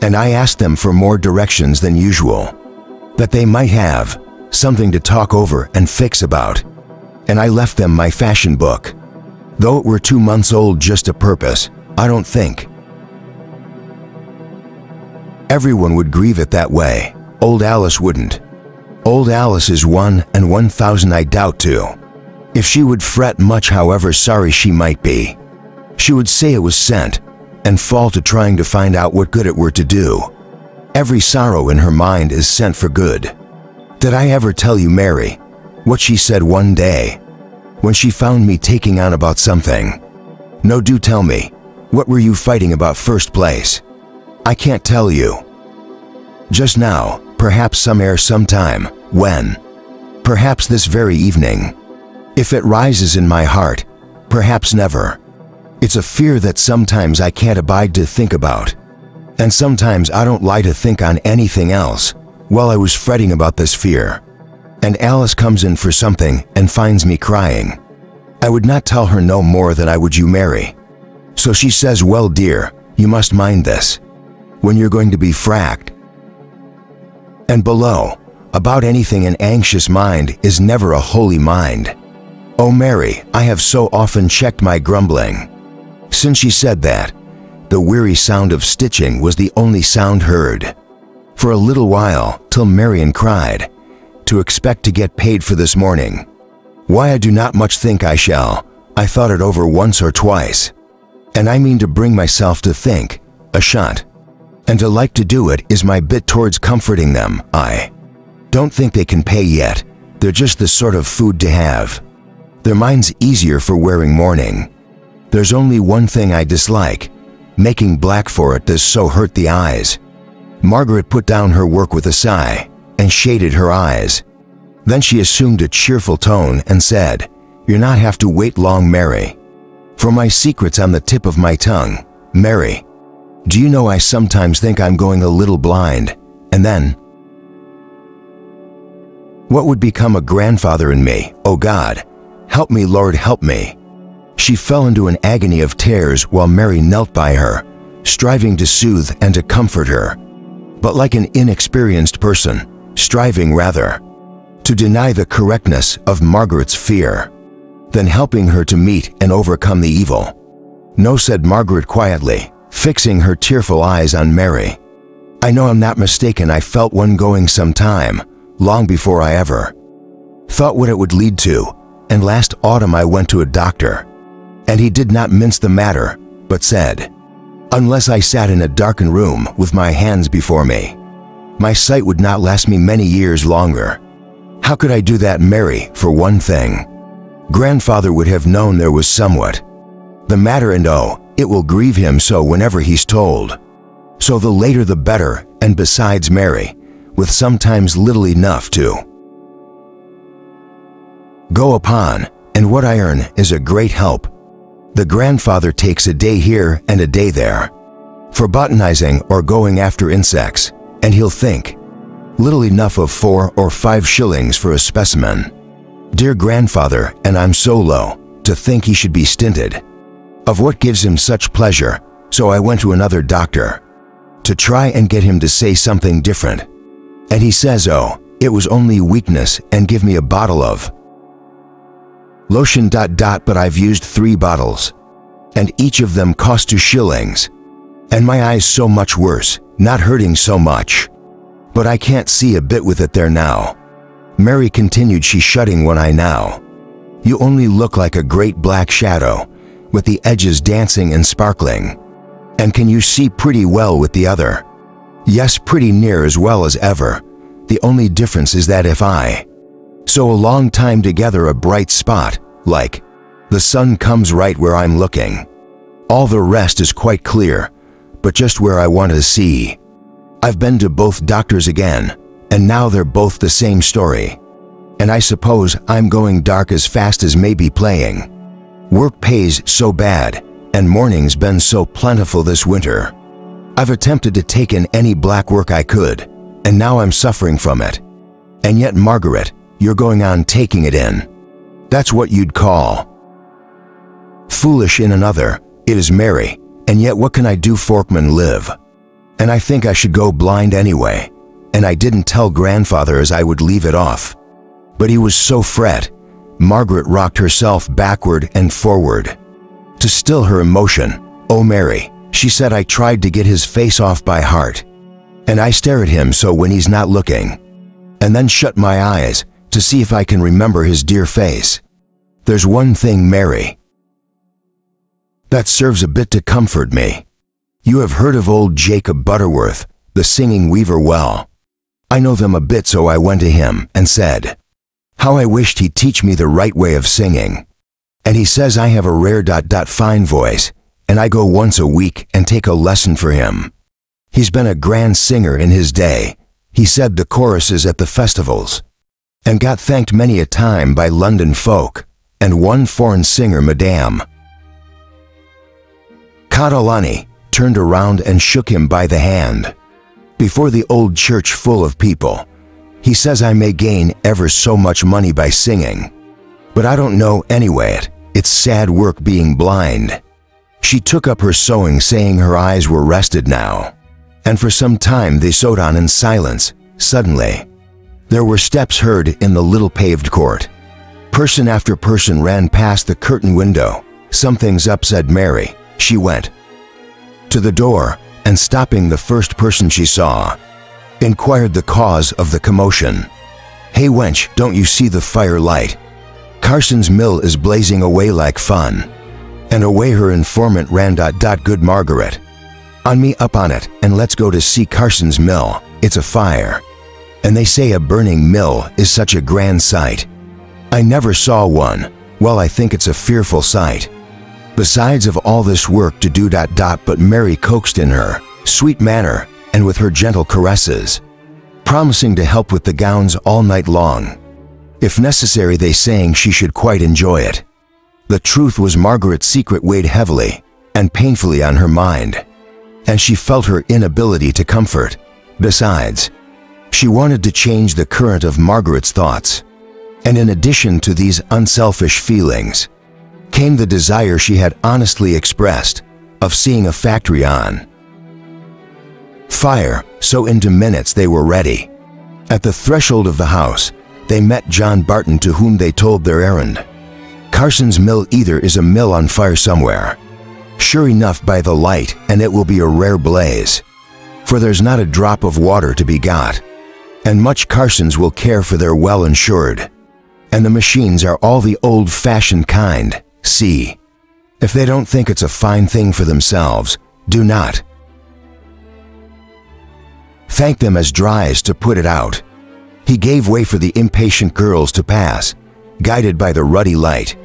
and I asked them for more directions than usual, that they might have something to talk over and fix about, and I left them my fashion book, though it were 2 months old, just a purpose. I don't think everyone would grieve it that way. Old Alice wouldn't. Old Alice is 1 in 1,000, I doubt too. If she would fret much, however sorry she might be, she would say it was sent, and fall to trying to find out what good it were to do. Every sorrow in her mind is sent for good. Did I ever tell you, Mary, what she said one day, when she found me taking on about something? No, do tell me. What were you fighting about, first place? I can't tell you. Just now, perhaps sometime, when? Perhaps this very evening. If it rises in my heart, perhaps never. It's a fear that sometimes I can't abide to think about, and sometimes I don't lie to think on anything else. While I was fretting about this fear, and Alice comes in for something and finds me crying, I would not tell her no more than I would you, Mary. So she says, well, dear, you must mind this, when you're going to be fracked. And below, about anything, an anxious mind is never a holy mind. Oh, Mary, I have so often checked my grumbling. Since she said that, the weary sound of stitching was the only sound heard. For a little while, till Marian cried, to expect to get paid for this morning. Why, I do not much think I shall. I thought it over once or twice, and I mean to bring myself to think, a shunt, and to like to do it is my bit towards comforting them. I don't think they can pay yet. They're just the sort of food to have. Their mind's easier for wearing mourning. There's only one thing I dislike, making black for it does so hurt the eyes. Margaret put down her work with a sigh, and shaded her eyes. Then she assumed a cheerful tone and said, you'll not have to wait long, Mary. For my secret's on the tip of my tongue. Mary, do you know I sometimes think I'm going a little blind, and then what would become a grandfather in me? Oh God, help me, Lord, help me. She fell into an agony of tears while Mary knelt by her, striving to soothe and to comfort her, but like an inexperienced person, striving rather to deny the correctness of Margaret's fear than helping her to meet and overcome the evil. No, said Margaret quietly, fixing her tearful eyes on Mary. I know I'm not mistaken. I felt one going some time, long before I ever thought what it would lead to, and last autumn I went to a doctor, and he did not mince the matter, but said, unless I sat in a darkened room with my hands before me, my sight would not last me many years longer. How could I do that, Mary? For one thing, grandfather would have known there was somewhat the matter, and oh, it will grieve him so whenever he's told. So the later the better, and besides, Mary, with sometimes little enough to go upon, and what I earn is a great help. The grandfather takes a day here and a day there for botanizing or going after insects, and he'll think little enough of 4 or 5 shillings for a specimen. Dear grandfather, and I'm so low to think he should be stinted of what gives him such pleasure, so I went to another doctor to try and get him to say something different, and he says, oh, it was only weakness, and give me a bottle of lotion. But I've used 3 bottles, and each of them cost 2 shillings, and my eyes so much worse, not hurting so much, but I can't see a bit with it there now. Mary continued, she shutting one eye now. You only look like a great black shadow with the edges dancing and sparkling. And can you see pretty well with the other? Yes, pretty near as well as ever. The only difference is that if I so a long time together a bright spot, like the sun comes right where I'm looking. All the rest is quite clear, but just where I want to see. I've been to both doctors again, and now they're both the same story. And I suppose I'm going dark as fast as maybe playing. Work pays so bad, and morning's been so plentiful this winter. I've attempted to take in any black work I could, and now I'm suffering from it. And yet, Margaret, you're going on taking it in. That's what you'd call foolish in another. It is merry, and yet what can I do? Forkman live. And I think I should go blind anyway. And I didn't tell grandfather as I would leave it off. But he was so fret. Margaret rocked herself backward and forward to still her emotion. Oh, Mary, she said, I tried to get his face off by heart. And I stare at him so when he's not looking, and then shut my eyes to see if I can remember his dear face. There's one thing, Mary, that serves a bit to comfort me. You have heard of old Jacob Butterworth, the singing weaver, well. I know them a bit, so I went to him and said, how I wished he'd teach me the right way of singing. And he says I have a rare fine voice, and I go once a week and take a lesson for him. He's been a grand singer in his day. He said the choruses at the festivals, and got thanked many a time by London folk, and one foreign singer, Madame Catalani, turned around and shook him by the hand before the old church full of people. He says I may gain ever so much money by singing, but I don't know anyway. It's sad work being blind. She took up her sewing, saying her eyes were rested now, and for some time they sewed on in silence. Suddenly, there were steps heard in the little paved court. Person after person ran past the curtain window. Something's up, said Mary. She went to the door, and stopping the first person she saw, inquired the cause of the commotion. Hey wench, don't you see the fire light? Carson's mill is blazing away like fun. And away her informant ran. Good Margaret, on me up on it, and let's go to see Carson's mill. It's a fire. And they say a burning mill is such a grand sight. I never saw one. Well, I think it's a fearful sight. Besides of all this work to do. But Mary coaxed in her sweet manner and with her gentle caresses, promising to help with the gowns all night long. If necessary, they saying she should quite enjoy it. The truth was, Margaret's secret weighed heavily and painfully on her mind, and she felt her inability to comfort. Besides, she wanted to change the current of Margaret's thoughts. And in addition to these unselfish feelings, came the desire she had honestly expressed of seeing a factory on fire. So in 2 minutes they were ready. At the threshold of the house, they met John Barton, to whom they told their errand. Carson's mill either is a mill on fire somewhere. Sure enough, by the light, and it will be a rare blaze, for there's not a drop of water to be got, and much Carsons will care for their well insured. And the machines are all the old-fashioned kind. See, if they don't think it's a fine thing for themselves, do not thank them as dry as to put it out. He gave way for the impatient girls to pass, guided by the ruddy light,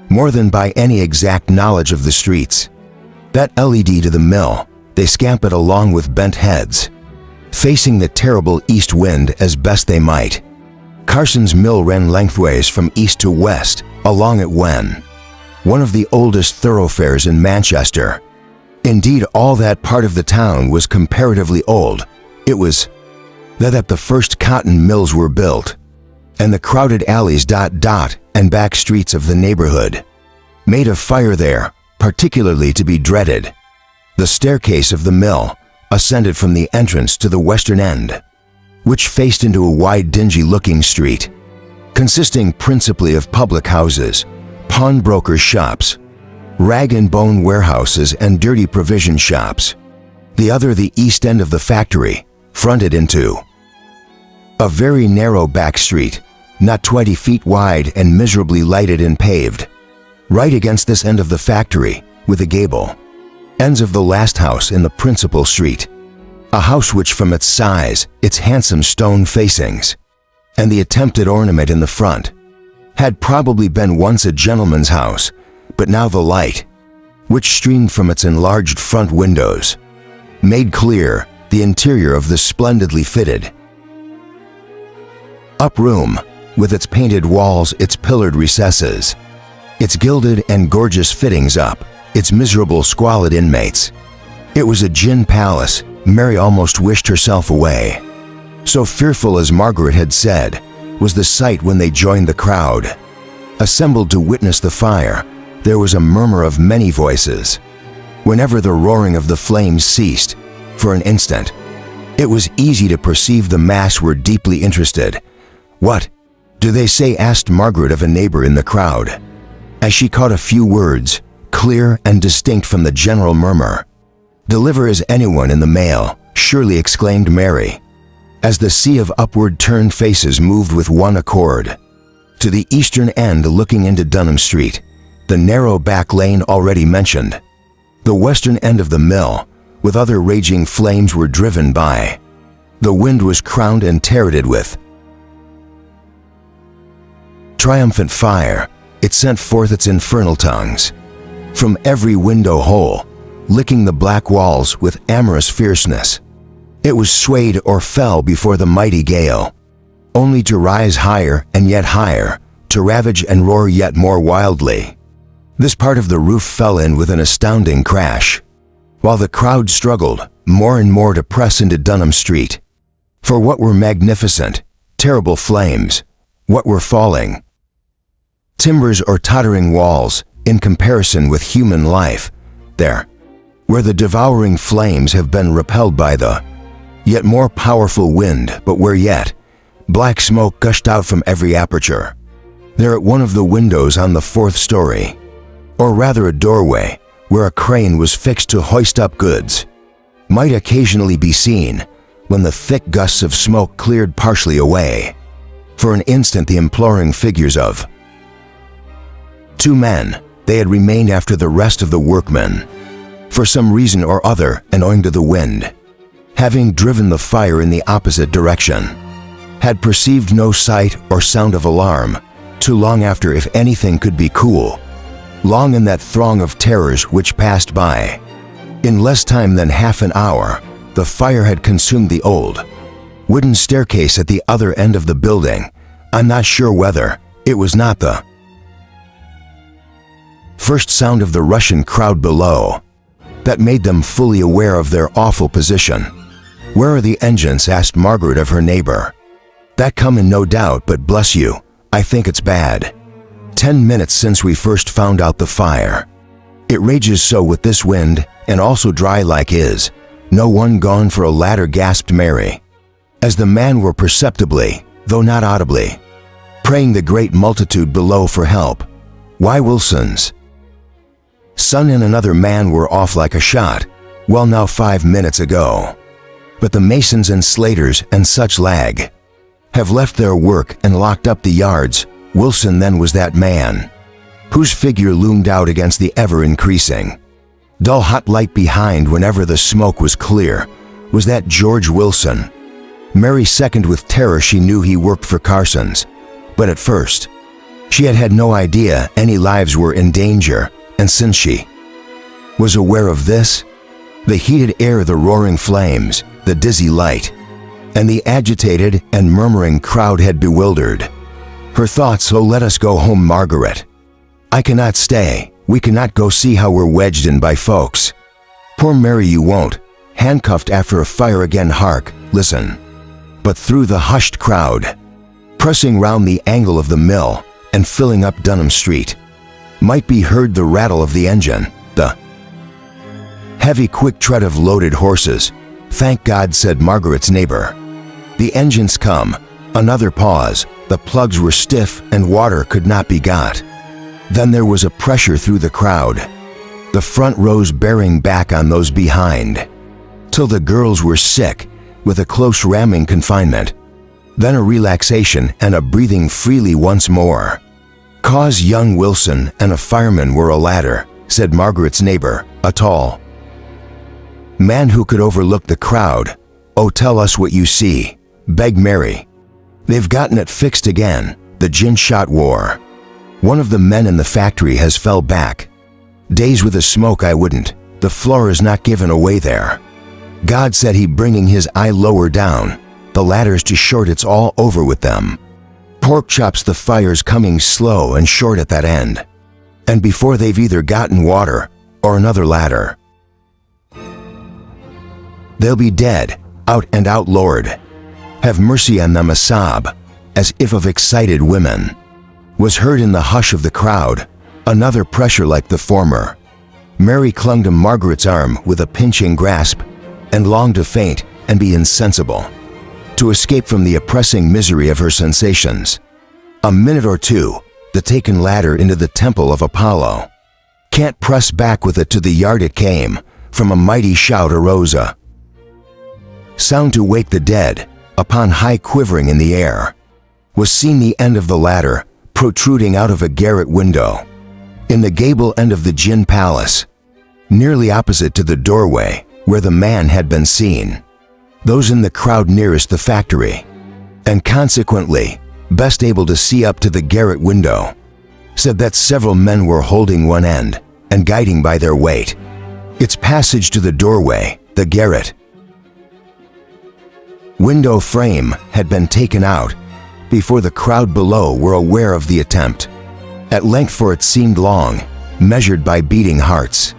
more than by any exact knowledge of the streets. That LED to the mill, they scampered along with bent heads, facing the terrible east wind as best they might. Carson's mill ran lengthways from east to west along it, when one of the oldest thoroughfares in Manchester. Indeed, all that part of the town was comparatively old. It was that the first cotton mills were built, and the crowded alleys and back streets of the neighborhood made a fire there particularly to be dreaded. The staircase of the mill ascended from the entrance to the western end, which faced into a wide, dingy-looking street, consisting principally of public houses, pawnbrokers' shops, rag and bone warehouses, and dirty provision shops. The other, the east end of the factory, fronted into a very narrow back street, not 20 feet wide and miserably lighted and paved. Right against this end of the factory, with a gable, ends of the last house in the principal street. A house which from its size, its handsome stone facings, and the attempted ornament in the front, had probably been once a gentleman's house, but now the light, which streamed from its enlarged front windows, made clear the interior of the splendidly fitted up room, with its painted walls, its pillared recesses, its gilded and gorgeous fittings up, its miserable squalid inmates. It was a gin palace. Mary almost wished herself away. So fearful, as Margaret had said, was the sight when they joined the crowd. Assembled to witness the fire, there was a murmur of many voices. Whenever the roaring of the flames ceased, for an instant, it was easy to perceive the mass were deeply interested. "What do they say?" asked Margaret of a neighbor in the crowd, as she caught a few words, clear and distinct from the general murmur. "Deliver as anyone in the mail," surely exclaimed Mary, as the sea of upward turned faces moved with one accord. To the eastern end, looking into Dunham Street, the narrow back lane already mentioned, the western end of the mill, with other raging flames, were driven by. The wind was crowned and turreted with triumphant fire. It sent forth its infernal tongues from every window hole, licking the black walls with amorous fierceness. It was swayed or fell before the mighty gale, only to rise higher and yet higher, to ravage and roar yet more wildly. This part of the roof fell in with an astounding crash, while the crowd struggled more and more to press into Dunham Street. For what were magnificent, terrible flames, what were falling timbers or tottering walls, in comparison with human life, there, where the devouring flames have been repelled by the yet more powerful wind, but where yet black smoke gushed out from every aperture. There at one of the windows on the 4th story, or rather a doorway, where a crane was fixed to hoist up goods, might occasionally be seen, when the thick gusts of smoke cleared partially away, for an instant the imploring figures of 2 men. They had remained after the rest of the workmen, for some reason or other, and owing to the wind, having driven the fire in the opposite direction, had perceived no sight or sound of alarm, too long after, if anything could be cool, long in that throng of terrors which passed by. In less time than half an hour, the fire had consumed the old wooden staircase at the other end of the building. I'm not sure whether it was not the first sound of the Russian crowd below that made them fully aware of their awful position. "Where are the engines?" asked Margaret of her neighbor. "That comin', no doubt, but bless you, I think it's bad. 10 minutes since we first found out the fire. It rages so with this wind, and also dry like is. No one gone for a ladder," gasped Mary, as the man were perceptibly, though not audibly, praying the great multitude below for help. "Why, Wilson's son and another man were off like a shot, well now 5 minutes ago. But the masons and slaters and such lag have left their work and locked up the yards." Wilson then was that man, whose figure loomed out against the ever-increasing dull hot light behind whenever the smoke was clear. Was that George Wilson? Mary seconded with terror. She knew he worked for Carson's, but at first she had had no idea any lives were in danger, and since she was aware of this, the heated air, the roaring flames, the dizzy light, and the agitated and murmuring crowd had bewildered her thoughts. "So let us go home, Margaret. I cannot stay. We cannot go see how we're wedged in by folks." "Poor Mary, you won't. Handcuffed after a fire again. Hark, listen." But through the hushed crowd, pressing round the angle of the mill and filling up Dunham Street, might be heard the rattle of the engine, the heavy quick tread of loaded horses. "Thank God," said Margaret's neighbor. "The engines come." Another pause. The plugs were stiff and water could not be got. Then there was a pressure through the crowd, the front rows bearing back on those behind, till the girls were sick with a close ramming confinement. Then a relaxation and a breathing freely once more. "'Cause young Wilson and a fireman were a ladder," said Margaret's neighbor, a tall man who could overlook the crowd. "Oh, tell us what you see," begged Mary. "They've gotten it fixed again, the gin shot war. One of the men in the factory has fell back. Days with the smoke I wouldn't, the floor is not given away there. God said he bringing his eye lower down, the ladder's too short, it's all over with them. Pork chops, the fire's coming slow and short at that end. And before they've either gotten water or another ladder, they'll be dead, out and out, Lord. Have mercy on them." A sob, as if of excited women, was heard in the hush of the crowd, another pressure like the former. Mary clung to Margaret's arm with a pinching grasp and longed to faint and be insensible, to escape from the oppressing misery of her sensations. A minute or two, the taken ladder into the temple of Apollo. Can't press back with it to the yard it came, from a mighty shout arose a sound to wake the dead. Upon high quivering in the air was seen the end of the ladder protruding out of a garret window in the gable end of the gin palace, nearly opposite to the doorway where the man had been seen. Those in the crowd nearest the factory, and consequently best able to see up to the garret window, said that several men were holding one end and guiding by their weight its passage to the doorway. The garret window frame had been taken out before the crowd below were aware of the attempt. At length, for it seemed long, measured by beating hearts,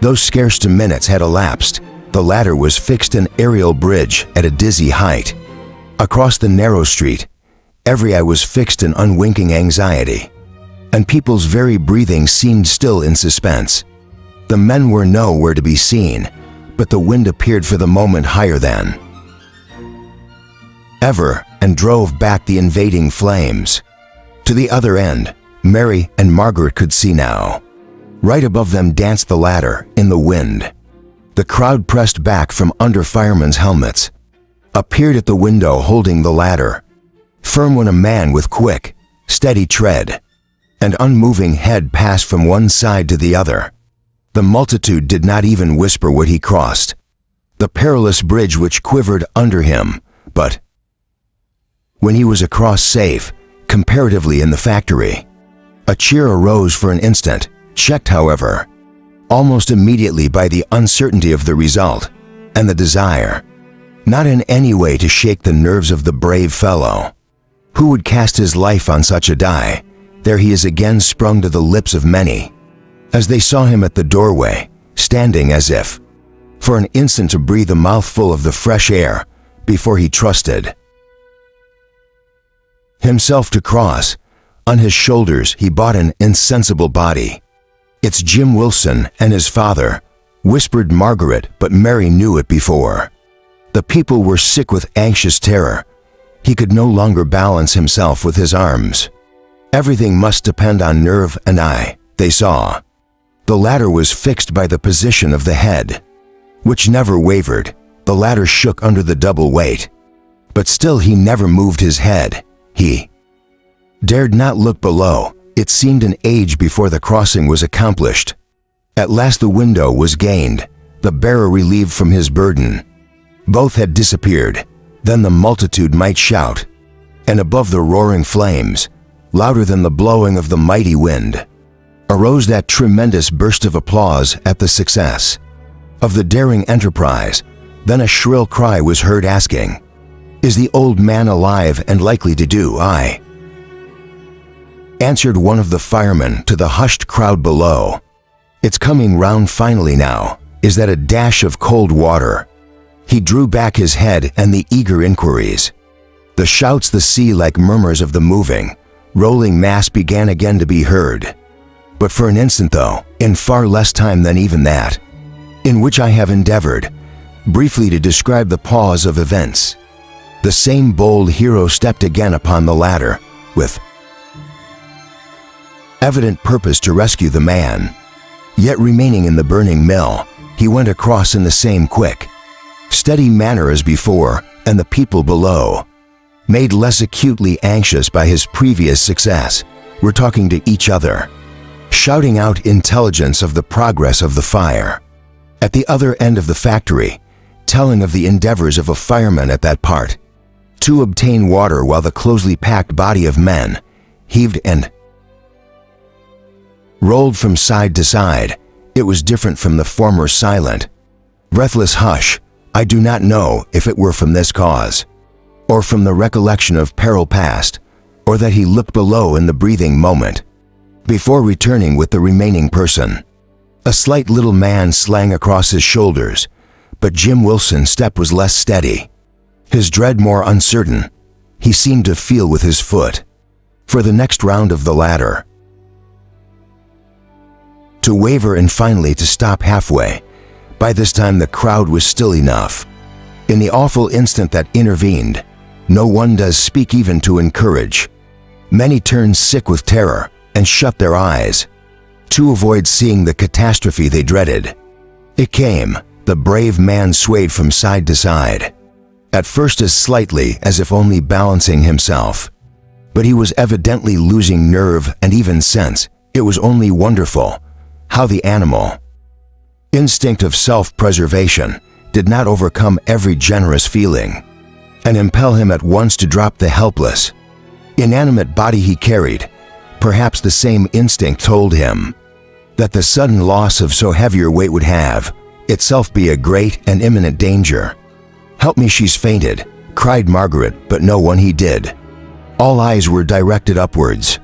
though scarce 2 minutes had elapsed, the ladder was fixed an aerial bridge at a dizzy height. Across the narrow street, every eye was fixed in unwinking anxiety, and people's very breathing seemed still in suspense. The men were nowhere to be seen, but the wind appeared for the moment higher than ever and drove back the invading flames. To the other end, Mary and Margaret could see now. Right above them danced the ladder in the wind. The crowd pressed back from under firemen's helmets, appeared at the window holding the ladder, firm when a man with quick, steady tread and unmoving head passed from one side to the other. The multitude did not even whisper what he crossed, the perilous bridge which quivered under him, but when he was across safe, comparatively, in the factory, a cheer arose for an instant, checked, however, almost immediately by the uncertainty of the result and the desire, not in any way to shake the nerves of the brave fellow who would cast his life on such a die. There he is again, sprung to the lips of many, as they saw him at the doorway, standing as if for an instant to breathe a mouthful of the fresh air before he trusted himself to cross. On his shoulders he bore an insensible body. "It's Jim Wilson and his father," whispered Margaret, but Mary knew it before. The people were sick with anxious terror. He could no longer balance himself with his arms. Everything must depend on nerve and eye, they saw. The ladder was fixed by the position of the head, which never wavered. The ladder shook under the double weight, but still he never moved his head. He dared not look below. It seemed an age before the crossing was accomplished. At last the window was gained, the bearer relieved from his burden. Both had disappeared. Then the multitude might shout, and above the roaring flames, louder than the blowing of the mighty wind, arose that tremendous burst of applause at the success of the daring enterprise. Then a shrill cry was heard asking, "Is the old man alive and likely to do?" "Aye," answered one of the firemen to the hushed crowd below. "It's coming round finally now. Is that a dash of cold water?" He drew back his head, and the eager inquiries, the shouts, the sea-like murmurs of the moving, rolling mass began again to be heard. But for an instant, though, in far less time than even that, in which I have endeavored briefly to describe the pause of events, the same bold hero stepped again upon the ladder, with evident purpose to rescue the man. Yet remaining in the burning mill, he went across in the same quick, steady manner as before, and the people below, made less acutely anxious by his previous success, were talking to each other, shouting out intelligence of the progress of the fire. At the other end of the factory, telling of the endeavors of a fireman at that part to obtain water while the closely packed body of men heaved and rolled from side to side. It was different from the former silent, breathless hush. I do not know if it were from this cause, or from the recollection of peril past, or that he looked below in the breathing moment, before returning with the remaining person. A slight little man slang across his shoulders, but Jim Wilson's step was less steady, his tread more uncertain. He seemed to feel with his foot for the next round of the ladder, to waver and finally to stop halfway. By this time the crowd was still enough. In the awful instant that intervened, no one does speak even to encourage. Many turned sick with terror and shut their eyes to avoid seeing the catastrophe they dreaded. It came. The brave man swayed from side to side, at first as slightly as if only balancing himself, but he was evidently losing nerve and even sense. It was only wonderful how the animal instinct of self-preservation did not overcome every generous feeling and impel him at once to drop the helpless, inanimate body he carried. Perhaps the same instinct told him that the sudden loss of so heavier weight would have itself be a great and imminent danger. "Help me, she's fainted," cried Margaret, but no one heeded. All eyes were directed upwards.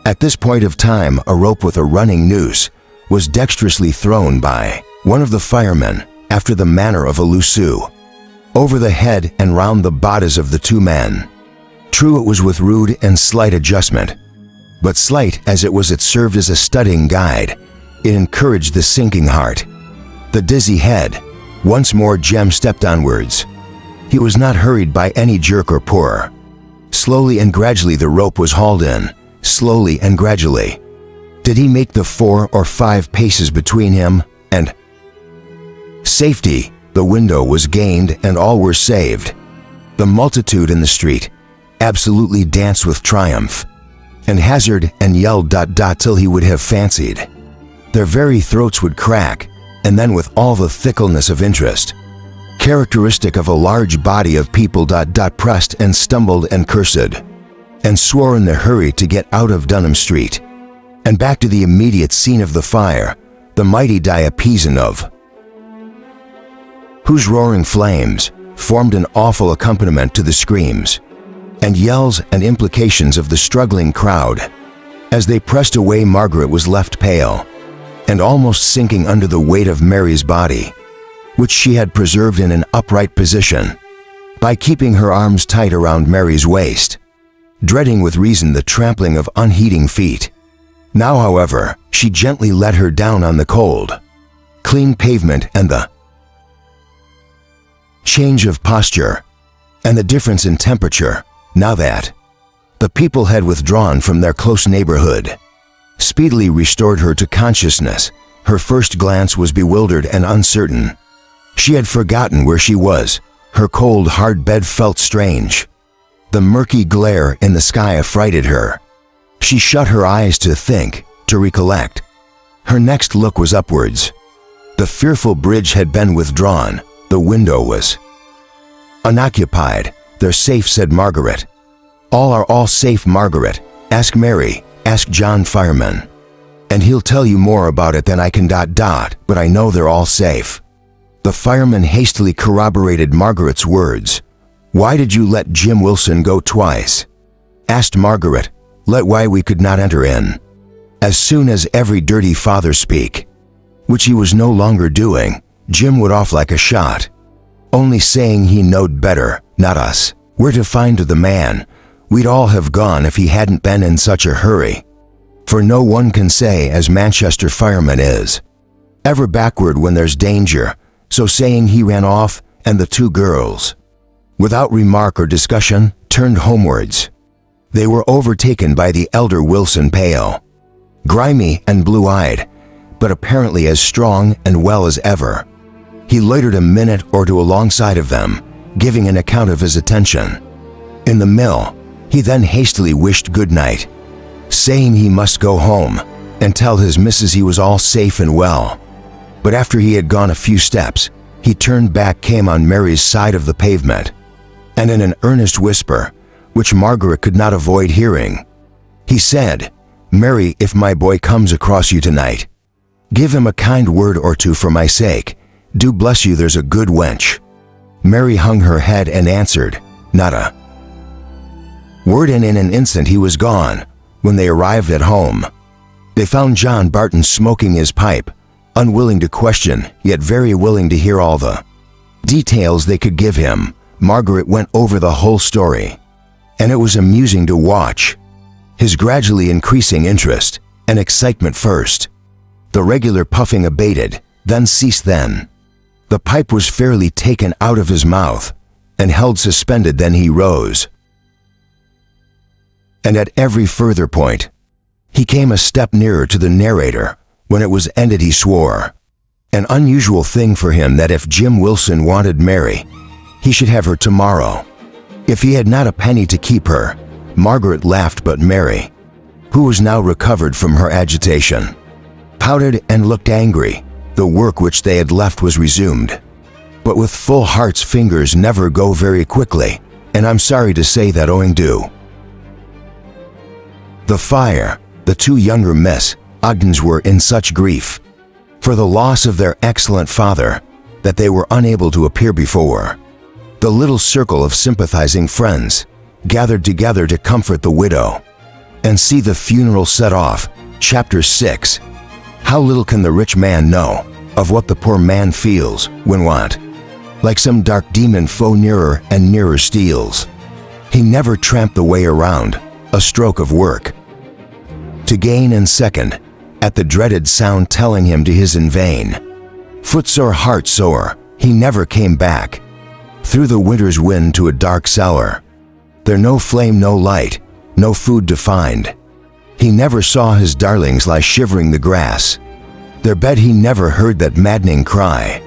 At this point of time, a rope with a running noose was dexterously thrown by one of the firemen, after the manner of a lasso, over the head and round the bodies of the two men. True, it was with rude and slight adjustment, but slight as it was, it served as a studying guide. It encouraged the sinking heart, the dizzy head. Once more Jem stepped onwards. He was not hurried by any jerk or pull. Slowly and gradually the rope was hauled in, slowly and gradually. Did he make the 4 or 5 paces between him and safety? The window was gained and all were saved. The multitude in the street absolutely danced with triumph, and hazarded and yelled ... till he would have fancied their very throats would crack, and then with all the fickleness of interest characteristic of a large body of people ... pressed and stumbled and cursed and swore in the hurry to get out of Dunham Street and back to the immediate scene of the fire, the mighty diapason of whose roaring flames formed an awful accompaniment to the screams and yells and implications of the struggling crowd. As they pressed away, Margaret was left pale and almost sinking under the weight of Mary's body, which she had preserved in an upright position by keeping her arms tight around Mary's waist, dreading with reason the trampling of unheeding feet. Now, however, she gently let her down on the cold, clean pavement, and the change of posture and the difference in temperature, now that the people had withdrawn from their close neighborhood, speedily restored her to consciousness. Her first glance was bewildered and uncertain. She had forgotten where she was. Her cold, hard bed felt strange. The murky glare in the sky affrighted her. She shut her eyes to think, to recollect. Her next look was upwards. The fearful bridge had been withdrawn. The window was unoccupied. "They're safe," said Margaret. "All are all safe, Margaret. Ask Mary, ask John Fireman, and he'll tell you more about it than I can ... but I know they're all safe." The fireman hastily corroborated Margaret's words. "Why did you let Jim Wilson go twice?" asked Margaret. "Let why we could not enter in. As soon as every dirty father speak," which he was no longer doing, Jim would off like a shot, only saying he knowed better, not us, where to find the man. We'd all have gone if he hadn't been in such a hurry. For no one can say as Manchester fireman is, ever backward when there's danger. So saying, he ran off, and the two girls, without remark or discussion, turned homewards. They were overtaken by the elder Wilson, pale, grimy and blue-eyed, but apparently as strong and well as ever. He loitered a minute or two alongside of them, giving an account of his attention in the mill. He then hastily wished good night, saying he must go home and tell his missus he was all safe and well. But after he had gone a few steps, he turned back, came on Mary's side of the pavement, and in an earnest whisper, which Margaret could not avoid hearing, he said, "Mary, if my boy comes across you tonight, give him a kind word or two for my sake. Do bless you, there's a good wench." Mary hung her head and answered, "Not a word," and in an instant he was gone. When they arrived at home, they found John Barton smoking his pipe, unwilling to question, yet very willing to hear all the details they could give him. Margaret went over the whole story, and it was amusing to watch his gradually increasing interest and excitement. First, the regular puffing abated, then ceased. Then, the pipe was fairly taken out of his mouth and held suspended. Then he rose, and at every further point, he came a step nearer to the narrator. When it was ended, he swore, an unusual thing for him, that if Jim Wilson wanted Mary, he should have her tomorrow, if he had not a penny to keep her. Margaret laughed, but Mary, who was now recovered from her agitation, pouted and looked angry. The work which they had left was resumed, but with full hearts fingers never go very quickly, and I'm sorry to say that owing to the fire, the two younger Miss Ogdens were in such grief for the loss of their excellent father that they were unable to appear before the little circle of sympathizing friends gathered together to comfort the widow and see the funeral set off. Chapter 6. How little can the rich man know of what the poor man feels when what, like some dark demon foe, nearer and nearer steals. He never tramped the way around a stroke of work to gain, and second, at the dreaded sound telling him to his in vain. Footsore, heart sore, he never came back through the winter's wind to a dark cellar. There no flame, no light, no food to find. He never saw his darlings lie shivering the grass. Their bed he never heard that maddening cry,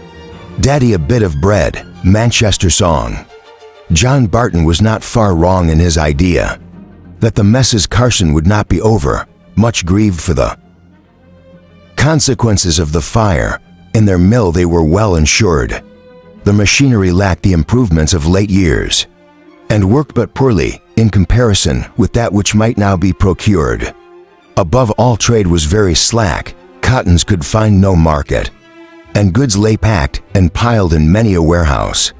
"Daddy, a bit of bread," Manchester song. John Barton was not far wrong in his idea that the Mrs. Carson would not be over much grieved for the consequences of the fire. In their mill they were well insured. The machinery lacked the improvements of late years, and worked but poorly in comparison with that which might now be procured. Above all, trade was very slack. Cottons could find no market, and goods lay packed and piled in many a warehouse.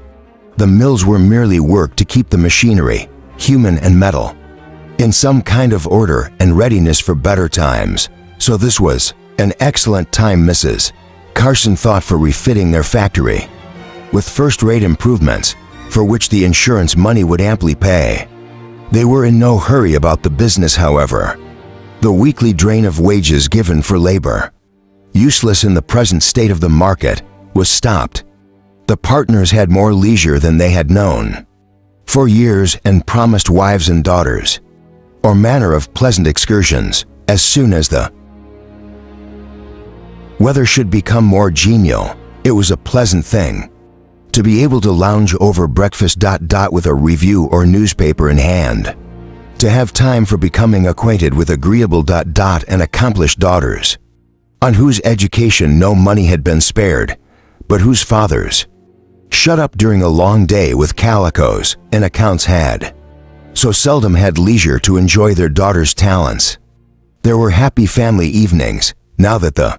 The mills were merely worked to keep the machinery, human and metal, in some kind of order and readiness for better times. So this was an excellent time Mrs. Carson thought for refitting their factory with first-rate improvements, for which the insurance money would amply pay. They were in no hurry about the business, however. The weekly drain of wages given for labor, useless in the present state of the market, was stopped. The partners had more leisure than they had known for years, and promised wives and daughters all manner of pleasant excursions as soon as the weather should become more genial. It was a pleasant thing to be able to lounge over breakfast with a review or newspaper in hand, to have time for becoming acquainted with agreeable and accomplished daughters, on whose education no money had been spared, but whose fathers, shut up during a long day with calicos and accounts, had so seldom had leisure to enjoy their daughters' talents. There were happy family evenings, now that the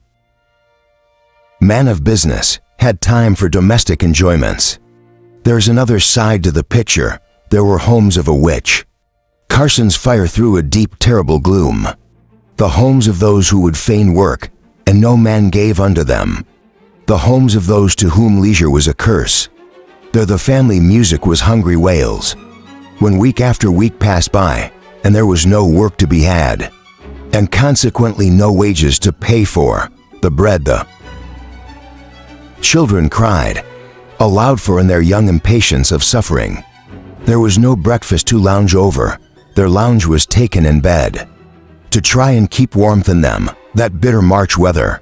man of business had time for domestic enjoyments. There's another side to the picture. There were homes of a witch. Carson's fire threw a deep, terrible gloom. The homes of those who would fain work, and no man gave unto them. The homes of those to whom leisure was a curse. There the family music was hungry wails, when week after week passed by, and there was no work to be had, and consequently no wages to pay for the bread the children cried aloud for in their young impatience of suffering. There was no breakfast to lounge over. Their lounge was taken in bed, to try and keep warmth in them that bitter March weather,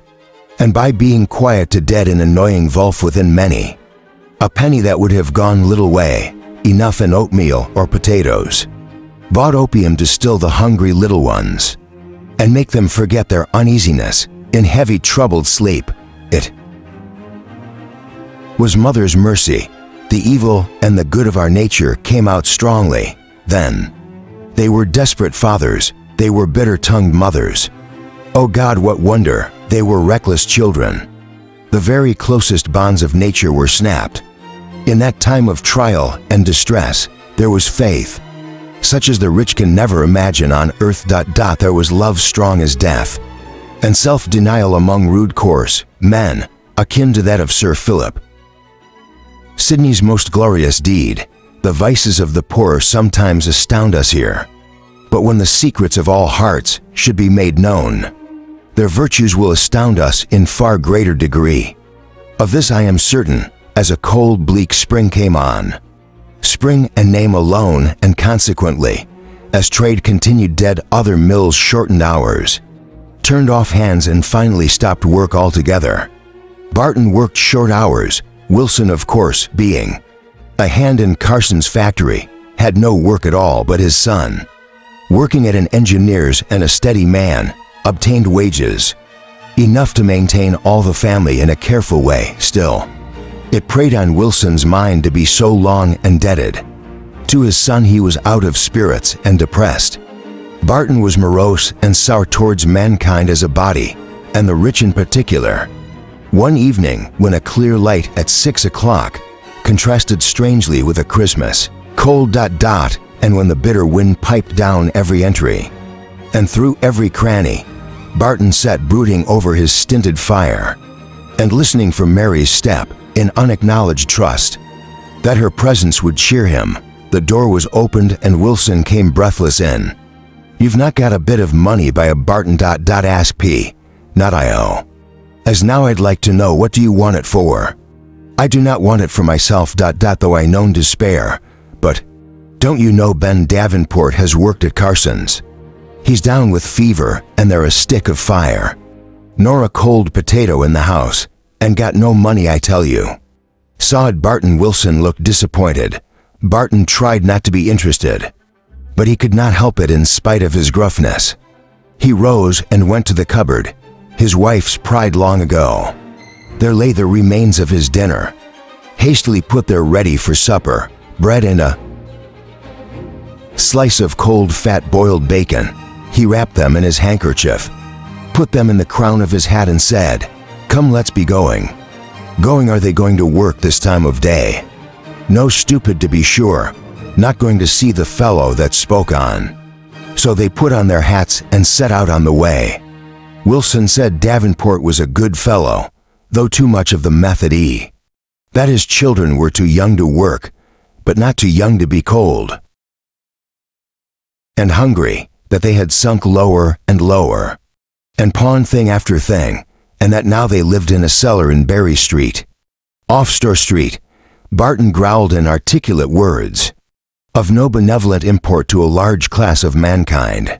and by being quiet to dead an annoying vulf within many a penny that would have gone little way, enough in oatmeal or potatoes, bought opium to still the hungry little ones. and make them forget their uneasiness in heavy troubled sleep. It was Mother's mercy. The evil and the good of our nature came out strongly then. They were desperate fathers, they were bitter-tongued mothers. Oh God, what wonder, they were reckless children. The very closest bonds of nature were snapped. In that time of trial and distress, there was faith, such as the rich can never imagine on earth. There was love strong as death, and self-denial among rude coarse men, akin to that of Sir Philip Sidney's most glorious deed. The vices of the poor sometimes astound us here, but when the secrets of all hearts should be made known, their virtues will astound us in far greater degree. Of this I am certain, as a cold bleak spring came on. Spring and name alone, and consequently, as trade continued dead, other mills shortened hours, turned off hands, and finally stopped work altogether. Barton worked short hours, Wilson, of course, being a hand in Carson's factory, had no work at all, but his son, working at an engineer's and a steady man, obtained wages enough to maintain all the family in a careful way. Still, it preyed on Wilson's mind to be so long indebted to his son. He was out of spirits and depressed. Barton was morose and sour towards mankind as a body, and the rich in particular. One evening, when a clear light at 6 o'clock contrasted strangely with a Christmas cold. And when the bitter wind piped down every entry and through every cranny, Barton sat brooding over his stinted fire and listening for Mary's step in unacknowledged trust that her presence would cheer him. The door was opened and Wilson came breathless in. "You've not got a bit of money by a Barton? Asked P. "Not I. As now I'd like to know, what do you want it for?" "I do not want it for myself. Though I known despair, but don't you know Ben Davenport has worked at Carson's? He's down with fever, and there a stick of fire, nor a cold potato in the house, and got no money, I tell you." Sawed Barton. Wilson looked disappointed. Barton tried not to be interested, but he could not help it in spite of his gruffness. He rose and went to the cupboard, his wife's pride long ago. There lay the remains of his dinner, hastily put there ready for supper, bread and a slice of cold fat boiled bacon. He wrapped them in his handkerchief, put them in the crown of his hat, and said, "Come, let's be going." Going? Are they going to work this time of day? No, stupid to be sure, not going to see the fellow that spoke on. So they put on their hats and set out on the way. Wilson said Davenport was a good fellow, though too much of the method that his children were too young to work, but not too young to be cold and hungry, that they had sunk lower and lower, and pawned thing after thing, and that now they lived in a cellar in Berry Street, off Store Street. Barton growled inarticulate words of no benevolent import to a large class of mankind,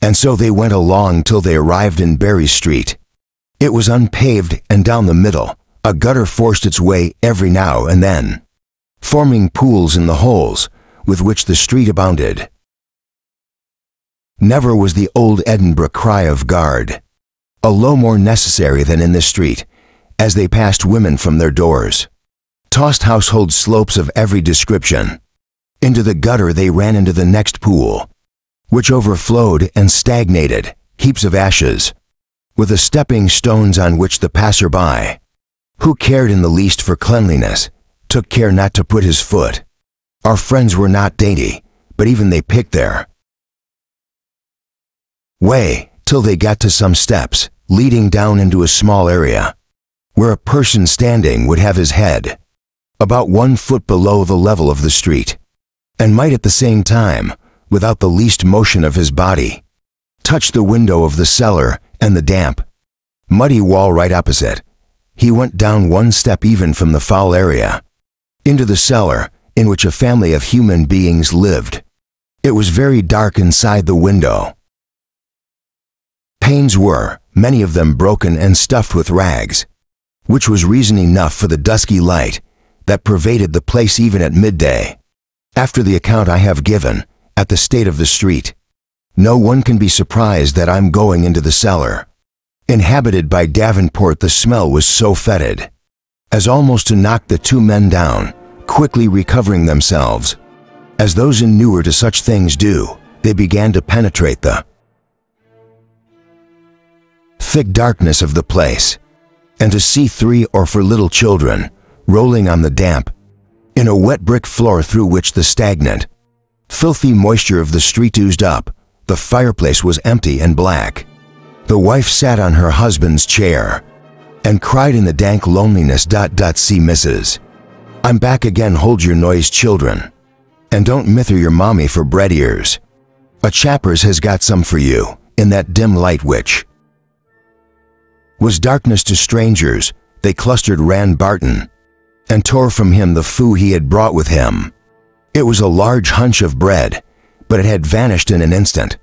and so they went along till they arrived in Berry Street. It was unpaved, and down the middle a gutter forced its way every now and then, forming pools in the holes with which the street abounded. Never was the old Edinburgh cry of guard a low more necessary than in this street, as they passed women from their doors, tossed household slopes of every description. Into the gutter they ran, into the next pool, which overflowed and stagnated, heaps of ashes, with the stepping stones on which the passer-by, who cared in the least for cleanliness, took care not to put his foot. Our friends were not dainty, but even they picked their way till they got to some steps leading down into a small area, where a person standing would have his head about 1 foot below the level of the street, and might at the same time, without the least motion of his body, touch the window of the cellar and the damp, muddy wall right opposite. He went down 1 step even from the foul area, into the cellar in which a family of human beings lived. It was very dark inside the window. Panes were, many of them broken and stuffed with rags, which was reason enough for the dusky light that pervaded the place even at midday. After the account I have given, at the state of the street, No one can be surprised that I'm going into the cellar. Inhabited by Davenport, the smell was so fetid as almost to knock the two men down, quickly recovering themselves. As those inured to such things do, they began to penetrate the thick darkness of the place, and to see 3 or 4 little children rolling on the damp, in a wet brick floor through which the stagnant, filthy moisture of the street oozed up. The fireplace was empty and black. The wife sat on her husband's chair and cried in the dank loneliness. See, missus, I'm back again. Hold your noise, children, and don't mither your mommy for bread ears. A chappers has got some for you in that dim light which was darkness to strangers. They clustered round Barton and tore from him the food he had brought with him. It was a large hunch of bread, but it had vanished in an instant.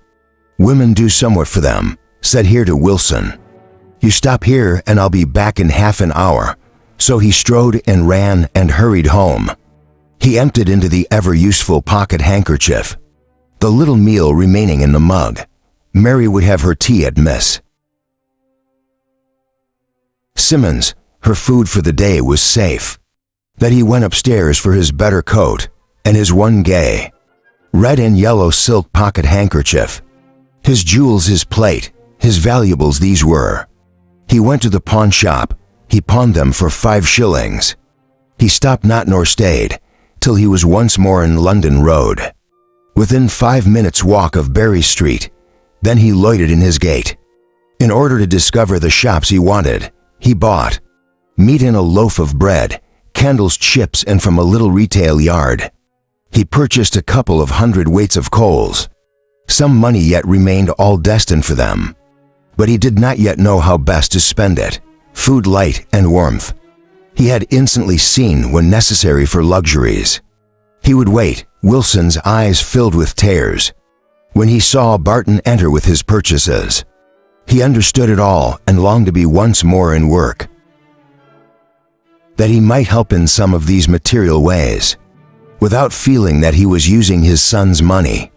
Women do somewhat for them, said here to Wilson. You stop here and I'll be back in half an hour. So he strode and ran and hurried home. He emptied into the ever-useful pocket handkerchief the little meal remaining in the mug. Mary would have her tea at Miss Simmons. Her food for the day was safe. That he went upstairs for his better coat and his one gay red and yellow silk pocket handkerchief. His jewels, his plate, his valuables, these were. He went to the pawn shop. He pawned them for 5 shillings. He stopped not nor stayed till he was once more in London Road, within 5 minutes' walk of Berry Street. Then he loitered in his gate. In order to discover the shops he wanted, he bought meat and a loaf of bread, candles, chips, and from a little retail yard he purchased a couple of hundredweights of coals. Some money yet remained, all destined for them, but he did not yet know how best to spend it. Food, light, and warmth he had instantly seen when necessary for luxuries. He would wait. Wilson's eyes filled with tears when he saw Barton enter with his purchases. He understood it all and longed to be once more in work, that he might help in some of these material ways, without feeling that he was using his son's money.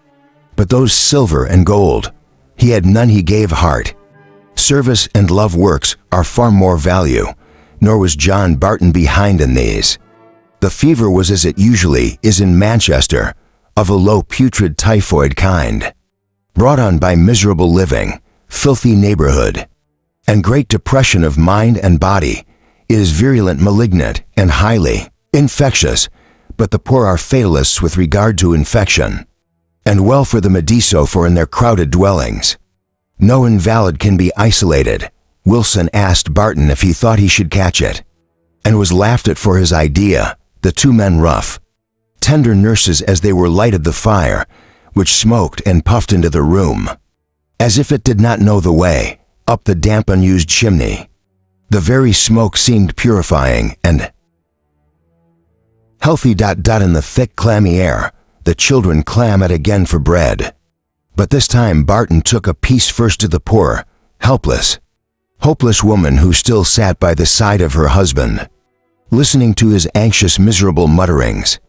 But those silver and gold, he had none. He gave heart. Service and love works are far more value, nor was John Barton behind in these. The fever was, as it usually is in Manchester, of a low putrid typhoid kind, brought on by miserable living, filthy neighborhood, and great depression of mind and body. It is virulent, malignant, and highly infectious, but the poor are fatalists with regard to infection, and well for the Mediso, for in their crowded dwellings no invalid can be isolated. Wilson asked Barton if he thought he should catch it, and was laughed at for his idea. The 2 men, rough, tender nurses as they were, lighted the fire, which smoked and puffed into the room, as if it did not know the way, up the damp unused chimney. The very smoke seemed purifying and healthy. In the thick, clammy air, the children clamored again for bread. But this time Barton took a piece first to the poor, helpless, hopeless woman who still sat by the side of her husband, listening to his anxious, miserable mutterings.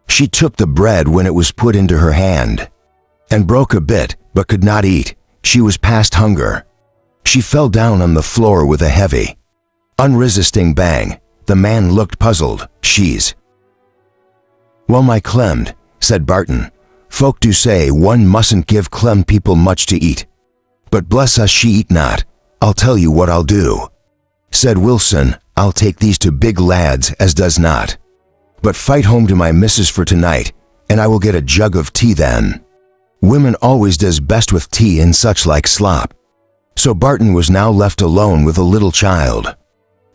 She took the bread when it was put into her hand, and broke a bit, but could not eat. She was past hunger. She fell down on the floor with a heavy, unresisting bang. The man looked puzzled. She's well, my Clem, said Barton. Folk do say one mustn't give Clem people much to eat, but bless us, she eat not. I'll tell you what I'll do, said Wilson. I'll take these 2 big lads as does not, but fight home to my missus for tonight, and I will get a jug of tea then. Women always does best with tea and such like slop. So Barton was now left alone with a little child,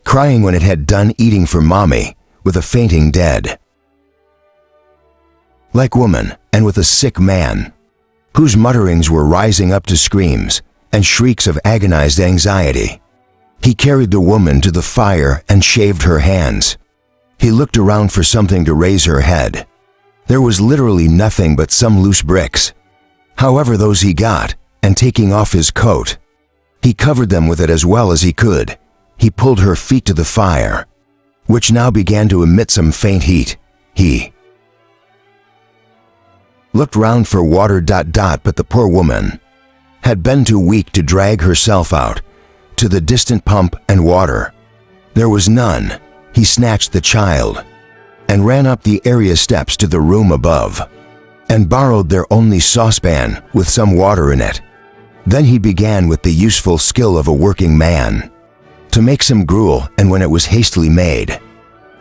crying when it had done eating for mommy, with a fainting dead like woman, and with a sick man, whose mutterings were rising up to screams and shrieks of agonized anxiety. He carried the woman to the fire and shaved her hands. He looked around for something to raise her head. There was literally nothing but some loose bricks. However, those he got, and taking off his coat, he covered them with it as well as he could. He pulled her feet to the fire, which now began to emit some faint heat. He looked round for water. But the poor woman had been too weak to drag herself out to the distant pump and water. There was none. He snatched the child and ran up the area steps to the room above and borrowed their only saucepan with some water in it. Then he began with the useful skill of a working man to make some gruel, and when it was hastily made,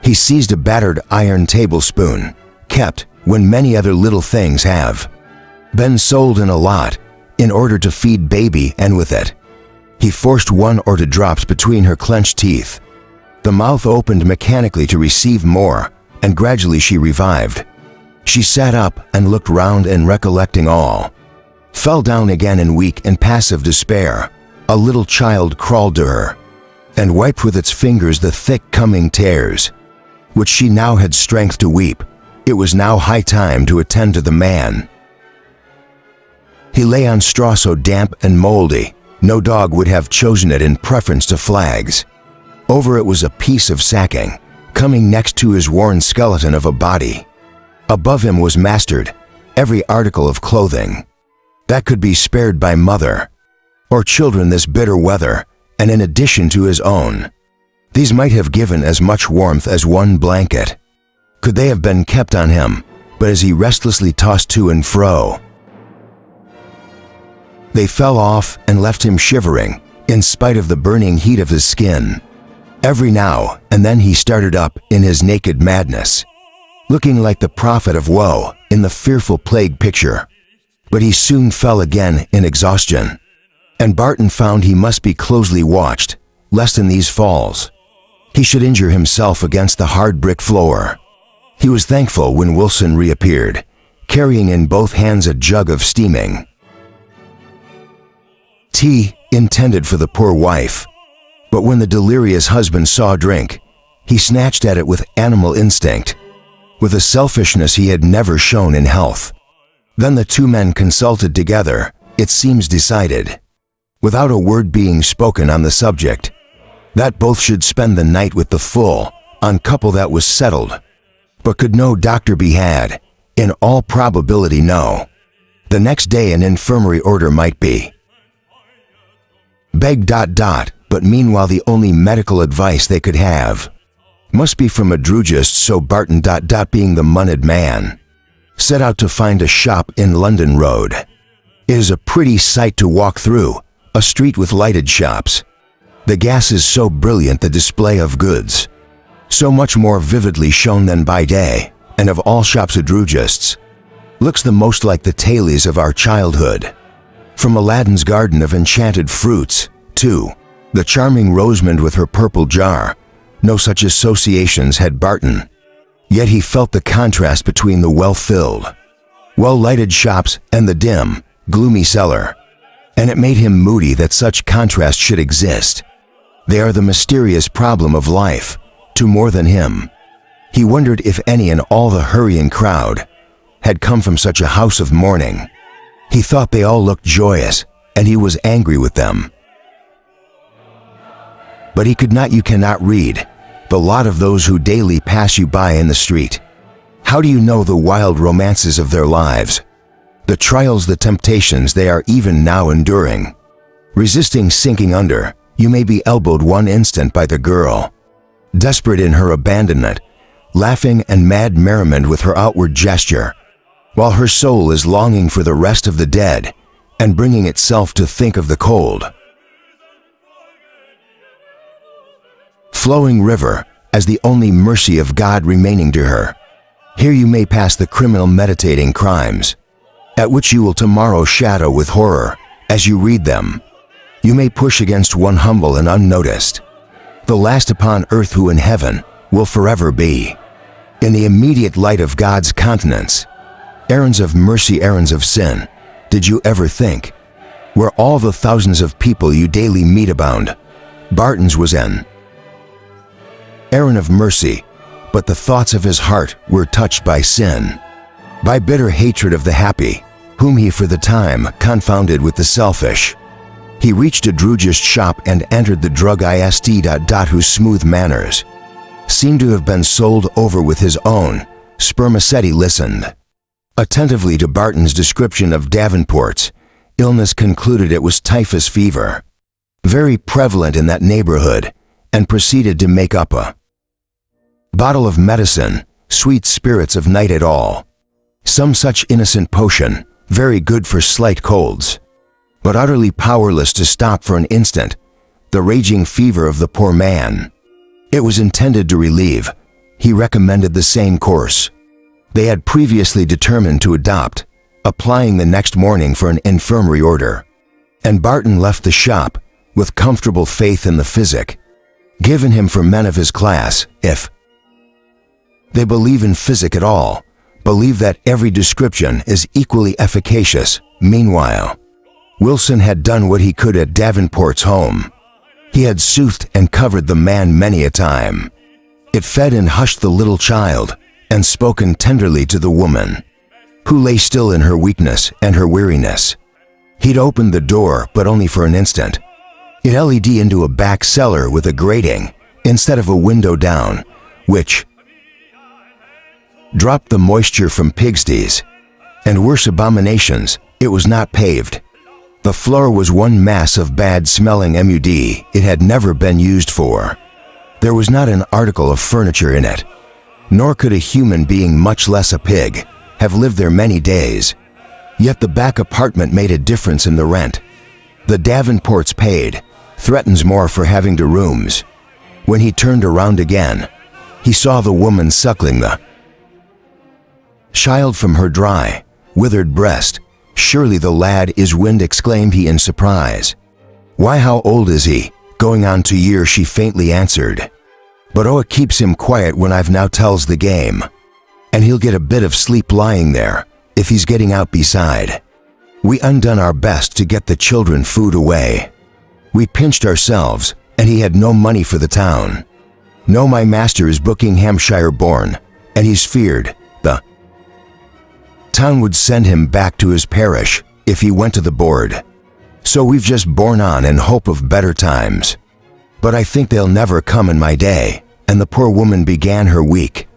he seized a battered iron tablespoon, kept when many other little things have been sold in a lot, in order to feed baby, and with it he forced 1 or 2 drops between her clenched teeth. The mouth opened mechanically to receive more, and gradually she revived. She sat up and looked round, and recollecting all, fell down again in weak and passive despair. A little child crawled to her and wiped with its fingers the thick coming tears, which she now had strength to weep. It was now high time to attend to the man. He lay on straw so damp and moldy, no dog would have chosen it in preference to flags. Over it was a piece of sacking, coming next to his worn skeleton of a body. Above him was mastered every article of clothing that could be spared by mother or children this bitter weather, and in addition to his own. These might have given as much warmth as 1 blanket, could they have been kept on him, but as he restlessly tossed to and fro, they fell off and left him shivering in spite of the burning heat of his skin. Every now and then he started up in his naked madness, looking like the prophet of woe in the fearful plague picture. But he soon fell again in exhaustion, and Barton found he must be closely watched, lest in these falls he should injure himself against the hard brick floor. He was thankful when Wilson reappeared, carrying in both hands a jug of steaming tea intended for the poor wife. But when the delirious husband saw drink, he snatched at it with animal instinct, with a selfishness he had never shown in health. Then the 2 men consulted together, it seems decided, without a word being spoken on the subject, that both should spend the night with the full on couple. That was settled. But could no doctor be had? In all probability no. The next day an infirmary order might be begged. But meanwhile the only medical advice they could have must be from a drugist, so Barton, being the moneyed man, set out to find a shop in London Road. It is a pretty sight to walk through, a street with lighted shops. The gas is so brilliant, the display of goods so much more vividly shown than by day, and of all shops a drugist's looks the most like the tailies of our childhood. From Aladdin's garden of enchanted fruits to the charming Rosamond with her purple jar, no such associations had Barton. Yet he felt the contrast between the well-filled, well-lighted shops and the dim, gloomy cellar, and it made him moody that such contrast should exist. They are the mysterious problem of life, to more than him. He wondered if any in all the hurrying crowd had come from such a house of mourning. He thought they all looked joyous, and he was angry with them. But he could not, you cannot read the lot of those who daily pass you by in the street. How do you know the wild romances of their lives, the trials, the temptations they are even now enduring? Resisting sinking under, you may be elbowed one instant by the girl, desperate in her abandonment, laughing and mad merriment with her outward gesture, while her soul is longing for the rest of the dead and bringing itself to think of the cold, flowing river as the only mercy of God remaining to her. Here you may pass the criminal meditating crimes, at which you will tomorrow shadow with horror as you read them. You may push against one humble and unnoticed, the last upon earth who in heaven will forever be. In the immediate light of God's countenance, errands of mercy, errands of sin, did you ever think, where all the thousands of people you daily meet abound, Barton's was an errand of mercy, but the thoughts of his heart were touched by sin, by bitter hatred of the happy, whom he for the time confounded with the selfish. He reached a drugist's shop and entered the druggist, whose smooth manners seemed to have been sold over with his own. Supremacy listened Attentively to Barton's description of Davenport's illness, concluded it was typhus fever, very prevalent in that neighborhood, and proceeded to make up a bottle of medicine, sweet spirits of night at all, some such innocent potion, very good for slight colds, but utterly powerless to stop for an instant the raging fever of the poor man. It was intended to relieve. He recommended the same course they had previously determined to adopt, applying the next morning for an infirmary order, and Barton left the shop with comfortable faith in the physic given him for men of his class, if they believe in physic at all, believe that every description is equally efficacious. Meanwhile, Wilson had done what he could at Davenport's home. He had soothed and covered the man many a time. It fed and hushed the little child, and spoken tenderly to the woman, who lay still in her weakness and her weariness. He'd opened the door, but only for an instant. It led into a back cellar with a grating, instead of a window down, which dropped the moisture from pigsties. And worse abominations, it was not paved. The floor was one mass of bad-smelling mud it had never been used for. There was not an article of furniture in it, nor could a human being, much less a pig, have lived there many days. Yet the back apartment made a difference in the rent. The Davenports paid threatens more for having two rooms. When he turned around again, he saw the woman suckling the child from her dry, withered breast. "Surely the lad is wind," exclaimed he in surprise. "Why, how old is he?" "Going on 2 years," she faintly answered. "But oh, it keeps him quiet when I've now tells the game. And he'll get a bit of sleep lying there, if he's getting out beside. We undone our best to get the children food away. We pinched ourselves, and he had no money for the town. No, my master is Buckinghamshire born, and he's feared the town would send him back to his parish if he went to the board. So we've just borne on in hope of better times. But I think they'll never come in my day." And the poor woman began her weak,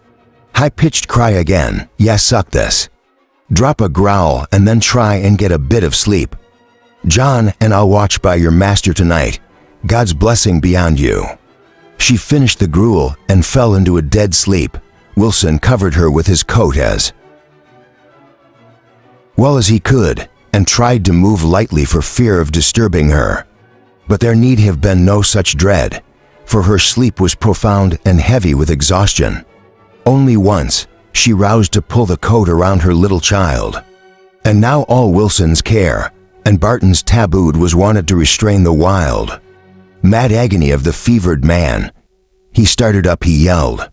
high-pitched cry again. "Yes, suck this. Drop a growl and then try and get a bit of sleep. John, and I'll watch by your master tonight. God's blessing be on you." She finished the gruel and fell into a dead sleep. Wilson covered her with his coat as well as he could, and tried to move lightly for fear of disturbing her. But there need have been no such dread, for her sleep was profound and heavy with exhaustion. Only once she roused to pull the coat around her little child. And now all Wilson's care and Barton's tabooed was wanted to restrain the wild, mad agony of the fevered man. He started up, he yelled.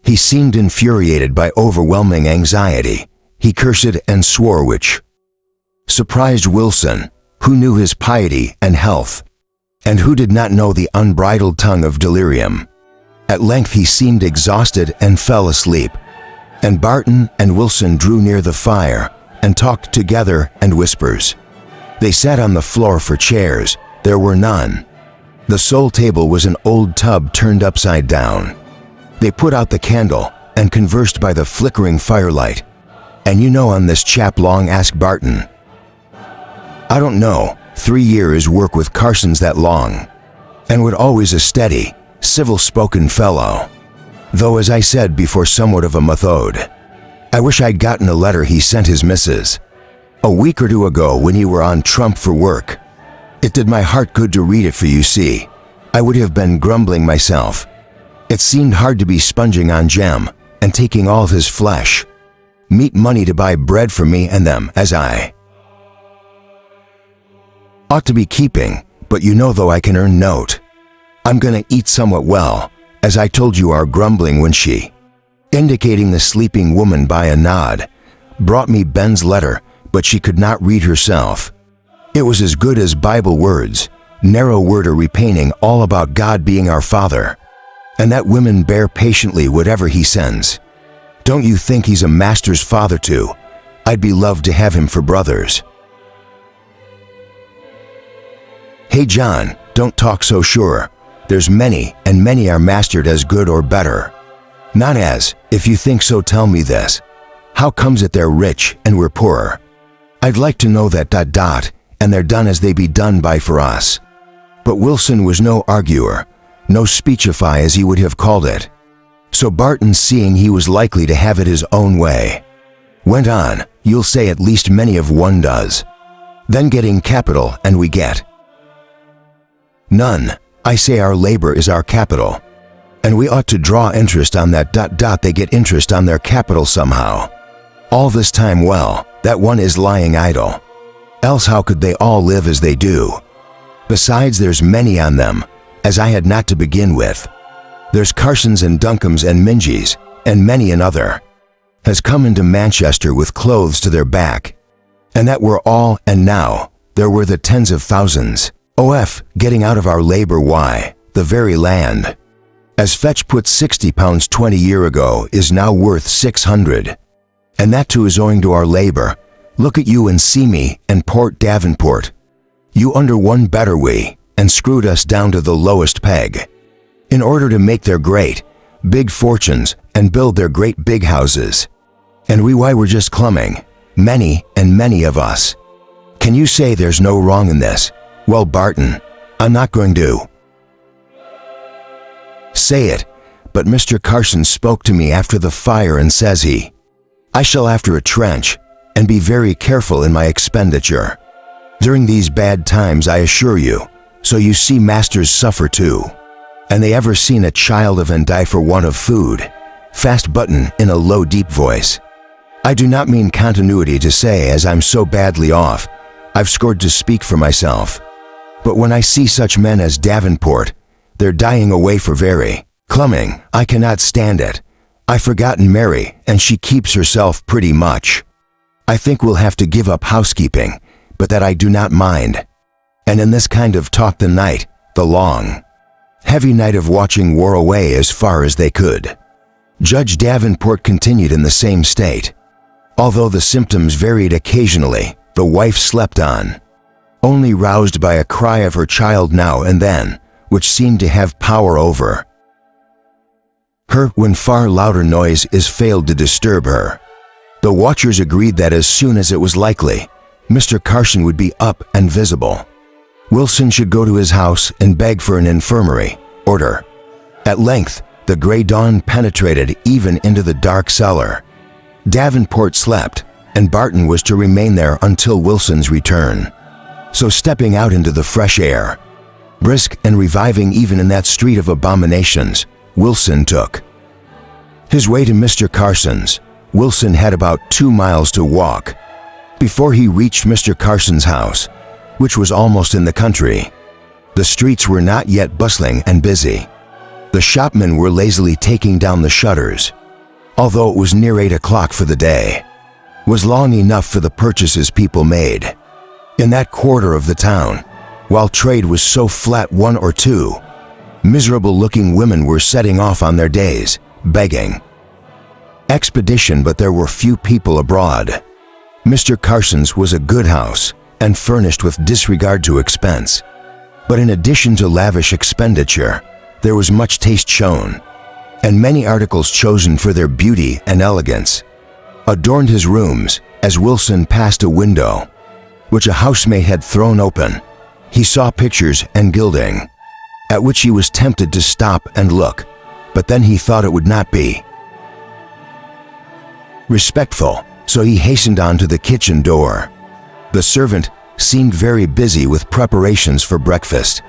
He seemed infuriated by overwhelming anxiety. He cursed and swore, which surprised Wilson, who knew his piety and health, and who did not know the unbridled tongue of delirium. At length he seemed exhausted and fell asleep, and Barton and Wilson drew near the fire and talked together in whispers. They sat on the floor for chairs. There were none. The sole table was an old tub turned upside down. They put out the candle and conversed by the flickering firelight. "And you know on this chap long?" asked Barton. "I don't know. 3 years work with Carson's that long, and would always a steady, civil-spoken fellow, though as I said before somewhat of a method. I wish I'd gotten a letter he sent his missus a week or 2 ago when he were on Trump for work. It did my heart good to read it, for you see, I would have been grumbling myself. It seemed hard to be sponging on Jem and taking all of his flesh, meat money to buy bread for me and them, as I ought to be keeping, but you know, though I can earn note, I'm gonna eat somewhat well, as I told you our grumbling when she," indicating the sleeping woman by a nod, "brought me Ben's letter, but she could not read herself. It was as good as Bible words, narrow word or repainting all about God being our Father, and that women bear patiently whatever he sends. Don't you think he's a master's father too? I'd be loved to have him for brothers." "Hey John, don't talk so sure. There's many, and many are mastered as good or better. Not as, if you think so, tell me this. How comes it they're rich and we're poor? I'd like to know that ... and they're done as they be done by for us." But Wilson was no arguer, no speechify as he would have called it. So Barton, seeing he was likely to have it his own way, went on, "You'll say at least many of one does. Then getting capital and we get none. I say our labor is our capital. And we ought to draw interest on that ... They get interest on their capital somehow. All this time, well, that one is lying idle. Else how could they all live as they do? Besides, there's many on them, as I had not to begin with. There's Carsons and Duncombe's and Mingy's, and many another, has come into Manchester with clothes to their back. And that were all, and now, there were the tens of thousands. Getting out of our labor, why, the very land, as Fetch put £60 20 year ago, is now worth 600. And that too is owing to our labor. Look at you and see me, and Port Davenport. You under one better we, and screwed us down to the lowest peg, in order to make their great, big fortunes, and build their great big houses. And we, why, we're just clumming, many and many of us. Can you say there's no wrong in this? Well, Barton, I'm not going to say it, but Mr. Carson spoke to me after the fire, and says he, I shall after a trench, and be very careful in my expenditure during these bad times, I assure you. So you see masters suffer too. And they ever seen a child of and die for want of food? Fast Button in a low deep voice. I do not mean continuity to say, as I'm so badly off, I've scored to speak for myself. But when I see such men as Davenport, they're dying away for very clumming, I cannot stand it. I've forgotten Mary, and she keeps herself pretty much. I think we'll have to give up housekeeping, but that I do not mind. And in this kind of talk the night, the long, heavy night of watching wore away as far as they could. Judge Davenport continued in the same state. Although the symptoms varied occasionally, the wife slept on, only roused by a cry of her child now and then, which seemed to have power over her when far louder noise is failed to disturb her. The watchers agreed that as soon as it was likely, Mr. Carson would be up and visible, Wilson should go to his house and beg for an infirmary order. At length, the gray dawn penetrated even into the dark cellar. Davenport slept, and Barton was to remain there until Wilson's return. So stepping out into the fresh air, brisk and reviving even in that street of abominations, Wilson took his way to Mr. Carson's. Wilson had about 2 miles to walk before he reached Mr. Carson's house, which was almost in the country. The streets were not yet bustling and busy. The shopmen were lazily taking down the shutters. Although it was near 8 o'clock for the day, was long enough for the purchases people made. In that quarter of the town, while trade was so flat, 1 or 2 miserable-looking women were setting off on their days, begging expedition, but there were few people abroad. Mr. Carson's was a good house, and furnished with disregard to expense. But in addition to lavish expenditure, there was much taste shown, and many articles chosen for their beauty and elegance adorned his rooms. As Wilson passed a window, which a housemaid had thrown open, he saw pictures and gilding, at which he was tempted to stop and look, but then he thought it would not be respectful, so he hastened on to the kitchen door. The servant seemed very busy with preparations for breakfast,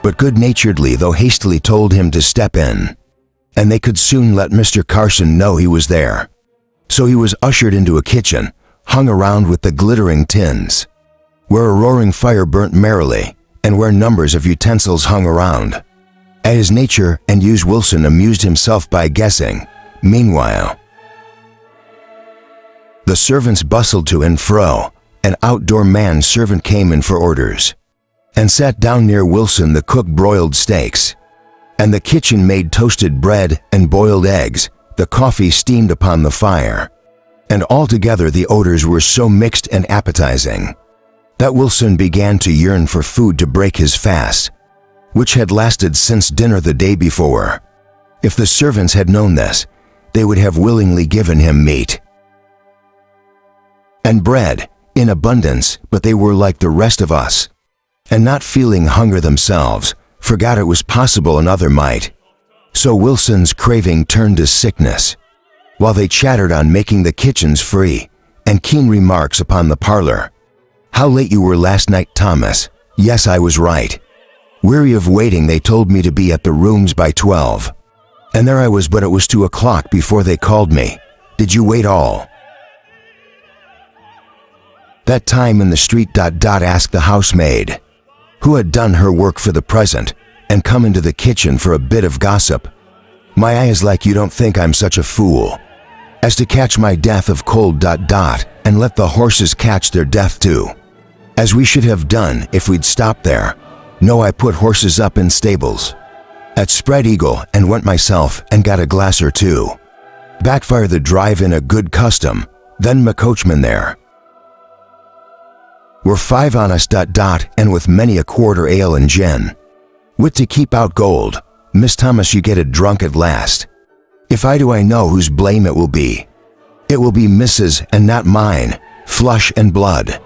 but good-naturedly though hastily told him to step in, and they could soon let Mr. Carson know he was there. So he was ushered into a kitchen, hung around with the glittering tins, where a roaring fire burnt merrily, and where numbers of utensils hung around. At his nature and use, Wilson amused himself by guessing. Meanwhile, the servants bustled to and fro. An outdoor man-servant came in for orders, and sat down near Wilson. The cook broiled steaks, and the kitchen maid toasted bread and boiled eggs. The coffee steamed upon the fire, and altogether the odors were so mixed and appetizing that Wilson began to yearn for food to break his fast, which had lasted since dinner the day before. If the servants had known this, they would have willingly given him meat. and bread, in abundance, but they were like the rest of us, and not feeling hunger themselves, forgot it was possible another might. So Wilson's craving turned to sickness, while they chattered on making the kitchens free, and keen remarks upon the parlor. How late you were last night, Thomas. Yes, I was right. Weary of waiting, they told me to be at the rooms by 12. And there I was, but it was 2 o'clock before they called me. Did you wait all that time in the street? Asked the housemaid, who had done her work for the present and come into the kitchen for a bit of gossip. My eye is like, you don't think I'm such a fool as to catch my death of cold ... and let the horses catch their death too, as we should have done if we'd stopped there. No, I put horses up in stables at Spread Eagle and went myself and got a glass or two. Backfire the drive in a good custom, then my coachman there. We're 5 on us ... and with many a quarter ale and gin. Wit to keep out gold. Miss Thomas, you get it drunk at last. If I do, I know whose blame it will be. It will be Mrs. and not mine, flesh and blood.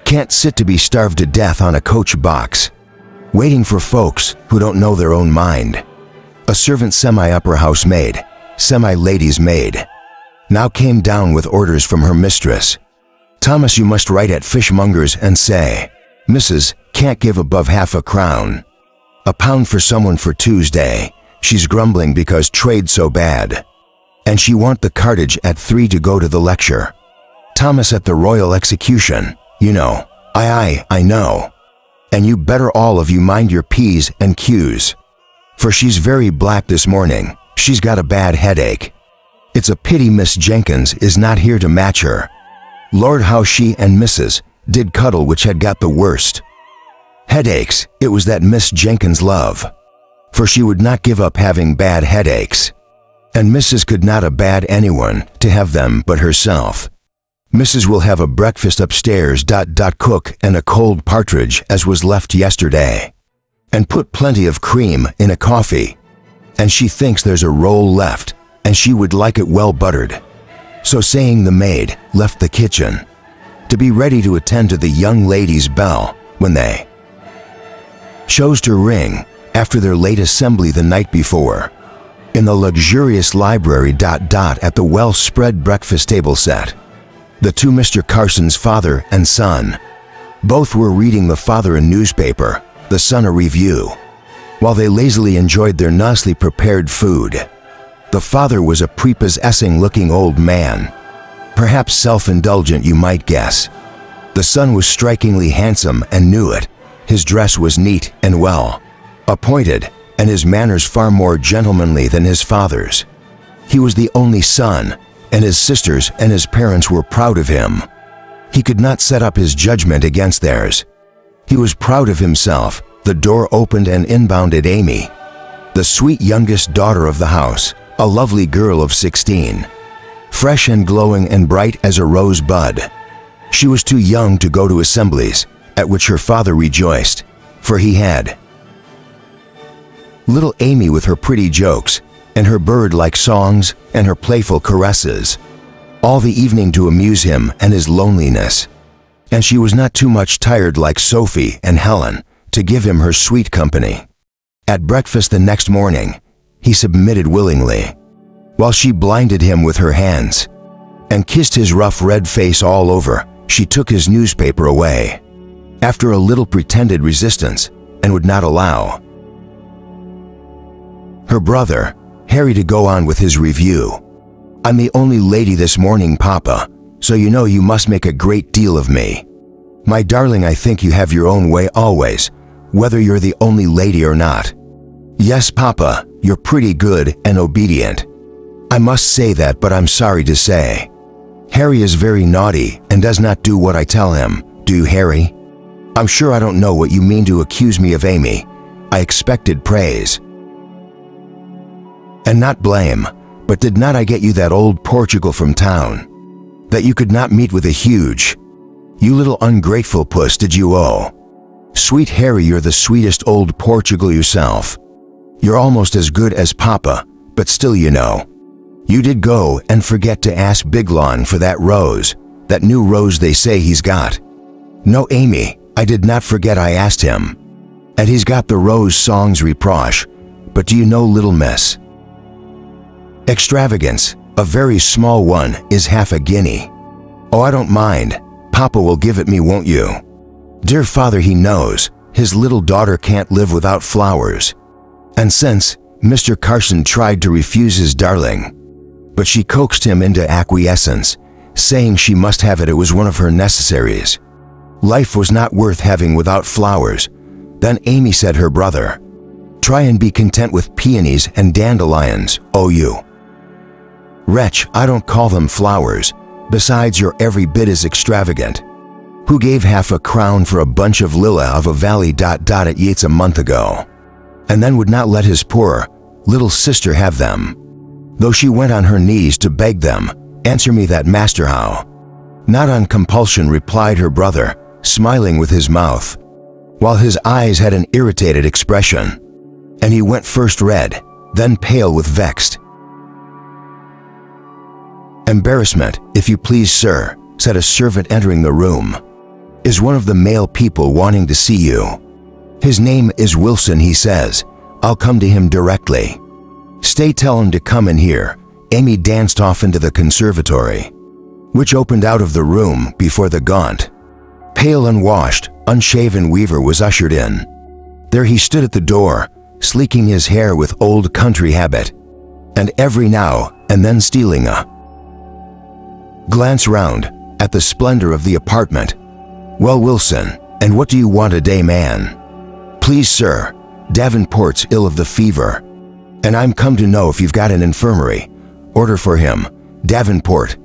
Can't sit to be starved to death on a coach box, waiting for folks who don't know their own mind. A servant, semi-upper housemaid, semi-lady's maid, now came down with orders from her mistress. Thomas, you must write at fishmongers and say, Mrs. can't give above ½ crown. A pound for someone for Tuesday. She's grumbling because trade's so bad. And she want the cartage at 3 to go to the lecture. Thomas, at the royal execution, you know. I know. And you better all of you mind your P's and Q's. For she's very black this morning. She's got a bad headache. It's a pity Miss Jenkins is not here to match her. Lord, how she and Mrs. did cuddle, which had got the worst headaches. It was that Miss Jenkins' love, for she would not give up having bad headaches, and Mrs. could not abad anyone to have them but herself. Mrs. will have a breakfast upstairs ... cook and a cold partridge as was left yesterday, and put plenty of cream in a coffee, and she thinks there's a roll left, and she would like it well buttered. So saying, the maid left the kitchen to be ready to attend to the young lady's bell when they chose to ring after their late assembly the night before, in the luxurious library ... at the well-spread breakfast table set. The two Mr. Carson's father and son, both were reading, the father a newspaper, the son a review, while they lazily enjoyed their nicely prepared food. The father was a prepossessing-looking old man, perhaps self-indulgent, you might guess. The son was strikingly handsome and knew it. His dress was neat and well appointed, and his manners far more gentlemanly than his father's. He was the only son, and his sisters and his parents were proud of him. He could not set up his judgment against theirs. He was proud of himself. The door opened and inbounded Amy, the sweet youngest daughter of the house, a lovely girl of 16, fresh and glowing and bright as a rosebud. She was too young to go to assemblies, at which her father rejoiced, for he had little Amy with her pretty jokes, and her bird-like songs, and her playful caresses, all the evening to amuse him and his loneliness. And she was not too much tired like Sophie and Helen to give him her sweet company. At breakfast the next morning, he submitted willingly, while she blinded him with her hands, and kissed his rough red face all over. She took his newspaper away, after a little pretended resistance, and would not allow her brother, Harry, to go on with his review. I'm the only lady this morning, Papa, so you know you must make a great deal of me. My darling, I think you have your own way always, whether you're the only lady or not. Yes, Papa, you're pretty good and obedient. I must say that, but I'm sorry to say, Harry is very naughty and does not do what I tell him. Do you, Harry? I'm sure I don't know what you mean to accuse me of Amy. I expected praise and not blame, but did not I get you that old Portugal from town, that you could not meet with a huge, you little ungrateful puss, did you? Oh, sweet Harry, you're the sweetest old Portugal yourself. You're almost as good as Papa, but still, you know, you did go and forget to ask Biglawn for that rose, that new rose they say he's got. No, Amy, I did not forget I asked him. And he's got the rose songs reproche, but do you know, little miss? Extravagance, a very small one, is half a guinea. Oh, I don't mind. Papa will give it me, won't you? Dear father, he knows his little daughter can't live without flowers. And since Mr. Carson tried to refuse his darling, but she coaxed him into acquiescence, saying she must have it, it was one of her necessaries. Life was not worth having without flowers. Then Amy said her brother, try and be content with peonies and dandelions, oh you. Wretch, I don't call them flowers. Besides, you're every bit as extravagant. Who gave half a crown for a bunch of lila of a valley ... at Yates a month ago, and then would not let his poor little sister have them, though she went on her knees to beg them? Answer me that, master, how? Not on compulsion, replied her brother, smiling with his mouth, while his eyes had an irritated expression, and he went first red, then pale with vexed embarrassment. If you please, sir, said a servant entering the room, is one of the male people wanting to see you. His name is Wilson, he says. I'll come to him directly. Stay, tell him to come in here. Amy danced off into the conservatory, which opened out of the room before the gaunt, pale, unwashed, unshaven weaver was ushered in. There he stood at the door, sleeking his hair with old country habit, and every now and then stealing a glance round at the splendor of the apartment. Well, Wilson, and what do you want today, man? Please, sir, Davenport's ill of the fever, and I'm come to know if you've got an infirmary. Order for him. Davenport.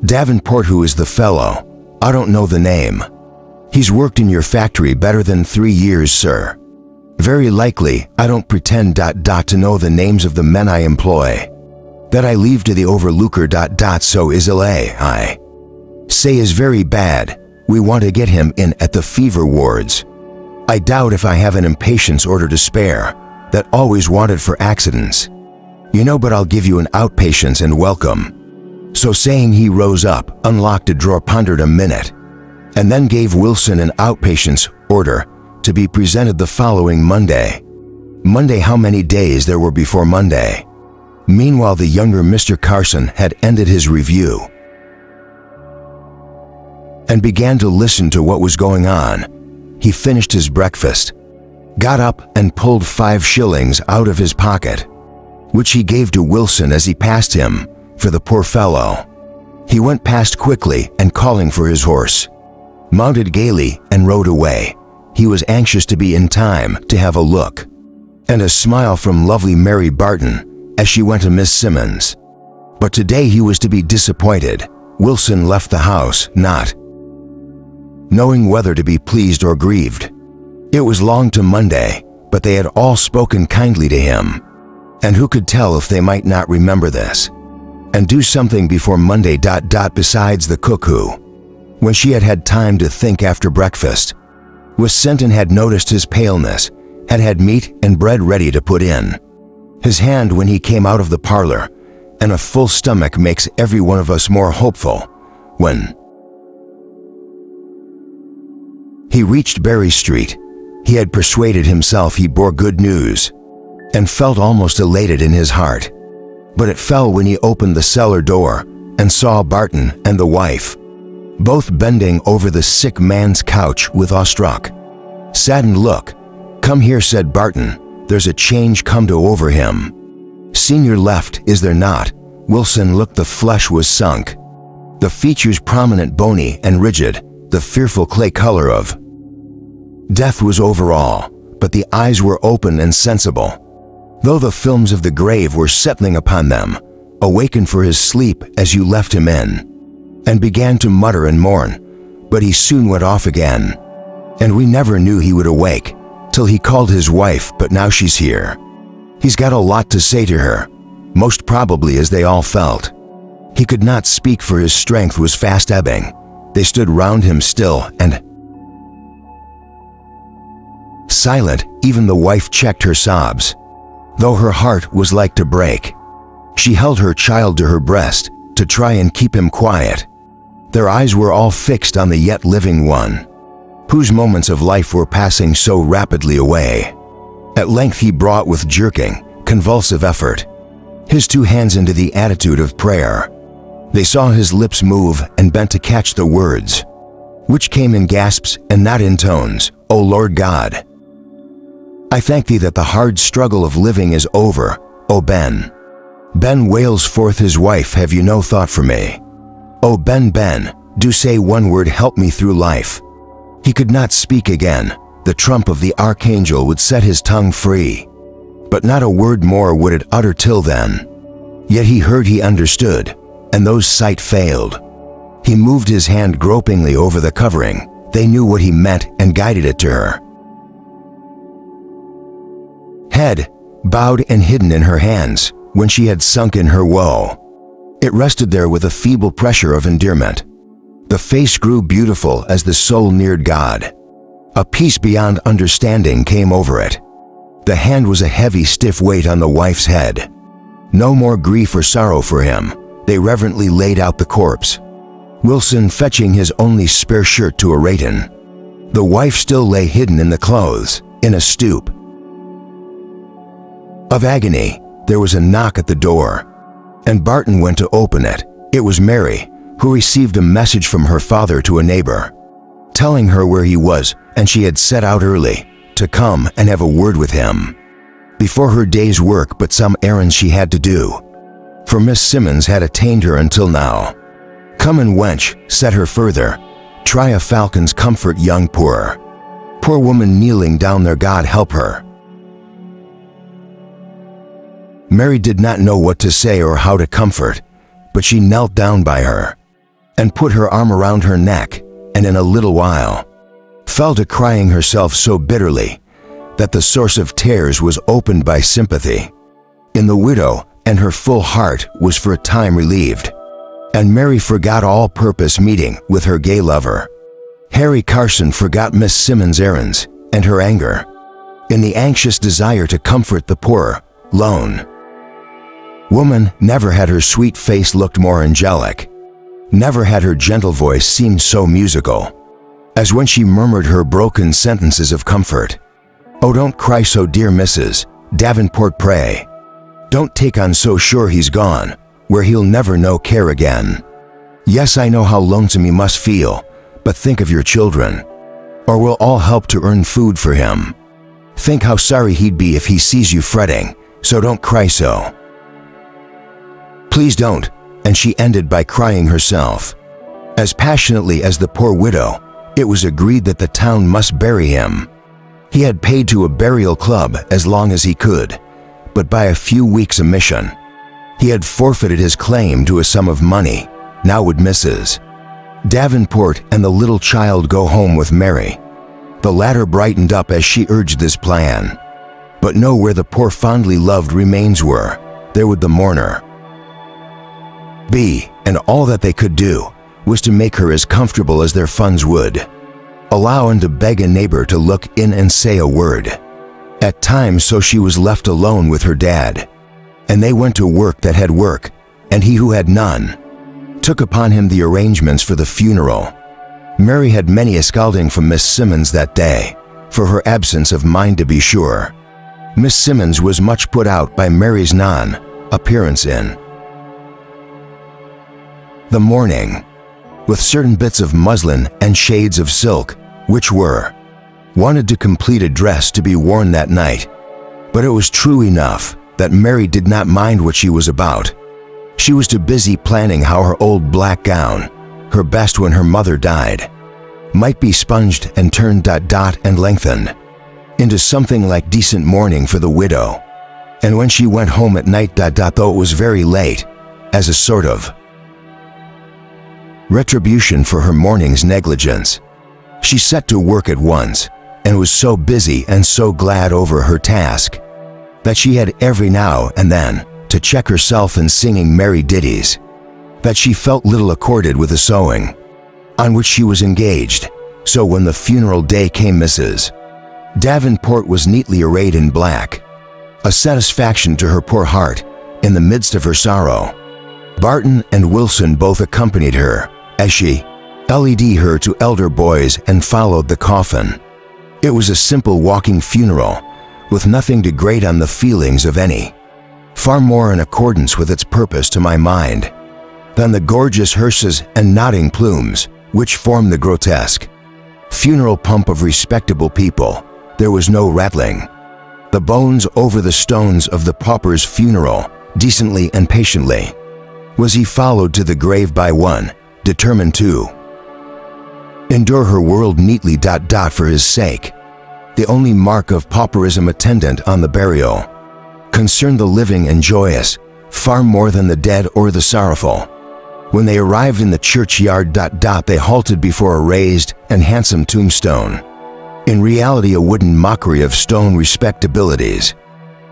Davenport, who is the fellow? I don't know the name. He's worked in your factory better than 3 years, sir. Very likely. I don't pretend ... to know the names of the men I employ. That I leave to the overlooker ... so is I say is very bad. We want to get him in at the fever wards. I doubt if I have an impatience order to spare, that always wanted for accidents. You know, but I'll give you an outpatience and welcome. So saying, he rose up, unlocked a drawer, pondered a minute, and then gave Wilson an outpatience order to be presented the following Monday. Monday, how many days there were before Monday? Meanwhile, the younger Mr. Carson had ended his review and began to listen to what was going on. He finished his breakfast, got up and pulled 5 shillings out of his pocket, which he gave to Wilson as he passed him. For the poor fellow, he went past quickly and, calling for his horse, mounted gaily and rode away. He was anxious to be in time to have a look and a smile from lovely Mary Barton as she went to Miss Simmons. But today he was to be disappointed. Wilson left the house, not knowing whether to be pleased or grieved. It was long to Monday, but they had all spoken kindly to him, and who could tell if they might not remember this and do something before Monday ... Besides, the cook, who, when she had had time to think after breakfast, was sent and had noticed his paleness, had meat and bread ready to put in his hand when he came out of the parlor, and a full stomach makes every one of us more hopeful. When he reached Berry Street, he had persuaded himself he bore good news, and felt almost elated in his heart. But it fell when he opened the cellar door and saw Barton and the wife, both bending over the sick man's couch with awestruck, saddened look. Come here, said Barton. There's a change come to over him. Senior left, is there not? Wilson looked. The flesh was sunk, the features prominent, bony and rigid, the fearful clay color of death was over all, but the eyes were open and sensible, though the films of the grave were settling upon them. Awakened for his sleep as you left him in, and began to mutter and mourn, but he soon went off again, and we never knew he would awake till he called his wife. But now she's here. He's got a lot to say to her, most probably, as they all felt. He could not speak, for his strength was fast ebbing. They stood round him still and silent. Even the wife checked her sobs, though her heart was like to break. She held her child to her breast to try and keep him quiet, Their eyes were all fixed on the yet living one, whose moments of life were passing so rapidly away. At length he brought with jerking, convulsive effort his two hands into the attitude of prayer. They saw his lips move and bent to catch the words, which came in gasps and not in tones. "O Lord God, I thank thee that the hard struggle of living is over, O Ben." Ben wails forth his wife, "Have you no thought for me? O Ben, do say one word, help me through life." He could not speak again. The trump of the archangel would set his tongue free, but not a word more would it utter till then. Yet he heard, he understood, and those sight failed. He moved his hand gropingly over the covering. They knew what he meant and guided it to her. Head, bowed and hidden in her hands, when she had sunk in her woe. It rested there with a feeble pressure of endearment. The face grew beautiful as the soul neared God. A peace beyond understanding came over it. The hand was a heavy, stiff weight on the wife's head. No more grief or sorrow for him. They reverently laid out the corpse, Wilson fetching his only spare shirt to arrayed in. The wife still lay hidden in the clothes, in a stoop of agony. There was a knock at the door, and Barton went to open it. It was Mary, who received a message from her father to a neighbor, telling her where he was, and she had set out early to come and have a word with him before her day's work, but some errands she had to do, for Miss Simmons had attained her until now. "Come and wench," said her further, "try a falcon's comfort young poor woman kneeling down there, God help her." Mary did not know what to say or how to comfort, but she knelt down by her and put her arm around her neck, and in a little while fell to crying herself so bitterly that the source of tears was opened by sympathy in the widow, and her full heart was for a time relieved, and Mary forgot all purpose meeting with her gay lover. Harry Carson forgot Miss Simmons' errands and her anger in the anxious desire to comfort the poor, lone woman. Never had her sweet face looked more angelic. Never had her gentle voice seemed so musical as when she murmured her broken sentences of comfort. "Oh, don't cry so, dear Mrs. Davenport, pray. Don't take on so sure he's gone, where he'll never know care again. Yes, I know how lonesome he must feel, but think of your children, or we'll all help to earn food for him. Think how sorry he'd be if he sees you fretting, so don't cry so. Please don't." And she ended by crying herself as passionately as the poor widow. It was agreed that the town must bury him. He had paid to a burial club as long as he could, but by a few weeks' omission, he had forfeited his claim to a sum of money. Now would Mrs. Davenport and the little child go home with Mary? The latter brightened up as she urged this plan, but know where the poor fondly loved remains were, there would the mourner be, and all that they could do was to make her as comfortable as their funds would allow, and to beg a neighbor to look in and say a word at times. So she was left alone with her dad, and they went to work that had work, and he who had none took upon him the arrangements for the funeral. Mary had many a scolding from Miss Simmons that day, for her absence of mind to be sure. Miss Simmons was much put out by Mary's non-appearance in the morning, with certain bits of muslin and shades of silk, which were wanted to complete a dress to be worn that night. But it was true enough that Mary did not mind what she was about. She was too busy planning how her old black gown, her best when her mother died, might be sponged and turned and lengthened into something like decent mourning for the widow. And when she went home at night, though it was very late, as a sort of retribution for her morning's negligence, she set to work at once, and was so busy and so glad over her task that she had every now and then to check herself in singing merry ditties, that she felt little accorded with the sewing on which she was engaged. So when the funeral day came, Mrs. Davenport was neatly arrayed in black, a satisfaction to her poor heart in the midst of her sorrow. Barton and Wilson both accompanied her, as she led her to elder boys and followed the coffin. It was a simple walking funeral, with nothing to grate on the feelings of any, far more in accordance with its purpose to my mind, than the gorgeous hearses and nodding plumes which form the grotesque funeral pomp of respectable people. There was no rattling. The bones over the stones of the pauper's funeral, decently and patiently, was he followed to the grave by one, determined to endure her world neatly. For his sake. The only mark of pauperism attendant on the burial concerned the living and joyous, far more than the dead or the sorrowful. When they arrived in the churchyard, they halted before a raised and handsome tombstone, in reality a wooden mockery of stone respectabilities,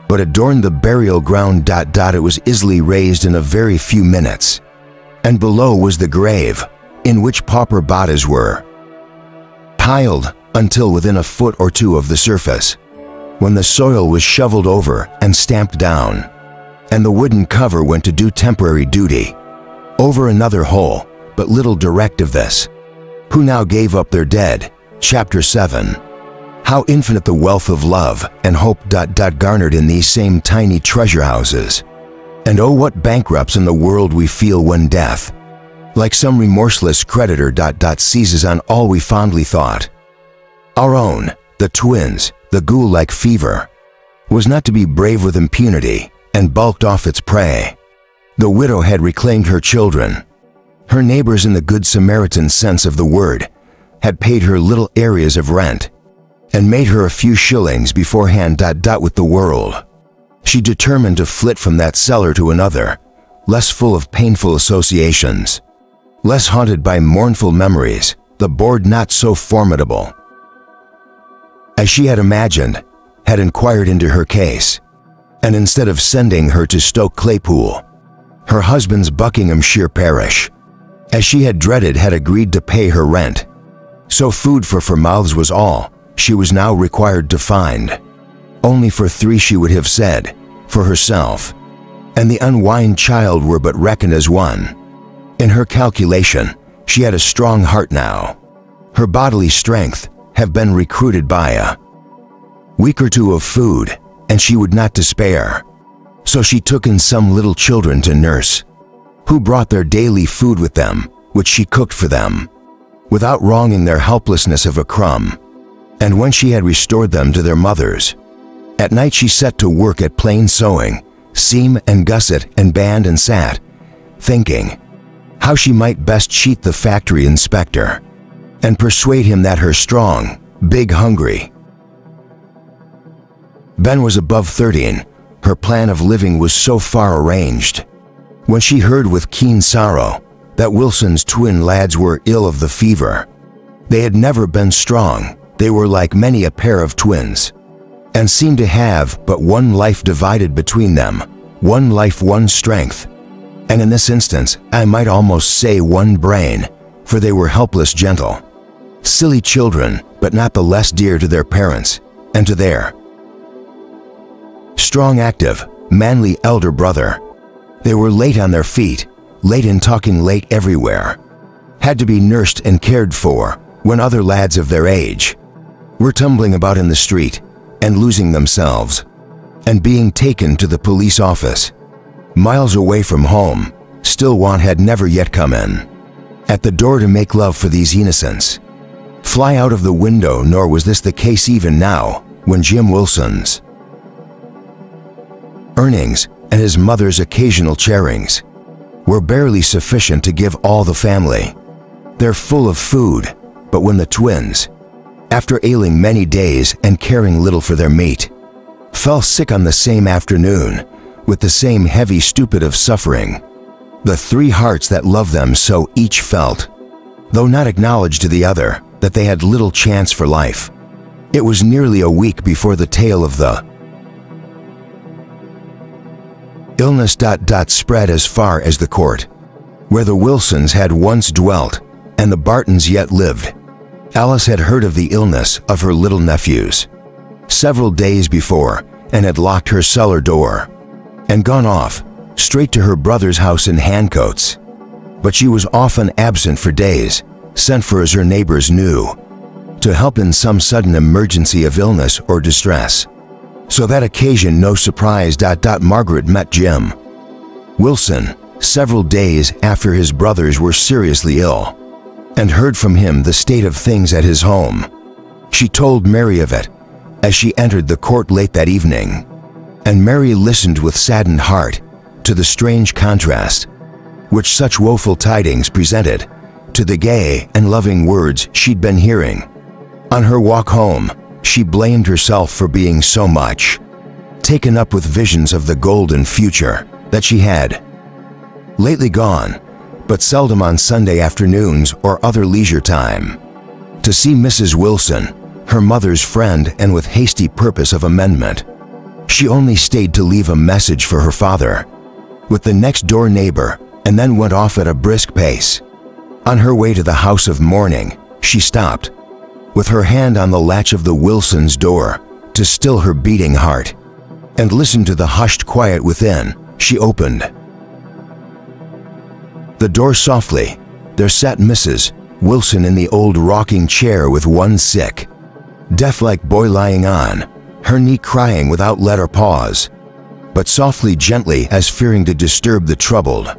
but adorned the burial ground. It was easily raised in a very few minutes, and below was the grave, in which pauper bodies were piled until within a foot or two of the surface, when the soil was shoveled over and stamped down, and the wooden cover went to do temporary duty over another hole, but little direct of this, who now gave up their dead. Chapter 7. How infinite the wealth of love and hope garnered in these same tiny treasure houses. And oh, what bankrupts in the world we feel when death, like some remorseless creditor, seizes on all we fondly thought our own. The twins, the ghoul-like fever, was not to be brave with impunity and bulked off its prey. The widow had reclaimed her children. Her neighbors, in the Good Samaritan sense of the word, had paid her little areas of rent and made her a few shillings beforehand. With the world, she determined to flit from that cellar to another, less full of painful associations, less haunted by mournful memories, the board not so formidable as she had imagined, had inquired into her case, and instead of sending her to Stoke Claypool, her husband's Buckinghamshire parish, as she had dreaded, had agreed to pay her rent. So food for mouths was all she was now required to find. Only for 3, she would have said, for herself and the unwined child were but reckoned as one. In her calculation, she had a strong heart now. Her bodily strength have been recruited by a week or two of food, and she would not despair. So she took in some little children to nurse, who brought their daily food with them, which she cooked for them, without wronging their helplessness of a crumb. And when she had restored them to their mothers, at night she set to work at plain sewing, seam and gusset and band, and sat, thinking how she might best cheat the factory inspector, and persuade him that her strong, big, hungry Ben was above 13. Her plan of living was so far arranged. When she heard with keen sorrow that Wilson's twin lads were ill of the fever, they had never been strong. They were like many a pair of twins, and seemed to have but one life divided between them, one life, one strength, and in this instance I might almost say one brain, for they were helpless, gentle, silly children, but not the less dear to their parents and to their strong, active, manly elder brother. They were late on their feet, late in talking, late everywhere, had to be nursed and cared for when other lads of their age were tumbling about in the street and losing themselves, and being taken to the police office. Miles away from home, still want had never yet come in at the door to make love for these innocents, fly out of the window, nor was this the case even now, when Jim Wilson's earnings and his mother's occasional charings were barely sufficient to give all the family. They're full of food, but when the twins, after ailing many days and caring little for their meat, fell sick on the same afternoon, with the same heavy stupid of suffering, the 3 hearts that loved them so each felt, though not acknowledged to the other, that they had little chance for life. It was nearly a week before the tale of the illness spread as far as the court, where the Wilsons had once dwelt and the Bartons yet lived. Alice had heard of the illness of her little nephews several days before, and had locked her cellar door and gone off straight to her brother's house in Handcoats. but she was often absent for days, sent for as her neighbors knew, to help in some sudden emergency of illness or distress. So that occasion, no surprise. Margaret met Jim Wilson several days after his brothers were seriously ill, and heard from him the state of things at his home. She told Mary of it as she entered the court late that evening, and Mary listened with saddened heart to the strange contrast which such woeful tidings presented to the gay and loving words she'd been hearing. On her walk home, she blamed herself for being so much taken up with visions of the golden future that she had lately gone, but seldom on Sunday afternoons or other leisure time, to see Mrs. Wilson, her mother's friend, and with hasty purpose of amendment. She only stayed to leave a message for her father with the next-door neighbor, and then went off at a brisk pace. On her way to the house of mourning, she stopped, with her hand on the latch of the Wilsons' door, to still her beating heart, and listened to the hushed quiet within. She opened the door softly. There sat Mrs. Wilson in the old rocking chair with one sick, death-like boy lying on her knee, crying without let or pause, but softly, gently, as fearing to disturb the troubled,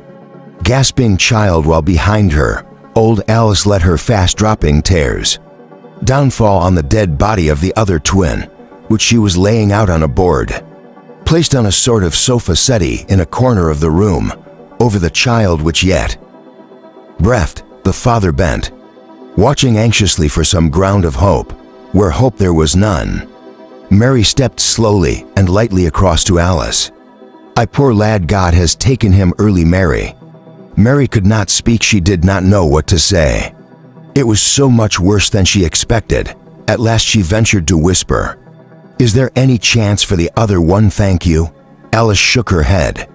gasping child, while behind her, old Alice let her fast-dropping tears downfall on the dead body of the other twin, which she was laying out on a board, placed on a sort of sofa settee in a corner of the room, over the child, which yet breathed. The father bent, watching anxiously for some ground of hope, where hope there was none. Mary stepped slowly and lightly across to Alice. "I poor lad, God has taken him early, Mary." Mary could not speak. She did not know what to say. It was so much worse than she expected. At last she ventured to whisper, "Is there any chance for the other one? Thank you." Alice shook her head,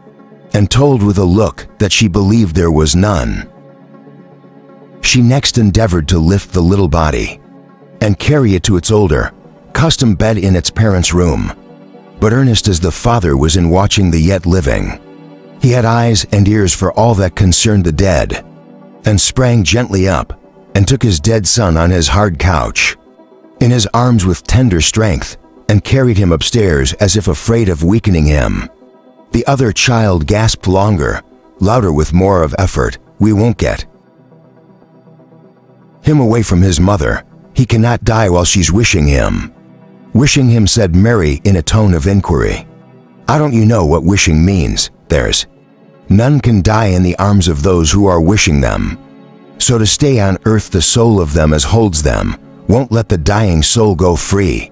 and told with a look that she believed there was none. She next endeavored to lift the little body and carry it to its older, custom bed in its parents' room. But earnest as the father was in watching the yet living, he had eyes and ears for all that concerned the dead, and sprang gently up and took his dead son on his hard couch in his arms with tender strength, and carried him upstairs as if afraid of weakening him. The other child gasped longer, louder, with more of effort. "We won't get him away from his mother. He cannot die while she's wishing him." "Wishing him," said Mary in a tone of inquiry. "I don't you know what wishing means? There's none can die in the arms of those who are wishing them. So to stay on earth, the soul of them as holds them won't let the dying soul go free.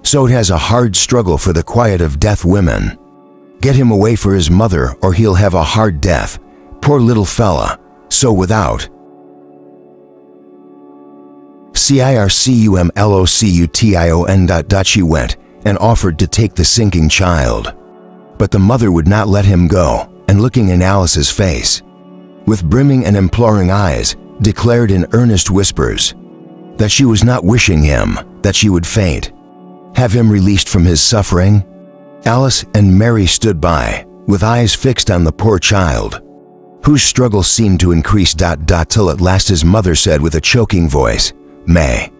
So it has a hard struggle for the quiet of death. Women, get him away for his mother, or he'll have a hard death. Poor little fella." So without circumlocution. She went and offered to take the sinking child. But the mother would not let him go, and looking in Alice's face, with brimming and imploring eyes, declared in earnest whispers that she was not wishing him, that she would faint, have him released from his suffering. Alice and Mary stood by, with eyes fixed on the poor child, whose struggle seemed to increase. Till at last his mother said with a choking voice, "May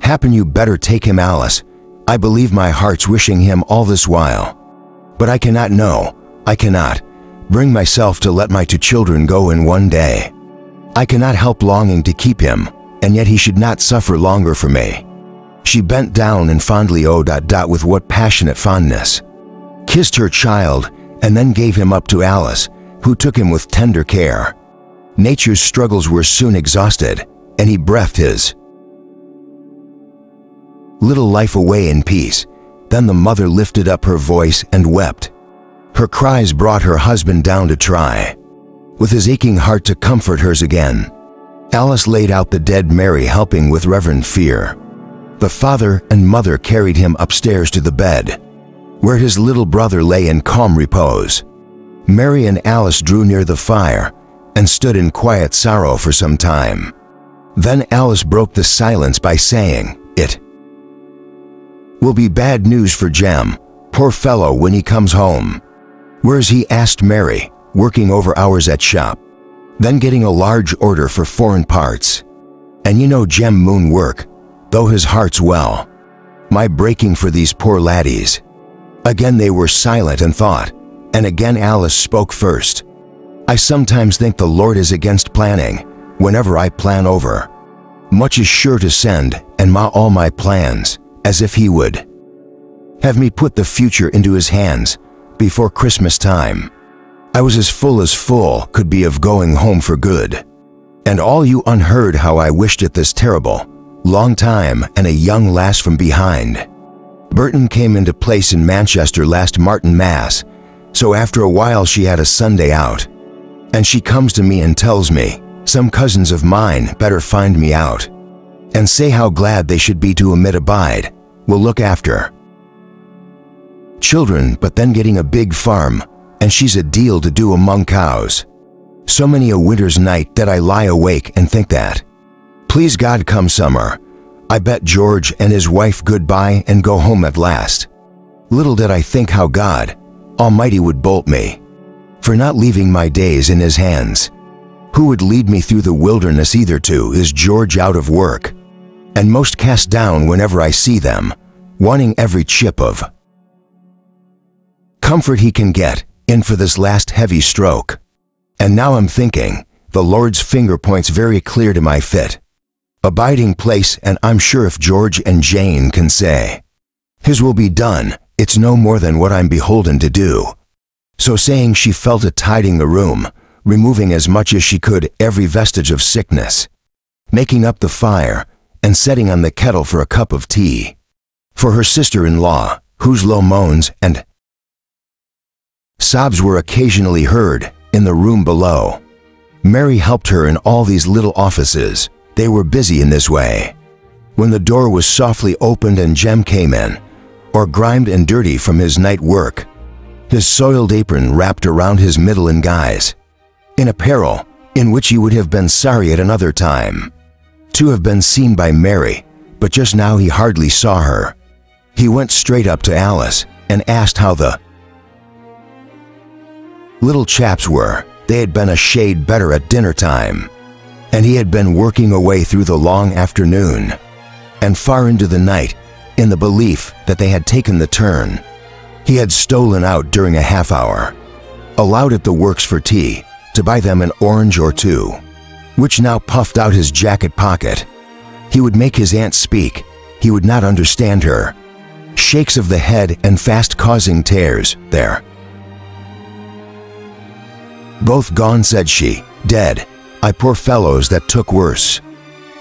happen you better take him, Alice. I believe my heart's wishing him all this while. But I cannot I cannot bring myself to let my two children go in one day. I cannot help longing to keep him, and yet he should not suffer longer for me." She bent down and fondly, with what passionate fondness, kissed her child, and then gave him up to Alice, who took him with tender care. Nature's struggles were soon exhausted, and he breathed his little life away in peace. Then the mother lifted up her voice and wept. Her cries brought her husband down to try, with his aching heart, to comfort hers again. Alice laid out the dead Mary, helping with reverent fear. The father and mother carried him upstairs to the bed, where his little brother lay in calm repose. Mary and Alice drew near the fire and stood in quiet sorrow for some time. Then Alice broke the silence by saying, "It will be bad news for Jem, poor fellow, when he comes home." "Where's he?" asked Mary, working over hours at shop. then getting a large order for foreign parts. And you know Jem moon work, though his heart's well. My breaking for these poor laddies. Again they were silent and thought, and again Alice spoke first. I sometimes think the Lord is against planning, whenever I plan over. Much is sure to send, and all my plans, as if he would have me put the future into his hands, before Christmas time. I was as full could be of going home for good. And all you unheard how I wished it this terrible, long time and a young lass from behind. Burton came into place in Manchester last Martin Mass, so after a while she had a Sunday out. And she comes to me and tells me, some cousins of mine better find me out, and say how glad they should be to amid abide, will look after children, but then getting a big farm, and she's a deal to do among cows. So many a winter's night that I lie awake and think that, please God come summer, I bet George and his wife goodbye and go home at last. Little did I think how God Almighty would bolt me, for not leaving my days in his hands. Who would lead me through the wilderness either to is George out of work, and most cast down whenever I see them, wanting every chip of comfort he can get in for this last heavy stroke. And now I'm thinking, the Lord's finger points very clear to my fit abiding place, and I'm sure if George and Jane can say, his will be done, it's no more than what I'm beholden to do. So saying, she fell to tidying the room, removing as much as she could every vestige of sickness, making up the fire, and setting on the kettle for a cup of tea for her sister-in-law, whose low moans and sobs were occasionally heard in the room below. Mary helped her in all these little offices. They were busy in this way. When the door was softly opened and Jem came in, or grimed and dirty from his night work, his soiled apron wrapped around his middle and guise, in apparel in which he would have been sorry at another time to have been seen by Mary, but just now he hardly saw her. He went straight up to Alice and asked how the little chaps were. They had been a shade better at dinner time, and he had been working away through the long afternoon and far into the night in the belief that they had taken the turn. He had stolen out during a half hour, allowed at the works for tea, to buy them an orange or two, which now puffed out his jacket pocket. He would make his aunt speak. He would not understand her. Shakes of the head and fast causing tears there. Both gone, said she, dead. I poor fellows that took worse.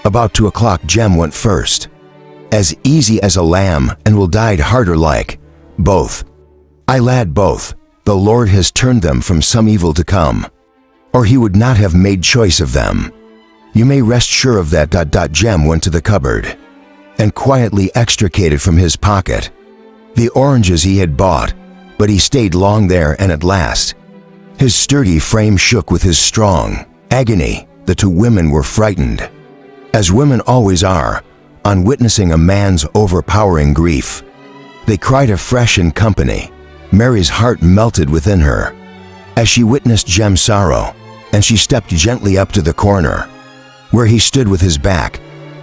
About 2 o'clock Jem went first, as easy as a lamb, and will died harder like. Both. I lad both. The Lord has turned them from some evil to come, or he would not have made choice of them. You may rest sure of that. Jem went to the cupboard and quietly extricated from his pocket the oranges he had bought, but he stayed long there, and at last his sturdy frame shook with his strong agony. The two women were frightened, as women always are, on witnessing a man's overpowering grief. They cried afresh in company. Mary's heart melted within her as she witnessed Jem's sorrow, and she stepped gently up to the corner where he stood with his back,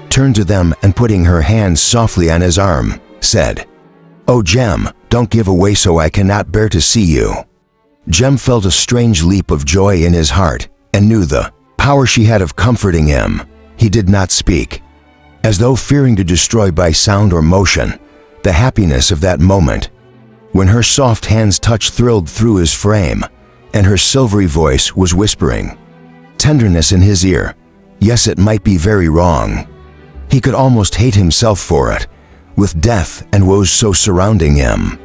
turned to them, and putting her hands softly on his arm, said, "Oh, Jem, don't give away, so I cannot bear to see you." Jem felt a strange leap of joy in his heart, and knew the power she had of comforting him. He did not speak, as though fearing to destroy by sound or motion the happiness of that moment. When her soft hands' touch thrilled through his frame, and her silvery voice was whispering tenderness in his ear, yes, it might be very wrong. He could almost hate himself for it, with death and woes so surrounding him.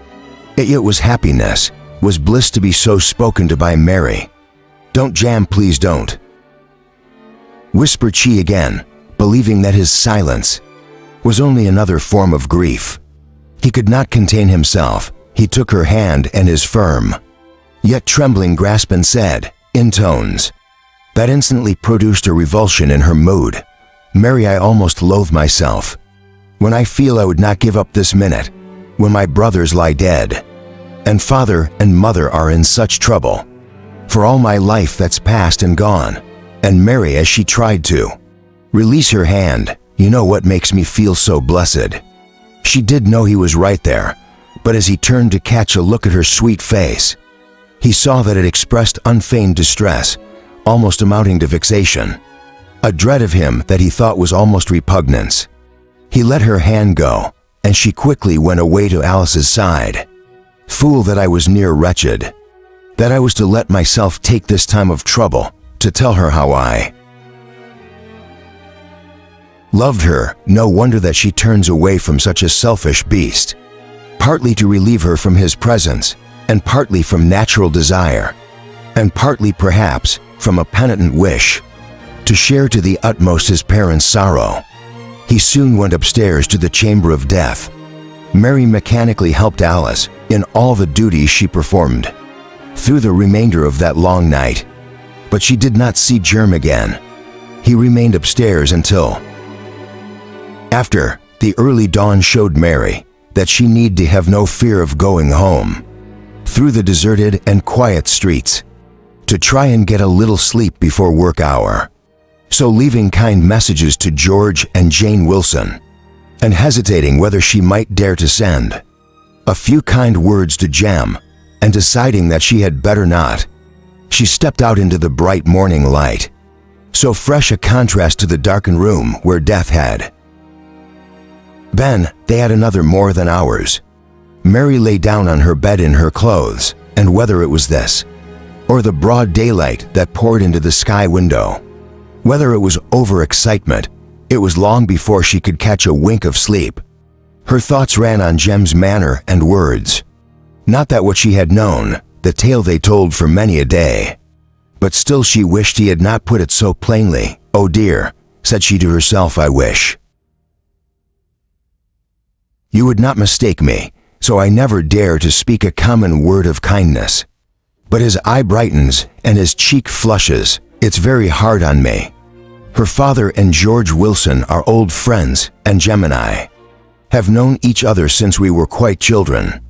It was happiness, was bliss to be so spoken to by Mary. "Don't, Jem, please don't," whispered she again, believing that his silence was only another form of grief. He could not contain himself. He took her hand and his firm, yet trembling grasp, and said, in tones that instantly produced a revulsion in her mood, "Mary, I almost loathe myself when I feel I would not give up this minute, when my brothers lie dead, and father and mother are in such trouble. For all my life that's past and gone, and Mary as she tried to. Release her hand. You know what makes me feel so blessed. She did know he was right there, but as he turned to catch a look at her sweet face, he saw that it expressed unfeigned distress, almost amounting to vexation, a dread of him that he thought was almost repugnance. He let her hand go, and she quickly went away to Alice's side. Fool that I was near wretched, that I was to let myself take this time of trouble to tell her how I loved her. No wonder that she turns away from such a selfish beast, partly to relieve her from his presence, and partly from natural desire, and partly perhaps from a penitent wish to share to the utmost his parents' sorrow. He soon went upstairs to the chamber of death. Mary mechanically helped Alice in all the duties she performed through the remainder of that long night, but she did not see Germ again. He remained upstairs until after the early dawn showed Mary that she need to have no fear of going home through the deserted and quiet streets to try and get a little sleep before work hour. So leaving kind messages to George and Jane Wilson, and hesitating whether she might dare to send a few kind words to Jem, and deciding that she had better not, she stepped out into the bright morning light, so fresh a contrast to the darkened room where death had been. They had another more than hours. Mary lay down on her bed in her clothes, and whether it was this, or the broad daylight that poured into the sky window, whether it was overexcitement, it was long before she could catch a wink of sleep. Her thoughts ran on Jem's manner and words. Not that what she had known, the tale they told for many a day, but still she wished he had not put it so plainly. Oh dear, said she to herself, I wish you would not mistake me, so I never dare to speak a common word of kindness. But his eye brightens and his cheek flushes. It's very hard on me. Her father and George Wilson are old friends, and Jem and I have known each other since we were quite children.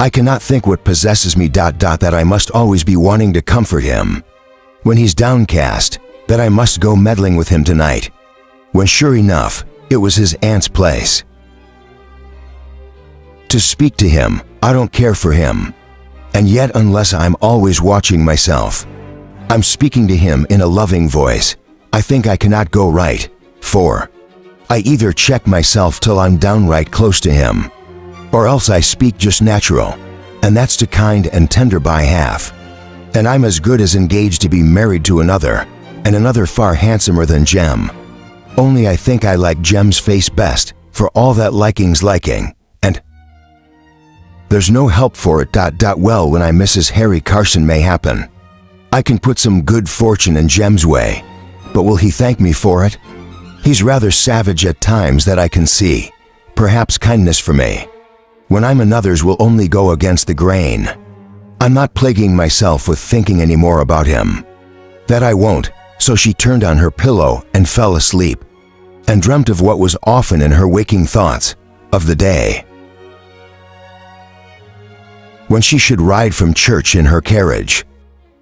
I cannot think what possesses me ... that I must always be wanting to comfort him when he's downcast, that I must go meddling with him tonight, when sure enough, it was his aunt's place to speak to him. I don't care for him, and yet unless I'm always watching myself, I'm speaking to him in a loving voice, I think I cannot go right, for I either check myself till I'm downright close to him, or else I speak just natural, and that's to kind and tender by half, and I'm as good as engaged to be married to another, and another far handsomer than Jem. Only I think I like Jem's face best, for all that liking's liking, and there's no help for it. Well, when I Mrs. Harry Carson may happen, I can put some good fortune in Jem's way, but will he thank me for it? He's rather savage at times, that I can see. Perhaps kindness for me, when I'm another's, will only go against the grain. I'm not plaguing myself with thinking any more about him. That I won't. So she turned on her pillow and fell asleep, and dreamt of what was often in her waking thoughts, of the day when she should ride from church in her carriage,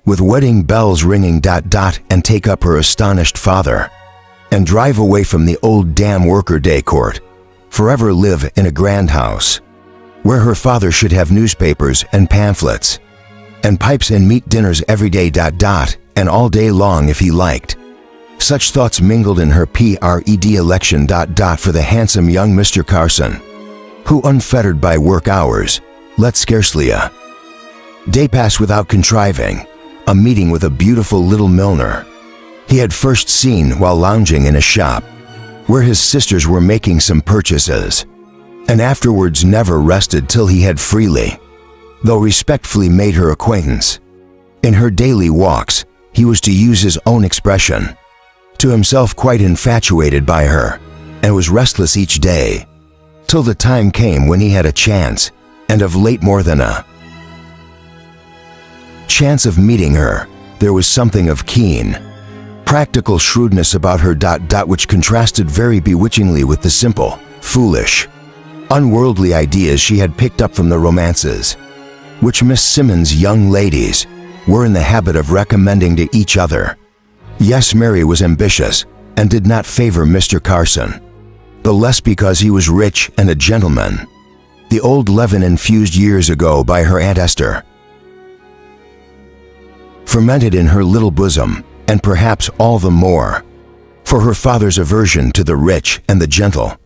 with wedding bells ringing ... and take up her astonished father, and drive away from the old damn worker-day court, forever live in a grand house, where her father should have newspapers and pamphlets, and pipes and meat dinners every day ... and all day long if he liked. Such thoughts mingled in her pred election ... for the handsome young Mr. Carson, who, unfettered by work hours, let scarcely a day pass without contriving a meeting with a beautiful little milliner he had first seen while lounging in a shop where his sisters were making some purchases, and afterwards never rested till he had freely, though respectfully, made her acquaintance. In her daily walks, he was, to use his own expression, to himself quite infatuated by her, and was restless each day, till the time came when he had a chance, and of late more than a chance, of meeting her. There was something of keen, practical shrewdness about her ... which contrasted very bewitchingly with the simple, foolish, unworldly ideas she had picked up from the romances which Miss Simmons' young ladies were in the habit of recommending to each other. Yes, Mary was ambitious and did not favor Mr. Carson, the less because he was rich and a gentleman. The old leaven infused years ago by her Aunt Esther fermented in her little bosom, and perhaps all the more for her father's aversion to the rich and the gentle.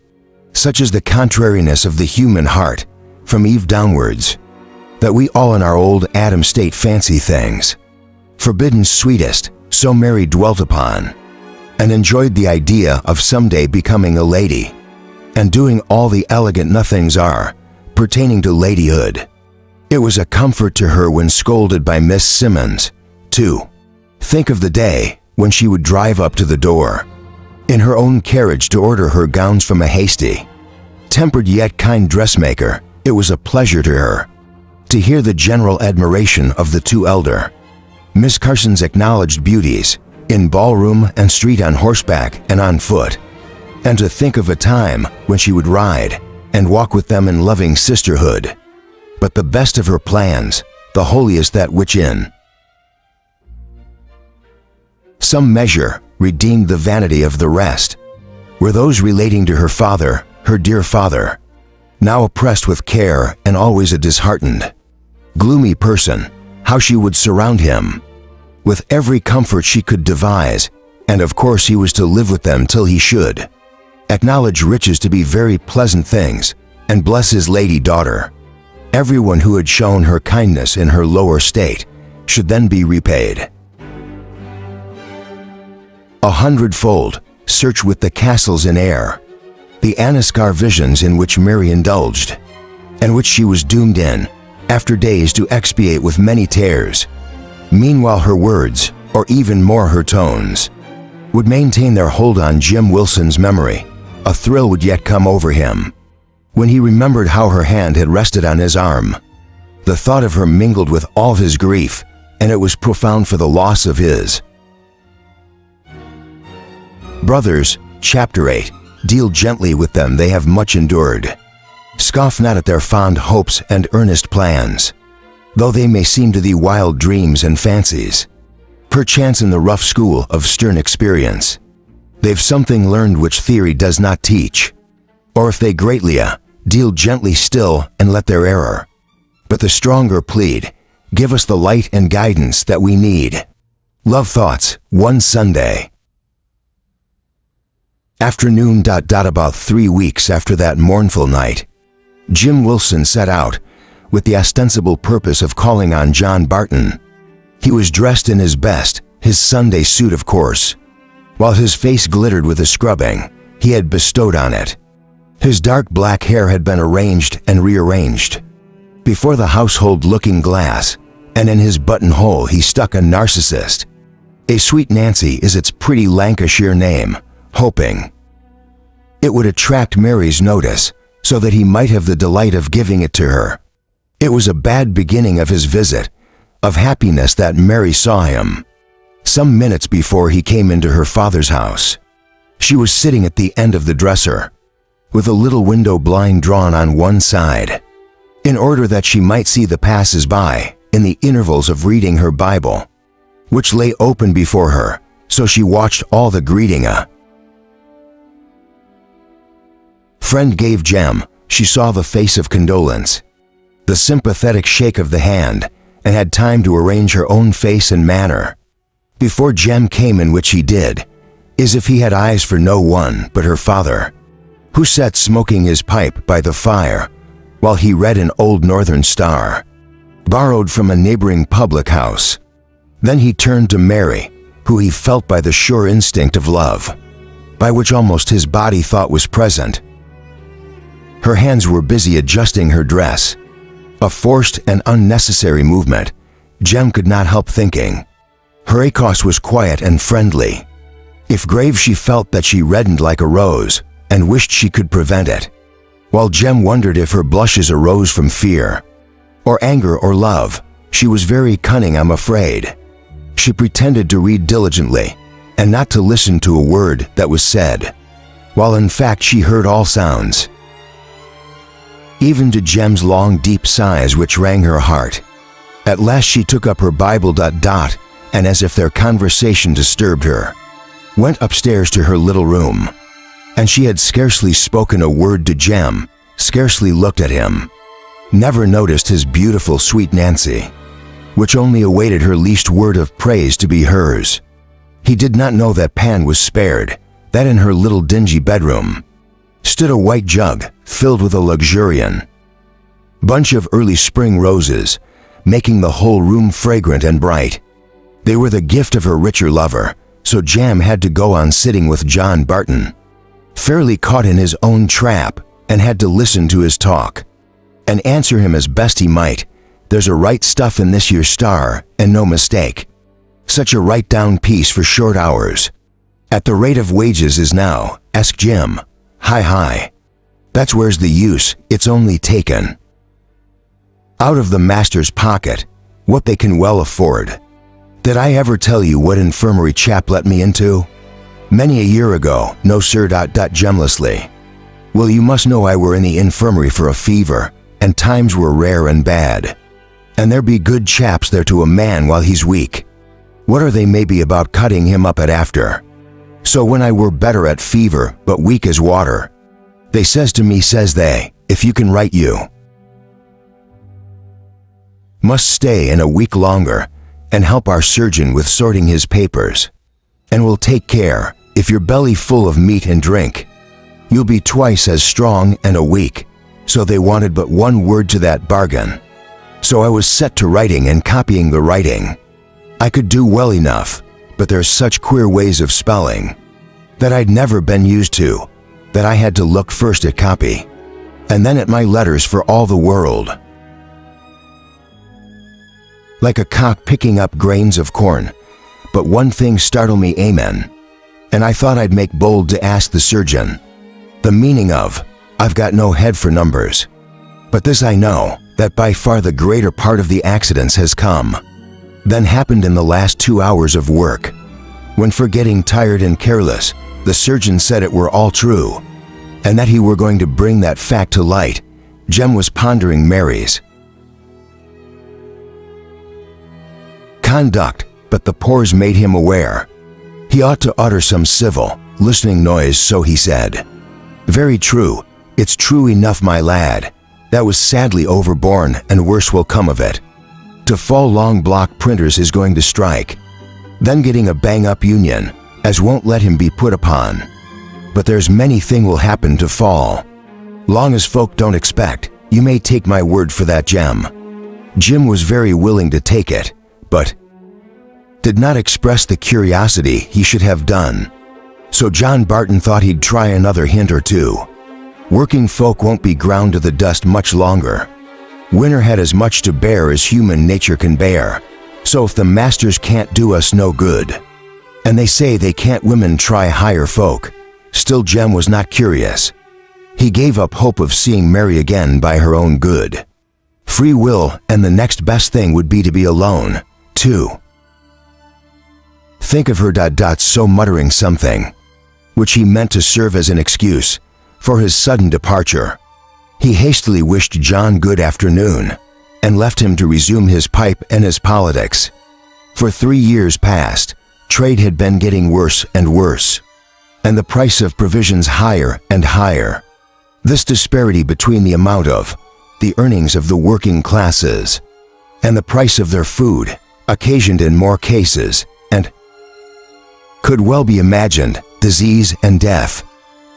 Such is the contrariness of the human heart, from Eve downwards, that we all in our old Adam state fancy things forbidden sweetest, so Mary dwelt upon, and enjoyed the idea of someday becoming a lady, and doing all the elegant nothings are pertaining to ladyhood. It was a comfort to her when scolded by Miss Simmons, to think of the day when she would drive up to the door in her own carriage to order her gowns from a hasty, tempered yet kind dressmaker. It was a pleasure to her to hear the general admiration of the two elder Miss Carson's acknowledged beauties in ballroom and street, on horseback and on foot, and to think of a time when she would ride and walk with them in loving sisterhood. But the best of her plans, the holiest that which in some measure redeemed the vanity of the rest, were those relating to her father, her dear father, now oppressed with care and always a disheartened, gloomy person. How she would surround him with every comfort she could devise, and of course he was to live with them till he should acknowledge riches to be very pleasant things, and bless his lady daughter. Everyone who had shown her kindness in her lower state should then be repaid 100-fold. Search with the castles in air, the Anaskar visions in which Mary indulged, and which she was doomed in after days to expiate with many tears. Meanwhile her words, or even more her tones, would maintain their hold on Jim Wilson's memory. A thrill would yet come over him when he remembered how her hand had rested on his arm. The thought of her mingled with all his grief, and it was profound for the loss of his brothers. Chapter 8. Deal gently with them, they have much endured. Scoff not at their fond hopes and earnest plans, though they may seem to thee wild dreams and fancies. Perchance in the rough school of stern experience, they've something learned which theory does not teach. Or if they greatly deal gently still, and let their error, but the stronger plead, give us the light and guidance that we need. Love Thoughts. One Sunday afternoon. About 3 weeks after that mournful night, Jim Wilson set out with the ostensible purpose of calling on John Barton. He was dressed in his best, his Sunday suit of course, while his face glittered with the scrubbing he had bestowed on it. His dark black hair had been arranged and rearranged before the household looking glass, and in his buttonhole he stuck a narcissist. A Sweet Nancy is its pretty Lancashire name, hoping it would attract Mary's notice so that he might have the delight of giving it to her. It was a bad beginning of his visit of happiness that Mary saw him some minutes before he came into her father's house. She was sitting at the end of the dresser, with a little window blind drawn on one side, in order that she might see the passers-by in the intervals of reading her Bible, which lay open before her, so she watched all the greeting friend gave Jem. She saw the face of condolence, the sympathetic shake of the hand, and had time to arrange her own face and manner before Jem came, in which he did as if he had eyes for no one but her father, who sat smoking his pipe by the fire while he read an old Northern Star, borrowed from a neighboring public house. Then he turned to Mary, who he felt by the sure instinct of love, by which almost his body thought was present. Her hands were busy adjusting her dress, a forced and unnecessary movement, Jem could not help thinking. Her acos was quiet and friendly. If grave, she felt that she reddened like a rose, and wished she could prevent it, while Jem wondered if her blushes arose from fear, or anger, or love. She was very cunning, I'm afraid. She pretended to read diligently, and not to listen to a word that was said, while in fact she heard all sounds, even to Jem's long deep sighs which rang her heart. At last she took up her Bible. and as if their conversation disturbed her, went upstairs to her little room. And she had scarcely spoken a word to Jem, scarcely looked at him, never noticed his beautiful sweet Nancy, which only awaited her least word of praise to be hers. He did not know that Pan was spared, that in her little dingy bedroom stood a white jug filled with a luxuriant bunch of early spring roses, making the whole room fragrant and bright. They were the gift of her richer lover, so Jem had to go on sitting with John Barton, fairly caught in his own trap, and had to listen to his talk and answer him as best he might. There's a right stuff in this year's Star, and no mistake. Such a right-down piece for short hours. At the rate of wages is now, ask Jim. Hi. That's where's the use, it's only taken out of the master's pocket, what they can well afford. Did I ever tell you what infirmary chap let me into? Many a year ago, no sir. Gemlessly. Well, you must know I were in the infirmary for a fever, and times were rare and bad. And there be good chaps there to a man while he's weak. What are they maybe about cutting him up at after? So when I were better at fever, but weak as water, they says to me, says they, if you can write you must stay in a week longer and help our surgeon with sorting his papers. And we'll take care, if your belly full of meat and drink, you'll be twice as strong and a week. So they wanted but one word to that bargain. So I was set to writing and copying the writing. I could do well enough, but there's such queer ways of spelling that I'd never been used to, that I had to look first at copy, and then at my letters for all the world like a cock picking up grains of corn. But one thing startled me, amen, and I thought I'd make bold to ask the surgeon the meaning of, I've got no head for numbers. But this I know, that by far the greater part of the accidents has come, then happened in the last 2 hours of work, when for getting tired and careless, the surgeon said it were all true, and that he were going to bring that fact to light. Jem was pondering Mary's conduct, but the pores made him aware he ought to utter some civil, listening noise, so he said, very true, it's true enough, my lad. That was sadly overborne, and worse will come of it. To fall long block printers is going to strike, then getting a bang-up union, as won't let him be put upon. But there's many thing will happen to fall, long as folk don't expect, you may take my word for that, Jem. Jim was very willing to take it, but did not express the curiosity he should have done. So John Barton thought he'd try another hint or two. Working folk won't be ground to the dust much longer. Winter had as much to bear as human nature can bear. So if the masters can't do us no good, and they say they can't women try higher folk, still Jem was not curious. He gave up hope of seeing Mary again by her own good. Free will, and the next best thing would be to be alone, too. Think of her. So muttering something, which he meant to serve as an excuse for his sudden departure, he hastily wished John good afternoon, and left him to resume his pipe and his politics. For 3 years past, trade had been getting worse and worse, and the price of provisions higher and higher. This disparity between the amount of the earnings of the working classes and the price of their food occasioned in more cases, and could well be imagined, disease and death.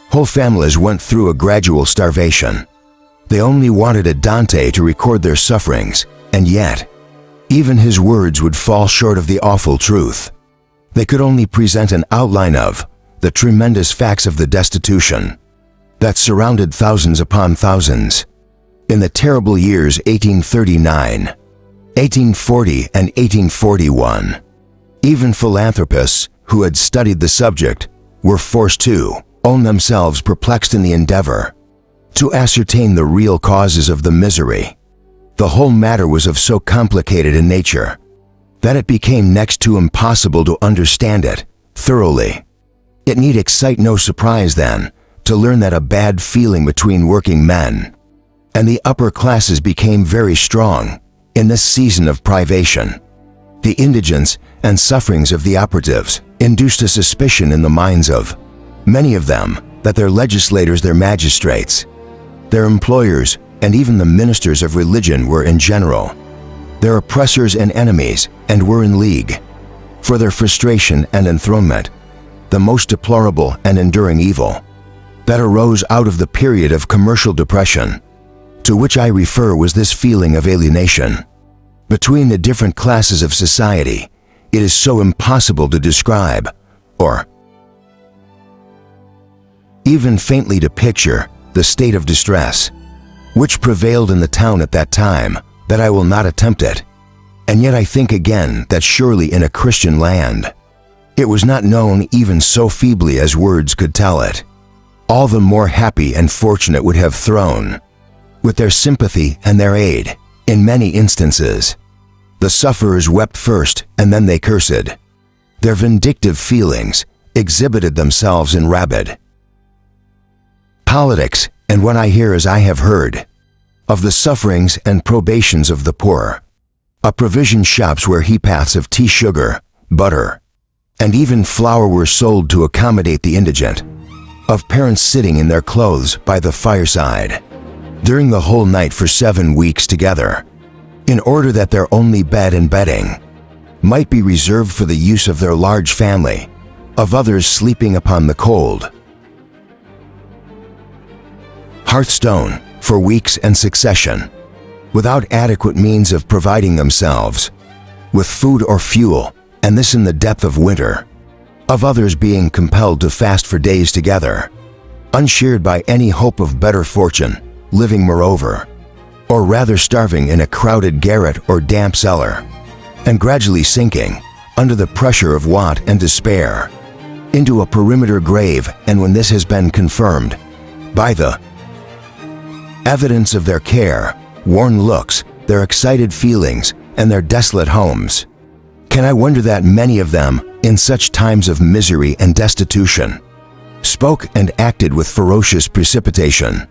Whole families went through a gradual starvation. They only wanted a Dante to record their sufferings, and yet, even his words would fall short of the awful truth. They could only present an outline of the tremendous facts of the destitution that surrounded thousands upon thousands in the terrible years 1839, 1840, and 1841. Even philanthropists who had studied the subject were forced to own themselves perplexed in the endeavor to ascertain the real causes of the misery. The whole matter was of so complicated a nature that it became next to impossible to understand it thoroughly. It need excite no surprise, then, to learn that a bad feeling between working men and the upper classes became very strong in this season of privation. The indigents and sufferings of the operatives induced a suspicion in the minds of many of them that their legislators, their magistrates, their employers, and even the ministers of religion were in general their oppressors and enemies, and were in league for their frustration and enthronement, the most deplorable and enduring evil that arose out of the period of commercial depression to which I refer was this feeling of alienation between the different classes of society. It is so impossible to describe, or even faintly to picture, the state of distress which prevailed in the town at that time, that I will not attempt it. And yet I think again that surely in a Christian land, it was not known even so feebly as words could tell it. All the more happy and fortunate would have thrown, with their sympathy and their aid, in many instances. The sufferers wept first, and then they cursed. Their vindictive feelings exhibited themselves in rabid politics, and when I hear, as I have heard, of the sufferings and probations of the poor, of provision shops where heaphaths of tea, sugar, butter, and even flour were sold to accommodate the indigent, of parents sitting in their clothes by the fireside during the whole night for 7 weeks together, in order that their only bed and bedding might be reserved for the use of their large family, of others sleeping upon the cold hearthstone for weeks in succession, without adequate means of providing themselves with food or fuel, and this in the depth of winter, of others being compelled to fast for days together, unshared by any hope of better fortune, living moreover, or rather starving in a crowded garret or damp cellar, and gradually sinking, under the pressure of want and despair, into a perimeter grave. And when this has been confirmed by the evidence of their care, worn looks, their excited feelings, and their desolate homes, can I wonder that many of them, in such times of misery and destitution, spoke and acted with ferocious precipitation?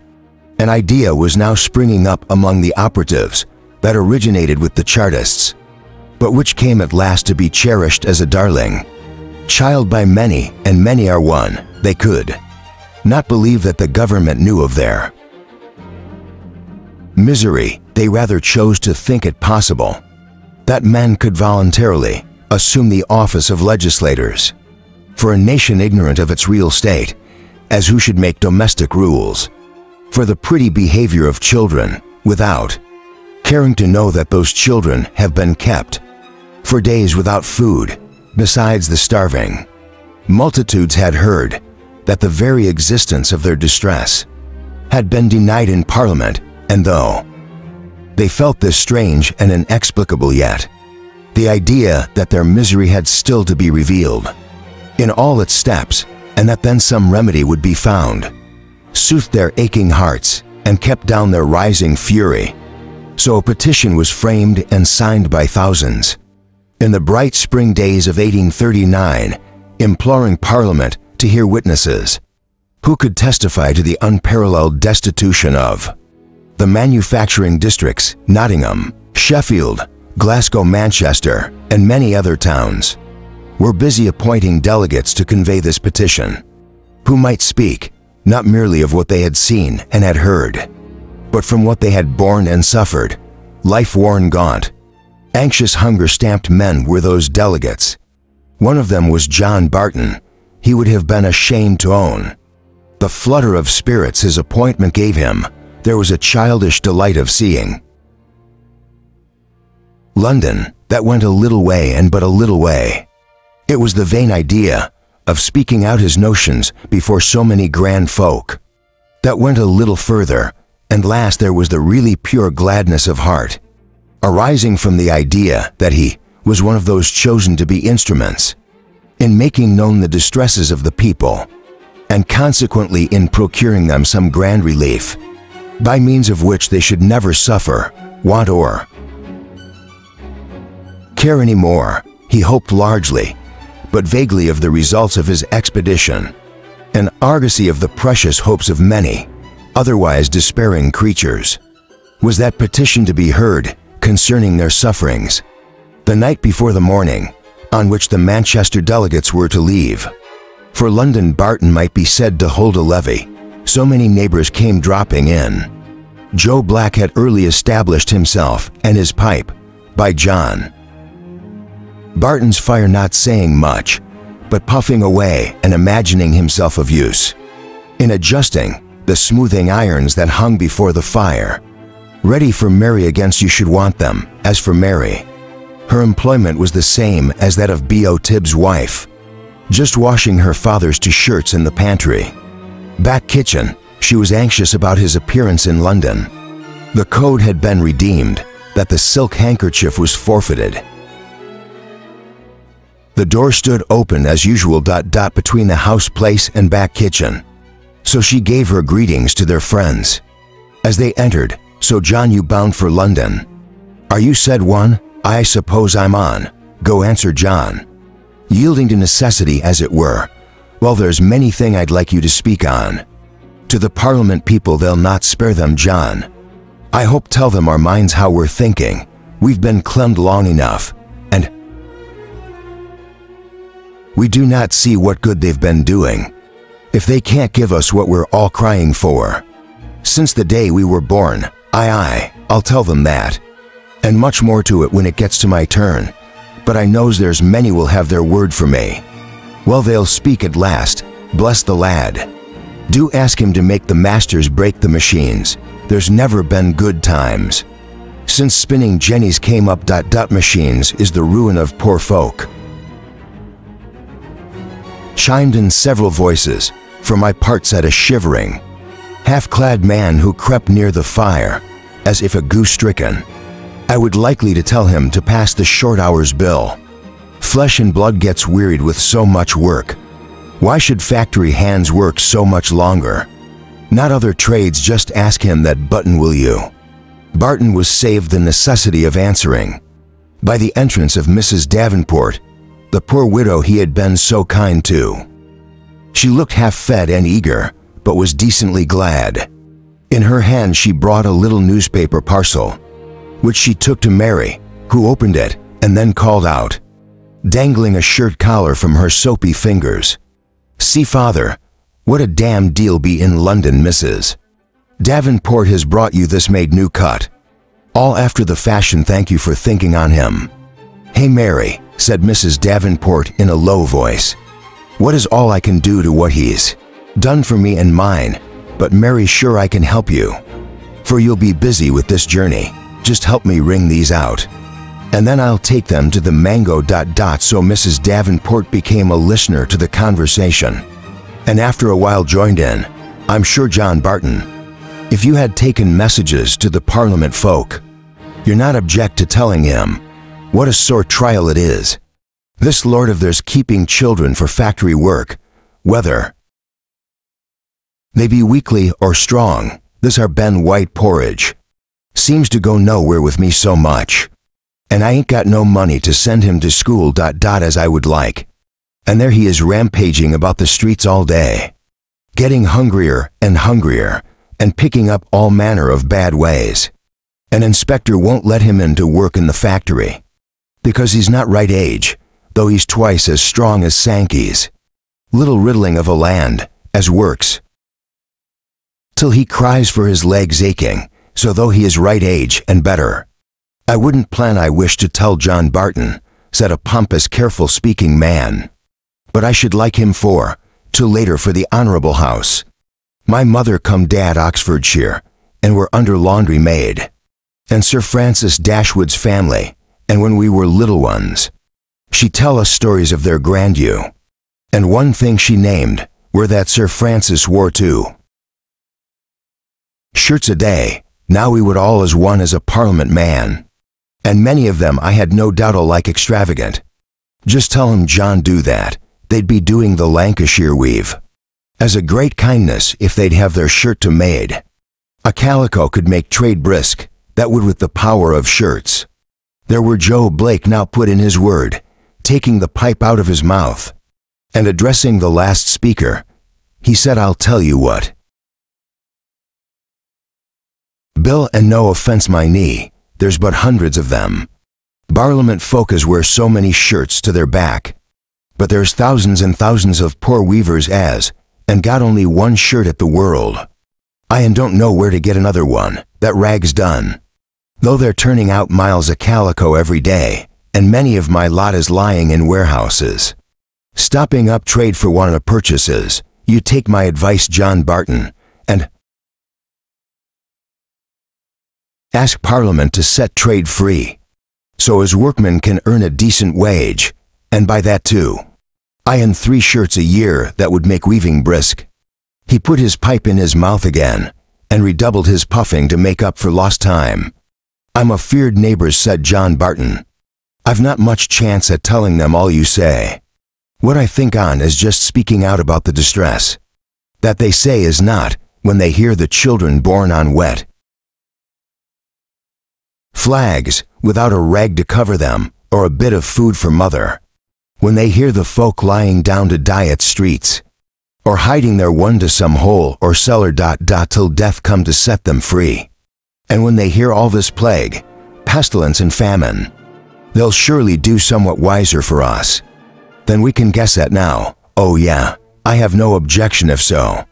An idea was now springing up among the operatives that originated with the Chartists, but which came at last to be cherished as a darling child by many, and many are one. They could not believe that the government knew of their misery. They rather chose to think it possible that men could voluntarily assume the office of legislators for a nation ignorant of its real state, as who should make domestic rules for the pretty behavior of children, without caring to know that those children have been kept for days without food. Besides the starving, multitudes had heard that the very existence of their distress had been denied in Parliament, and though they felt this strange and inexplicable, yet the idea that their misery had still to be revealed in all its steps, and that then some remedy would be found, soothed their aching hearts and kept down their rising fury. So a petition was framed and signed by thousands in the bright spring days of 1839, imploring Parliament to hear witnesses who could testify to the unparalleled destitution of the manufacturing districts, Nottingham, Sheffield, Glasgow, Manchester, and many other towns were busy appointing delegates to convey this petition, who might speak not merely of what they had seen and had heard, but from what they had borne and suffered. Life-worn, gaunt, anxious, hunger-stamped men were those delegates. One of them was John Barton. He would have been ashamed to own the flutter of spirits his appointment gave him. There was a childish delight of seeing London that went a little way, and but a little way. It was the vain idea of speaking out his notions before so many grand folk that went a little further. And last, there was the really pure gladness of heart, arising from the idea that he was one of those chosen to be instruments in making known the distresses of the people, and consequently in procuring them some grand relief, by means of which they should never suffer want or care any more. He hoped largely, but vaguely, of the results of his expedition, an argosy of the precious hopes of many otherwise despairing creatures. Was that petition to be heard concerning their sufferings? The night before the morning, on which the Manchester delegates were to leave. For London, Barton might be said to hold a levy. So many neighbors came dropping in. Joe Black had early established himself and his pipe, by John. Barton's fire not saying much, but puffing away and imagining himself of use. In adjusting the smoothing irons that hung before the fire. Ready for Mary against you should want them. As for Mary, her employment was the same as that of B.O. Tibbs' wife, just washing her father's two shirts in the pantry. Back kitchen, she was anxious about his appearance in London. The code had been redeemed, that the silk handkerchief was forfeited. The door stood open as usual between the house place and back kitchen. So she gave her greetings to their friends. As they entered, "So John, you bound for London? Are you said one? I suppose I'm on. Go," answered John, yielding to necessity as it were. "Well, there's many thing I'd like you to speak on. To the Parliament people they'll not spare them, John. I hope tell them our minds how we're thinking. We've been clemmed long enough, and we do not see what good they've been doing. If they can't give us what we're all crying for, since the day we were born, I'll tell them that, and much more to it when it gets to my turn. But I knows there's many will have their word for me. Well, they'll speak at last, bless the lad. Do ask him to make the masters break the machines. There's never been good times. Since spinning jennies came up. Machines is the ruin of poor folk." Chimed in several voices. For my part said a shivering, half-clad man who crept near the fire, as if a goose-stricken. I would likely to tell him to pass the short hours bill. Flesh and blood gets wearied with so much work. Why should factory hands work so much longer? Not other trades, just ask him that button, will you? Barton was saved the necessity of answering by the entrance of Mrs. Davenport, the poor widow he had been so kind to. She looked half-fed and eager, but was decently glad. In her hand she brought a little newspaper parcel, which she took to Mary, who opened it and then called out, dangling a shirt collar from her soapy fingers, "See, father, what a damn deal be in London, Mrs. Davenport has brought you this made new cut. All after the fashion, thank you for thinking on him." "Hey, Mary," said Mrs. Davenport in a low voice, "what is all I can do to what he's done for me and mine? But Mary, sure I can help you, for you'll be busy with this journey. Just help me wring these out, and then I'll take them to the mango. So Mrs. Davenport became a listener to the conversation, and after a while joined in. "I'm sure, John Barton, if you had taken messages to the Parliament folk, you're not object to telling him what a sore trial it is, this lord of theirs keeping children for factory work, whether they be weakly or strong. This our Ben white porridge seems to go nowhere with me so much, and I ain't got no money to send him to school. As I would like, and there he is rampaging about the streets all day, getting hungrier and picking up all manner of bad ways. An inspector won't let him in to work in the factory, because he's not right age, though he's twice as strong as Sankey's. Little riddling of a land, as works, till he cries for his legs aching, so though he is right age and better. I wouldn't plan I wish to tell John Barton, said a pompous, careful-speaking man, but I should like him till later for the honorable house. My mother come dad Oxfordshire, and were under laundry maid, and Sir Francis Dashwood's family, and when we were little ones, she tell us stories of their grandeur, and one thing she named were that Sir Francis wore 2 shirts a day. Now we would all as one as a Parliament man, and many of them I had no doubt alike extravagant. Just tell him John do that, they'd be doing the Lancashire weave as a great kindness if they'd have their shirt to made. A calico could make trade brisk, that would with the power of shirts. There were Joe Blake now put in his word, taking the pipe out of his mouth, and addressing the last speaker, he said, "I'll tell you what, Bill, and no offense my knee, there's but hundreds of them. Parliament folks wear so many shirts to their back. But there's thousands and thousands of poor weavers as, and got only one shirt at the world. I and don't know where to get another one, that rag's done. Though they're turning out miles of calico every day, and many of my lot is lying in warehouses. Stopping up trade for one of the purchases, you take my advice, John Barton, and ask Parliament to set trade free, so as workmen can earn a decent wage, and by that too. I and 3 shirts a year that would make weaving brisk. He put his pipe in his mouth again, and redoubled his puffing to make up for lost time. I'm afeard neighbors, said John Barton. I've not much chance at telling them all you say. What I think on is just speaking out about the distress that they say is not, when they hear the children born on wet flags, without a rag to cover them, or a bit of food for mother. When they hear the folk lying down to die at streets, or hiding their one to some hole or cellar ... till death come to set them free. And when they hear all this plague, pestilence and famine, they'll surely do somewhat wiser for us than we can guess at now. Oh yeah, I have no objection if so.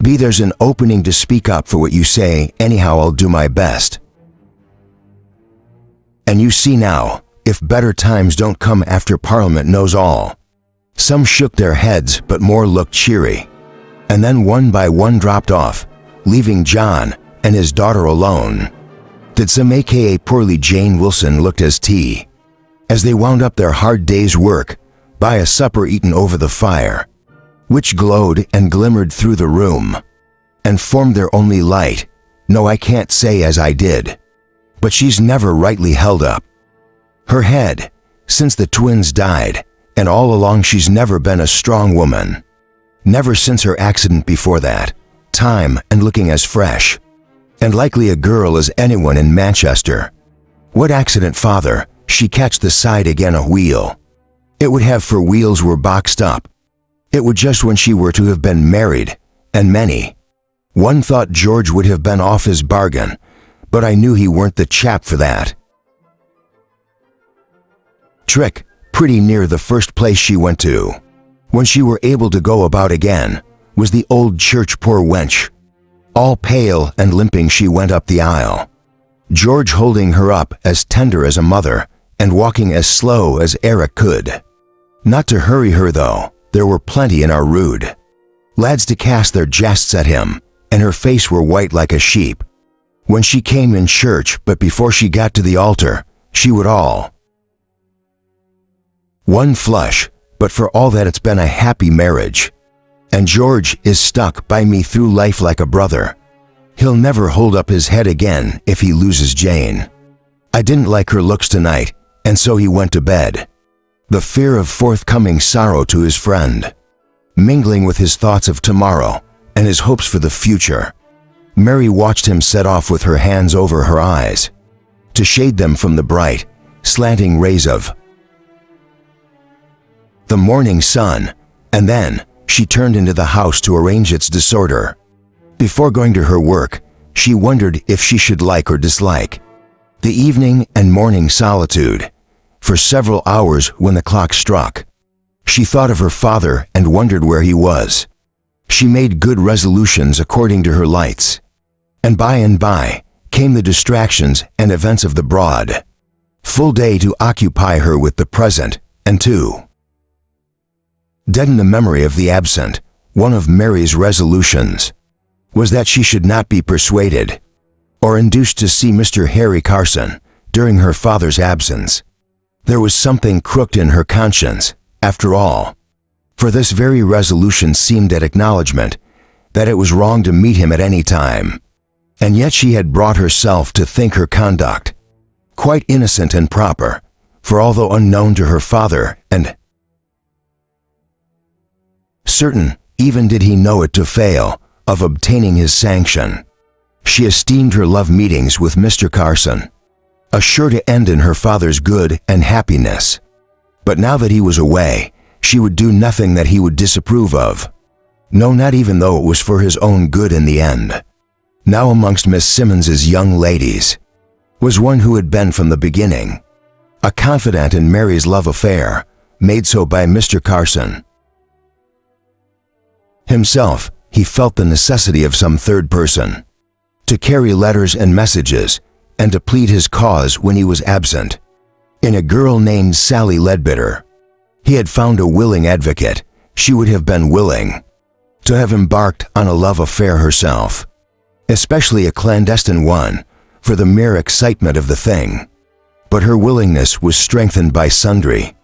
Be there's an opening to speak up for what you say, anyhow I'll do my best. And you see now, if better times don't come after Parliament knows all. Some shook their heads, but more looked cheery. And then one by one dropped off, leaving John and his daughter alone. Did some aka poorly Jane Wilson looked as tea, as they wound up their hard day's work by a supper eaten over the fire, which glowed and glimmered through the room, and formed their only light. No, I can't say as I did, but she's never rightly held up her head since the twins died, and all along she's never been a strong woman. Never since her accident before that time, and looking as fresh and likely a girl as anyone in Manchester. What accident, father? She catched the side again a wheel. It would have, for wheels were boxed up. It would just when she were to have been married, and many. One thought George would have been off his bargain, but I knew he weren't the chap for that. Trick, pretty near the first place she went to, when she were able to go about again, was the old church. Poor wench. All pale and limping she went up the aisle, George holding her up as tender as a mother, and walking as slow as Eric could. Not to hurry her though, there were plenty in our rood lads to cast their jests at him, and her face were white like a sheep when she came in church, but before she got to the altar, she would all one flush, but for all that it's been a happy marriage. And George is stuck by me through life like a brother. He'll never hold up his head again if he loses Jane. I didn't like her looks tonight, and so he went to bed. The fear of forthcoming sorrow to his friend, mingling with his thoughts of tomorrow and his hopes for the future. Mary watched him set off with her hands over her eyes, to shade them from the bright, slanting rays of the morning sun, and then she turned into the house to arrange its disorder. Before going to her work, she wondered if she should like or dislike the evening and morning solitude. For several hours when the clock struck, she thought of her father and wondered where he was. She made good resolutions according to her lights, and by came the distractions and events of the broad, full day to occupy her with the present, and to deaden the memory of the absent. One of Mary's resolutions was that she should not be persuaded or induced to see Mr. Harry Carson during her father's absence. There was something crooked in her conscience, after all, for this very resolution seemed at acknowledgement that it was wrong to meet him at any time, and yet she had brought herself to think her conduct quite innocent and proper, for although unknown to her father, and certain, even did he know it to fail, of obtaining his sanction, she esteemed her love meetings with Mr. Carson a sure to end in her father's good and happiness. But now that he was away, she would do nothing that he would disapprove of. No, not even though it was for his own good in the end. Now amongst Miss Simmons's young ladies was one who had been from the beginning a confidant in Mary's love affair, made so by Mr. Carson. Himself, he felt the necessity of some third person, to carry letters and messages, and to plead his cause when he was absent. In a girl named Sally Leadbitter, he had found a willing advocate. She would have been willing to have embarked on a love affair herself, especially a clandestine one, for the mere excitement of the thing. But her willingness was strengthened by sundry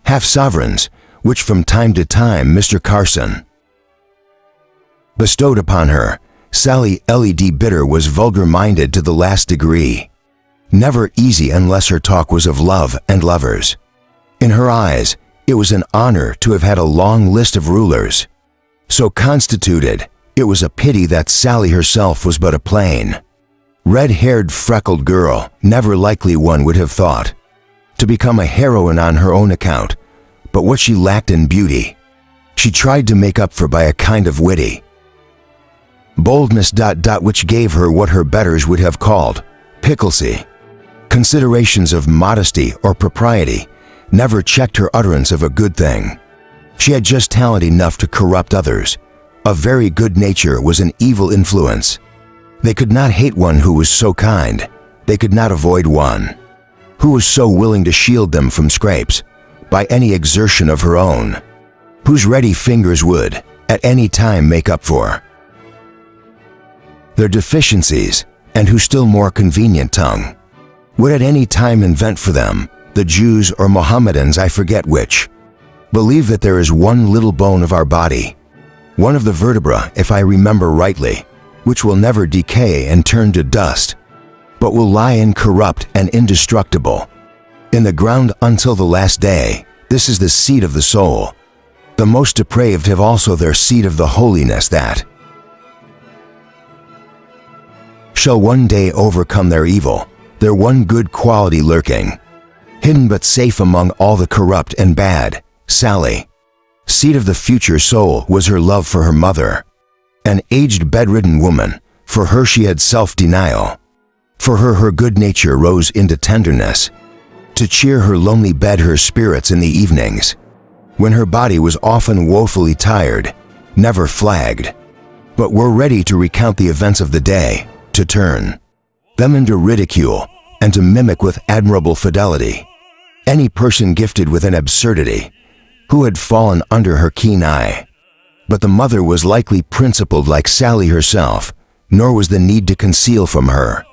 half-sovereigns, which from time to time Mr. Carson bestowed upon her. Sally Leadbitter was vulgar-minded to the last degree, never easy unless her talk was of love and lovers. In her eyes, it was an honor to have had a long list of rulers. So constituted, it was a pity that Sally herself was but a plain, red-haired, freckled girl, never likely, one would have thought, to become a heroine on her own account. But what she lacked in beauty, she tried to make up for by a kind of witty boldness which gave her what her betters would have called piquancy. Considerations of modesty or propriety never checked her utterance of a good thing. She had just talent enough to corrupt others. A very good nature was an evil influence. They could not hate one who was so kind. They could not avoid one who was so willing to shield them from scrapes by any exertion of her own, whose ready fingers would at any time make up for their deficiencies, and whose still more convenient tongue would at any time invent for them. The Jews or Mohammedans, I forget which, believe that there is one little bone of our body, one of the vertebra, if I remember rightly, which will never decay and turn to dust, but will lie incorrupt and indestructible in the ground until the last day. This is the seat of the soul. The most depraved have also their seat of the holiness that shall one day overcome their evil, their one good quality lurking, hidden but safe among all the corrupt and bad. Sally, seat of the future soul, was her love for her mother, an aged bedridden woman. For her she had self-denial. For her good nature rose into tenderness, to cheer her lonely bed, her spirits in the evenings, when her body was often woefully tired, never flagged, but were ready to recount the events of the day, to turn them into ridicule, and to mimic with admirable fidelity any person gifted with an absurdity who had fallen under her keen eye. But the mother was likely principled like Sally herself, nor was the need to conceal from her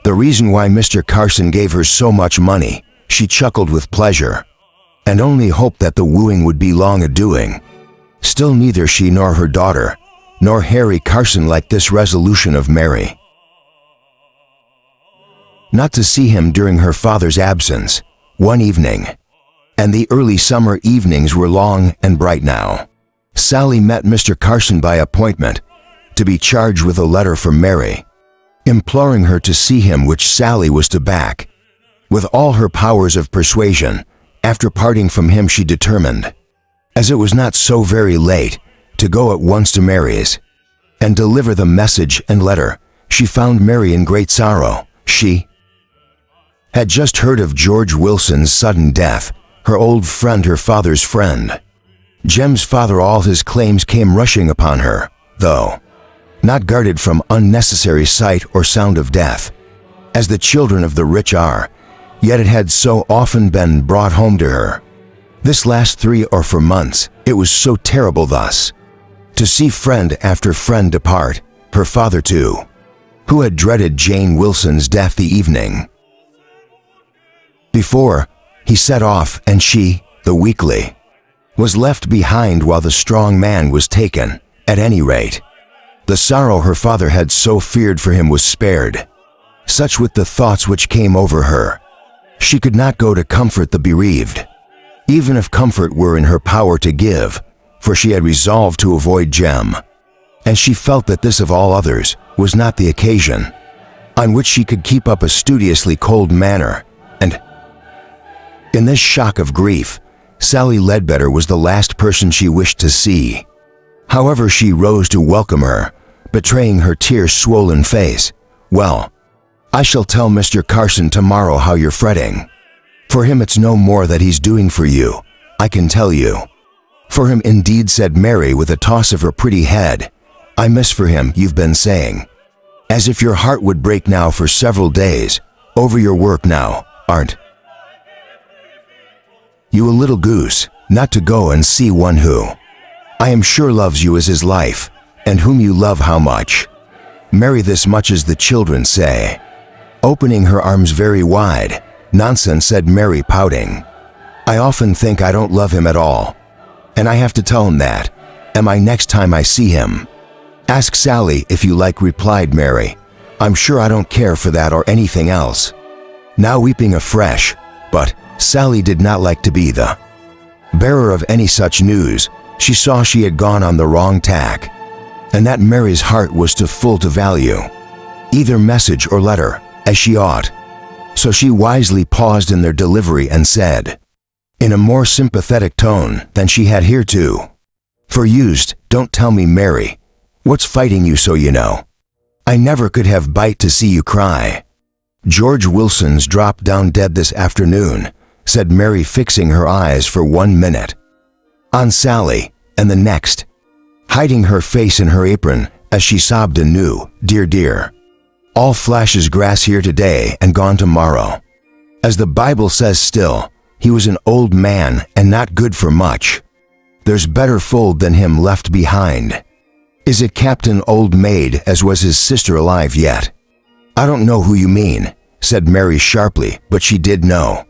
the reason why Mr. Carson gave her so much money. She chuckled with pleasure, and only hoped that the wooing would be long a-doing. Still neither she nor her daughter, nor Harry Carson liked this resolution of Mary not to see him during her father's absence one evening. And the early summer evenings were long and bright now. Sally met Mr. Carson by appointment, to be charged with a letter from Mary, imploring her to see him, which Sally was to back with all her powers of persuasion. After parting from him, she determined, as it was not so very late, to go at once to Mary's and deliver the message and letter. She found Mary in great sorrow. She had just heard of George Wilson's sudden death, her old friend, her father's friend, Jem's father. All his claims came rushing upon her, though not guarded from unnecessary sight or sound of death, as the children of the rich are. Yet it had so often been brought home to her this last 3 or 4 months. It was so terrible thus to see friend after friend depart, her father too, who had dreaded Jane Wilson's death the evening before he set off, and she, the weakly, was left behind while the strong man was taken. At any rate, the sorrow her father had so feared for him was spared. Such with the thoughts which came over her, she could not go to comfort the bereaved, even if comfort were in her power to give, for she had resolved to avoid Jem, and she felt that this of all others was not the occasion on which she could keep up a studiously cold manner. And in this shock of grief, Sally Leadbitter was the last person she wished to see. However, she rose to welcome her, betraying her tear-swollen face. "Well, I shall tell Mr. Carson tomorrow how you're fretting, For him it's no more that he's doing for you, I can tell you. For him indeed, said Mary with a toss of her pretty head. I miss for him, you've been saying. As if your heart would break now for several days, over your work now, aren't you a little goose, not to go and see one who, I am sure loves you as his life, and whom you love how much? Mary, this much as the children say. Opening her arms very wide. Nonsense, said Mary, pouting. I often think I don't love him at all. And I have to tell him that. Am I next time I see him? Ask Sally if you like, replied Mary. I'm sure I don't care for that or anything else. Now weeping afresh, but Sally did not like to be the bearer of any such news. She saw she had gone on the wrong tack, and that Mary's heart was too full to value either message or letter as she ought. So she wisely paused in their delivery and said, in a more sympathetic tone than she had heretofore used, don't tell me, Mary, what's fighting you so, you know. I never could have bite to see you cry. George Wilson's dropped down dead this afternoon, said Mary, fixing her eyes for 1 minute on Sally and the next, hiding her face in her apron as she sobbed anew, dear, dear. All flashes grass here today and gone tomorrow. As the Bible says still, he was an old man and not good for much. There's better fold than him left behind. Is it Captain Old Maid, as was his sister, alive yet? I don't know who you mean, said Mary sharply, but she did know,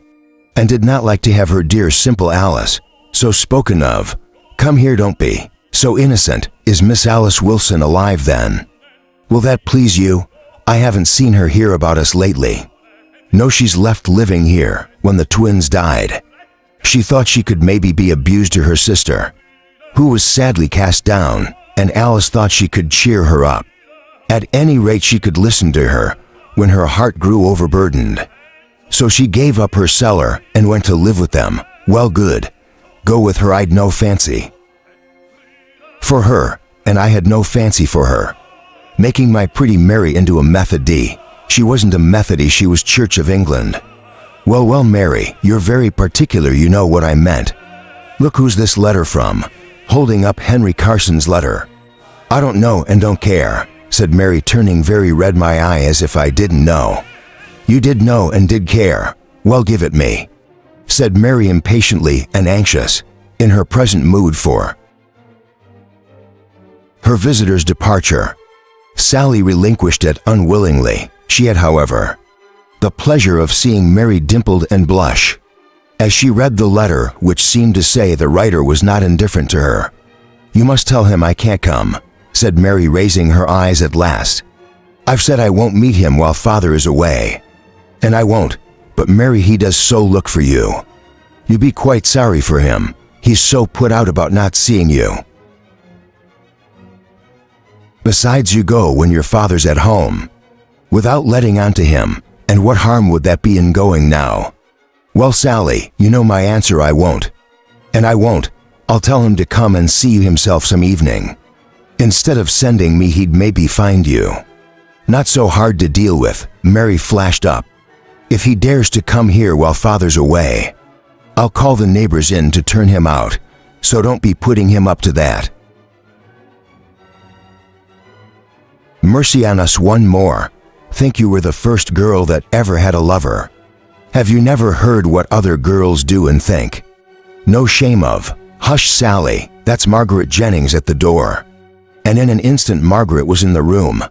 and did not like to have her dear simple Alice so spoken of. Come here, don't be so innocent. Is Miss Alice Wilson alive then? Will that please you? I haven't seen her hear about us lately. No, she's left living here when the twins died. She thought she could maybe be abused to her sister, who was sadly cast down, and Alice thought she could cheer her up. At any rate, she could listen to her when her heart grew overburdened. So she gave up her cellar and went to live with them. Well, good. Go with her, I'd no fancy for her, and I had no fancy for her. Making my pretty Mary into a Methodee. She wasn't a Methodee, she was Church of England. Well, well, Mary, you're very particular, you know what I meant. Look who's this letter from, holding up Henry Carson's letter. I don't know and don't care, said Mary, turning very red. My eye, as if I didn't know. You did know and did care. Well, give it me, said Mary, impatiently and anxious, in her present mood for her visitor's departure. Sally relinquished it unwillingly. She had, however, the pleasure of seeing Mary dimpled and blush as she read the letter, which seemed to say the writer was not indifferent to her. You must tell him I can't come, said Mary, raising her eyes at last. I've said I won't meet him while Father is away. And I won't, but Mary, he does so look for you. You'll be quite sorry for him. He's so put out about not seeing you. Besides, you go when your father's at home, without letting on to him, and what harm would that be in going now? Well, Sally, you know my answer. I won't. And I won't. I'll tell him to come and see you himself some evening. Instead of sending me, he'd maybe find you. Not so hard to deal with, Mary flashed up. If he dares to come here while Father's away, I'll call the neighbors in to turn him out, so don't be putting him up to that. Mercy on us, one more. Think you were the first girl that ever had a lover. Have you never heard what other girls do and think? No shame of. Hush, Sally, that's Margaret Jennings at the door. And in an instant Margaret was in the room.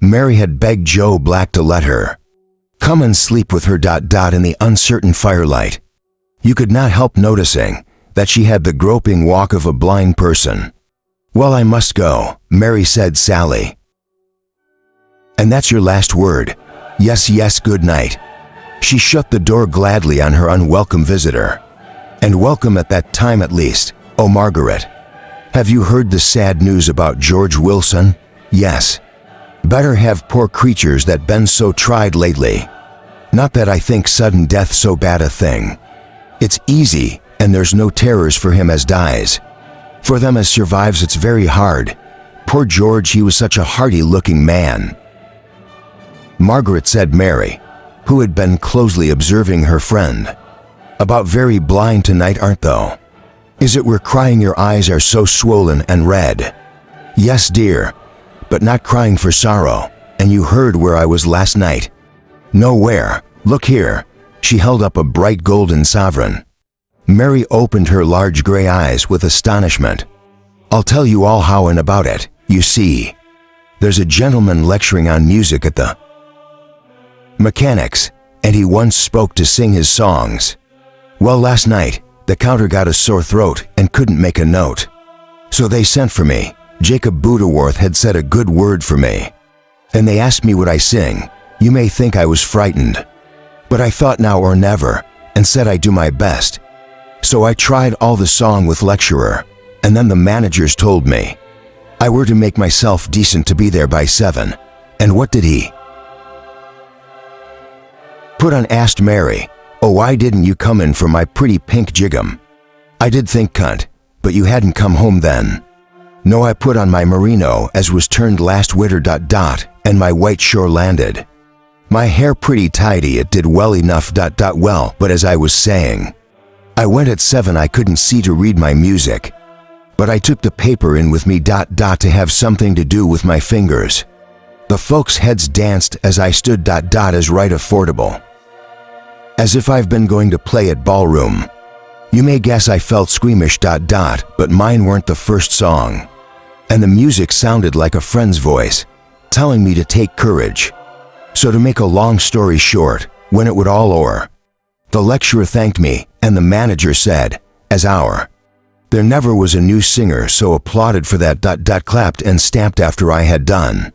Mary had begged Joe Black to let her come and sleep with her in the uncertain firelight. You could not help noticing that she had the groping walk of a blind person. Well, I must go, Mary, said Sally. And that's your last word? Yes, yes, good night. She shut the door gladly on her unwelcome visitor. And welcome at that time at least. Oh, Margaret, have you heard the sad news about George Wilson? Yes. Better have poor creatures that been so tried lately. Not that I think sudden death so bad a thing. It's easy, and there's no terrors for him as dies. For them as survives, it's very hard. Poor George, he was such a hearty-looking man. Margaret, said Mary, who had been closely observing her friend. About very blind tonight, aren't thou? Is it we're crying your eyes are so swollen and red? Yes, dear, but not crying for sorrow. And you heard where I was last night? Nowhere. Look here. She held up a bright golden sovereign. Mary opened her large gray eyes with astonishment. I'll tell you all how and about it. You see, there's a gentleman lecturing on music at the mechanics, and he once spoke to sing his songs. Well, last night, the counter got a sore throat and couldn't make a note. So they sent for me. Jacob Budaworth had said a good word for me. And they asked me would I sing. You may think I was frightened, but I thought now or never, and said I'd do my best. So I tried all the song with lecturer, and then the managers told me I were to make myself decent to be there by 7. And what did he put on? Asked Mary. Oh, why didn't you come in for my pretty pink jiggum? I did think, cunt, but you hadn't come home then. No, I put on my merino as was turned last winter ... and my white shore landed. My hair pretty tidy, it did well enough ... well, but as I was saying, I went at 7, I couldn't see to read my music. But I took the paper in with me ... to have something to do with my fingers. The folks' heads danced as I stood ... as right affordable. As if I've been going to play at ballroom. You may guess I felt squeamish ... but mine weren't the first song. And the music sounded like a friend's voice, telling me to take courage. So to make a long story short, when it would all o'er, the lecturer thanked me, and the manager said, as our, there never was a new singer so applauded for that ... clapped and stamped after I had done.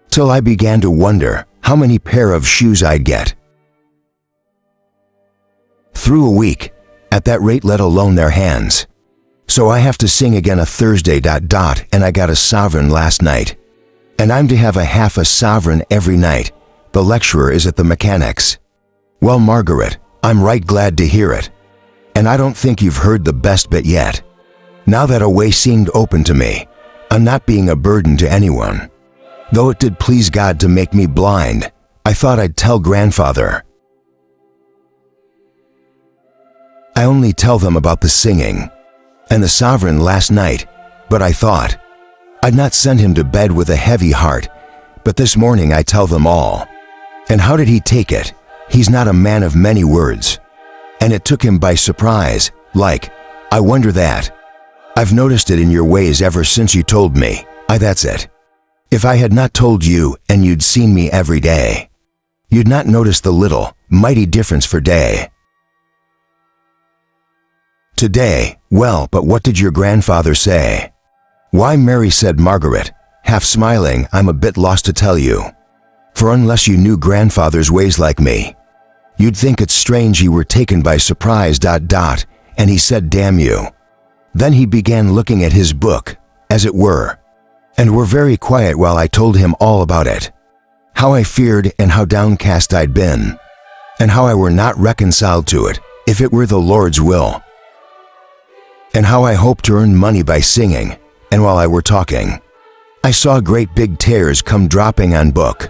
Till I began to wonder how many pair of shoes I'd get through a week, at that rate, let alone their hands. So I have to sing again a Thursday ... and I got a sovereign last night. And I'm to have a half a sovereign every night. The lecturer is at the mechanics. Well, Margaret, I'm right glad to hear it. And I don't think you've heard the best bit yet. Now that a way seemed open to me, I'm not being a burden to anyone. Though it did please God to make me blind, I thought I'd tell grandfather. I only tell them about the singing and the sovereign last night, but I thought I'd not send him to bed with a heavy heart, but this morning I tell them all. And how did he take it? He's not a man of many words. And it took him by surprise, like, I wonder that. I've noticed it in your ways ever since you told me. That's it. If I had not told you and you'd seen me every day, you'd not notice the little, mighty difference for day. Today, well, but what did your grandfather say? Why, Mary, said Margaret, half smiling, I'm a bit lost to tell you. For unless you knew grandfather's ways like me, you'd think it's strange you were taken by surprise ... and he said, damn you. Then he began looking at his book, as it were, and were very quiet while I told him all about it. How I feared and how downcast I'd been, and how I were not reconciled to it, if it were the Lord's will. And how I hoped to earn money by singing, and while I were talking, I saw great big tears come dropping on book.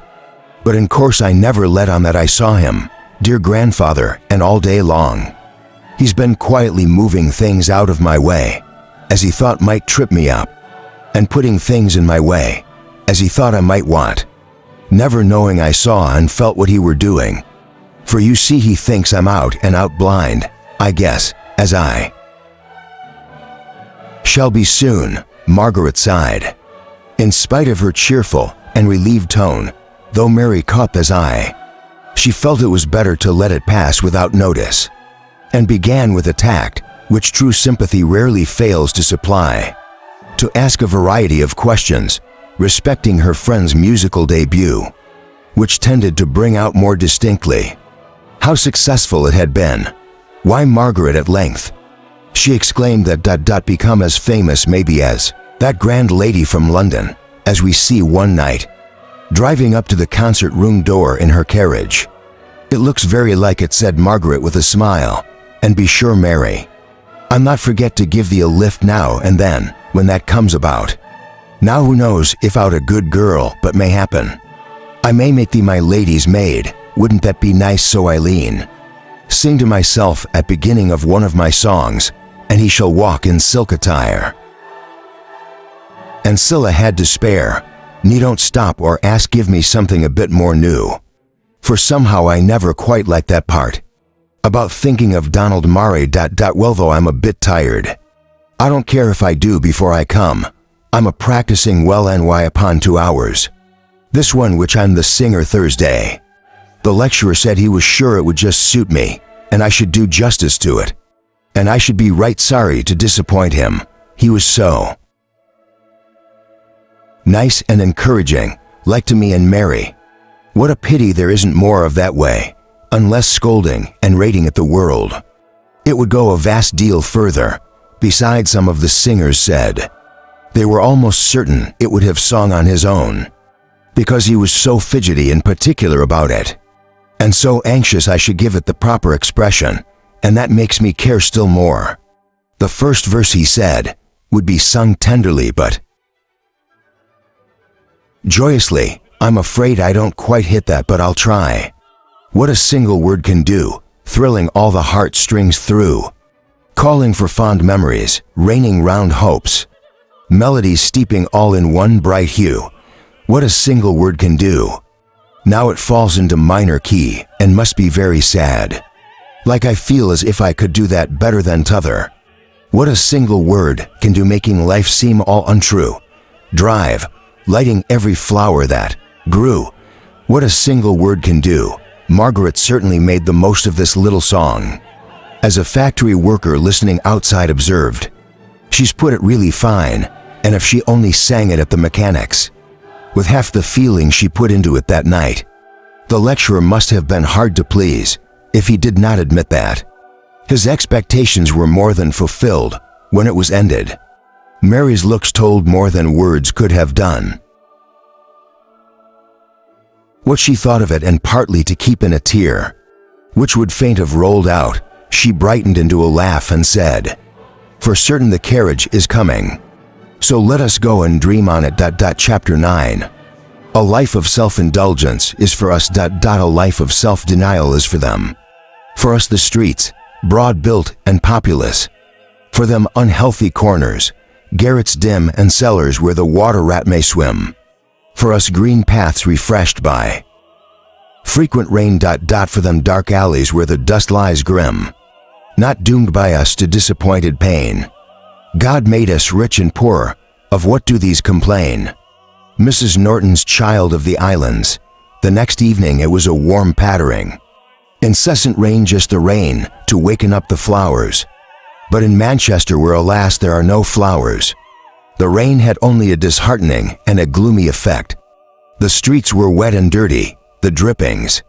But in course I never let on that I saw him, dear grandfather, and all day long. He's been quietly moving things out of my way, as he thought might trip me up, and putting things in my way, as he thought I might want, never knowing I saw and felt what he were doing. For you see he thinks I'm out and out blind, I guess, as I shall be soon, Margaret sighed. In spite of her cheerful and relieved tone, though Mary caught this eye, she felt it was better to let it pass without notice, and began with a tact which true sympathy rarely fails to supply, to ask a variety of questions respecting her friend's musical debut, which tended to bring out more distinctly how successful it had been. Why, Margaret, at length, she exclaimed, that ... become as famous maybe as that grand lady from London, as we see one night, driving up to the concert room door in her carriage. It looks very like it, said Margaret with a smile, and be sure, Mary, I'll not forget to give thee a lift now and then, when that comes about. Now who knows if out a good girl, but may happen, I may make thee my lady's maid. Wouldn't that be nice, so Eileen? Sing to myself at beginning of one of my songs, and he shall walk in silk attire. And Scylla had to spare. Nee, don't stop or ask, give me something a bit more new. For somehow I never quite liked that part. About thinking of Donald Murray. Well, though I'm a bit tired. I don't care if I do before I come. I'm a practicing well and why upon 2 hours. This one which I'm the singer Thursday. The lecturer said he was sure it would just suit me, and I should do justice to it. And I should be right sorry to disappoint him. He was so nice and encouraging, like to me and Mary. What a pity there isn't more of that way, unless scolding and rating at the world. It would go a vast deal further. Besides, some of the singers said they were almost certain it would have sung on his own, because he was so fidgety and particular about it, and so anxious I should give it the proper expression, and that makes me care still more. The first verse, he said, would be sung tenderly but joyously. I'm afraid I don't quite hit that, but I'll try. What a single word can do, thrilling all the heartstrings through, calling for fond memories, raining round hopes, melodies steeping all in one bright hue. What a single word can do. Now it falls into minor key and must be very sad. Like I feel as if I could do that better than t'other. What a single word can do, making life seem all untrue. Drive, lighting every flower that grew. What a single word can do. Margaret certainly made the most of this little song. As a factory worker listening outside observed, she's put it really fine, and if she only sang it at the mechanics, with half the feeling she put into it that night, the lecturer must have been hard to please, if he did not admit that. His expectations were more than fulfilled when it was ended. Mary's looks told more than words could have done what she thought of it, and partly to keep in a tear, which would faint have rolled out, she brightened into a laugh and said, "For certain the carriage is coming. So let us go and dream on it." Chapter 9. A life of self-indulgence is for us. A life of self-denial is for them. For us the streets, broad-built and populous. For them unhealthy corners, garrets dim and cellars where the water rat may swim. For us green paths refreshed by frequent rain. For them dark alleys where the dust lies grim, not doomed by us to disappointed pain. God made us rich and poor, of what do these complain? Mrs. Norton's child of the islands. The next evening it was a warm pattering. Incessant rain, just the rain to waken up the flowers. But in Manchester, where alas there are no flowers, the rain had only a disheartening and a gloomy effect. The streets were wet and dirty, the drippings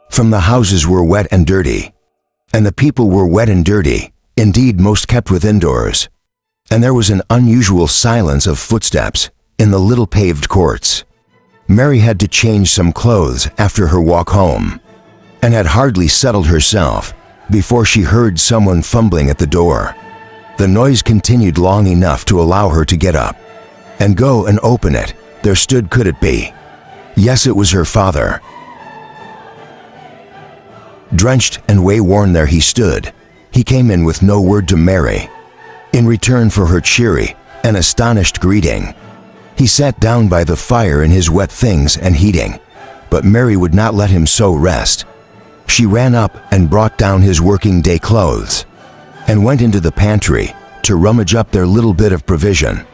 from the houses were wet and dirty, and the people were wet and dirty, indeed most kept within doors. And there was an unusual silence of footsteps in the little paved courts. Mary had to change some clothes after her walk home, and had hardly settled herself before she heard someone fumbling at the door. The noise continued long enough to allow her to get up and go and open it. There stood, could it be? Yes, it was her father. Drenched and wayworn, there he stood. He came in with no word to Mary. In return for her cheery and astonished greeting, he sat down by the fire in his wet things and heating, but Mary would not let him so rest. She ran up and brought down his working day clothes, and went into the pantry to rummage up their little bit of provision,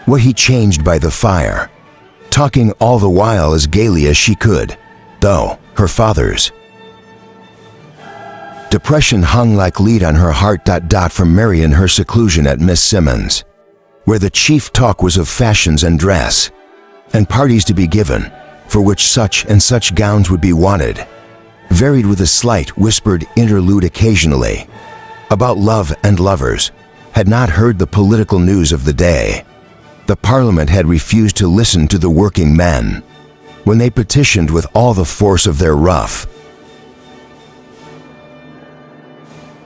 what he changed by the fire, talking all the while as gaily as she could, though her father's depression hung like lead on her heart. From Mary in her seclusion at Miss Simmons', where the chief talk was of fashions and dress, and parties to be given, for which such and such gowns would be wanted, varied with a slight whispered interlude occasionally about love and lovers, had not heard the political news of the day. The Parliament had refused to listen to the working men when they petitioned with all the force of their rough,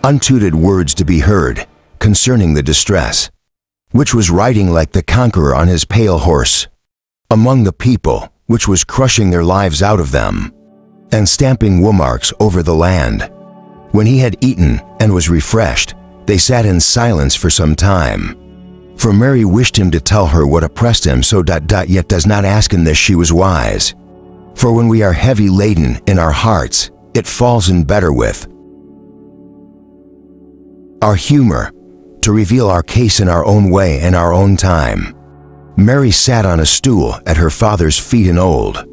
untutored words to be heard concerning the distress which was riding like the conqueror on his pale horse among the people, which was crushing their lives out of them and stamping woe marks over the land, When he had eaten and was refreshed, they sat in silence for some time. For Mary wished him to tell her what oppressed him, yet does not ask in this she was wise. For when we are heavy laden in our hearts, it falls in better with our humor, to reveal our case in our own way and our own time. Mary sat on a stool at her father's feet in old,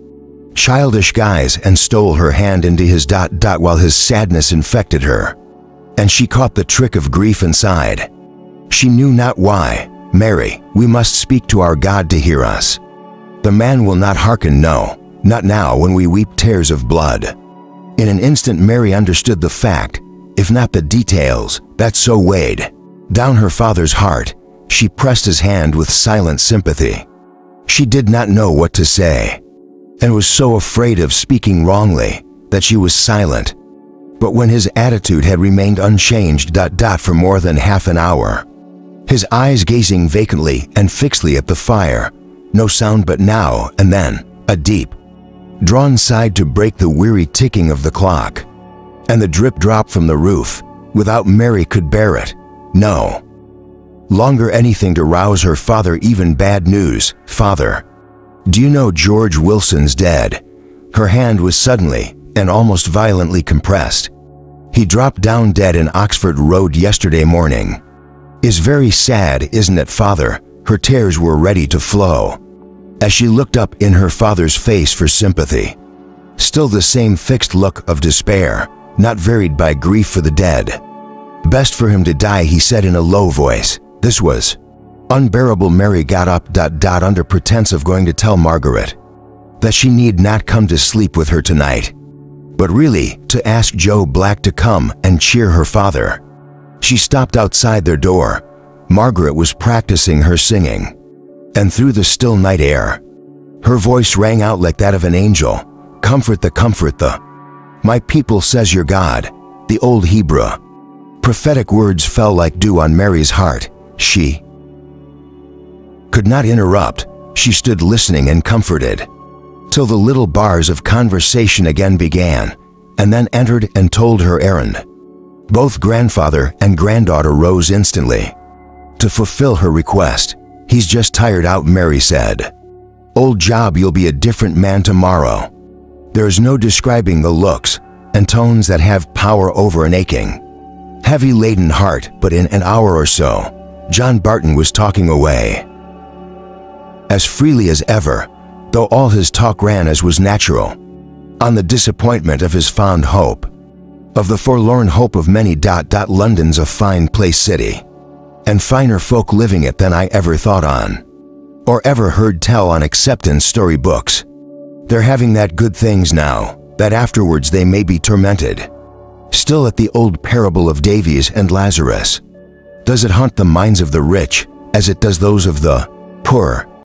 childish guise and stole her hand into his while his sadness infected her. And she caught the trick of grief and sighed. She knew not why. Mary, we must speak to our God to hear us. The man will not hearken, no, not now when we weep tears of blood. In an instant Mary understood the fact, if not the details, that so weighed down her father's heart. She pressed his hand with silent sympathy. She did not know what to say, and was so afraid of speaking wrongly that she was silent. But when his attitude had remained unchanged for more than half an hour, his eyes gazing vacantly and fixedly at the fire, no sound but now and then a deep, drawn sigh to break the weary ticking of the clock, and the drip drop from the roof, without Mary could bear it, no longer anything to rouse her father, even bad news. Father, do you know George Wilson's dead? Her hand was suddenly and almost violently compressed. He dropped down dead in Oxford Road yesterday morning. Is very sad, isn't it, father? Her tears were ready to flow as she looked up in her father's face for sympathy. Still the same fixed look of despair, not varied by grief for the dead. Best for him to die, he said in a low voice. This was unbearable. Mary got up under pretense of going to tell Margaret that she need not come to sleep with her tonight, but really to ask Joe Black to come and cheer her father. She stopped outside their door. Margaret was practicing her singing, and through the still night air, her voice rang out like that of an angel. Comfort the, my people says your God, the old Hebrew. Prophetic words fell like dew on Mary's heart. She could not interrupt. She stood listening and comforted, till the little bars of conversation again began, and then entered and told her errand. Both grandfather and granddaughter rose instantly to fulfill her request. He's just tired out, Mary said. Old job, you'll be a different man tomorrow. There's no describing the looks and tones that have power over an aching, heavy-laden heart. But in an hour or so, John Barton was talking away as freely as ever, though all his talk ran, as was natural, on the disappointment of his fond hope, of the forlorn hope of many. London's a fine place city, and finer folk living it than I ever thought on, or ever heard tell on, except in story books. They're having that good things now, that afterwards they may be tormented. Still, at the old parable of Davies and Lazarus, does it haunt the minds of the rich as it does those of the poor?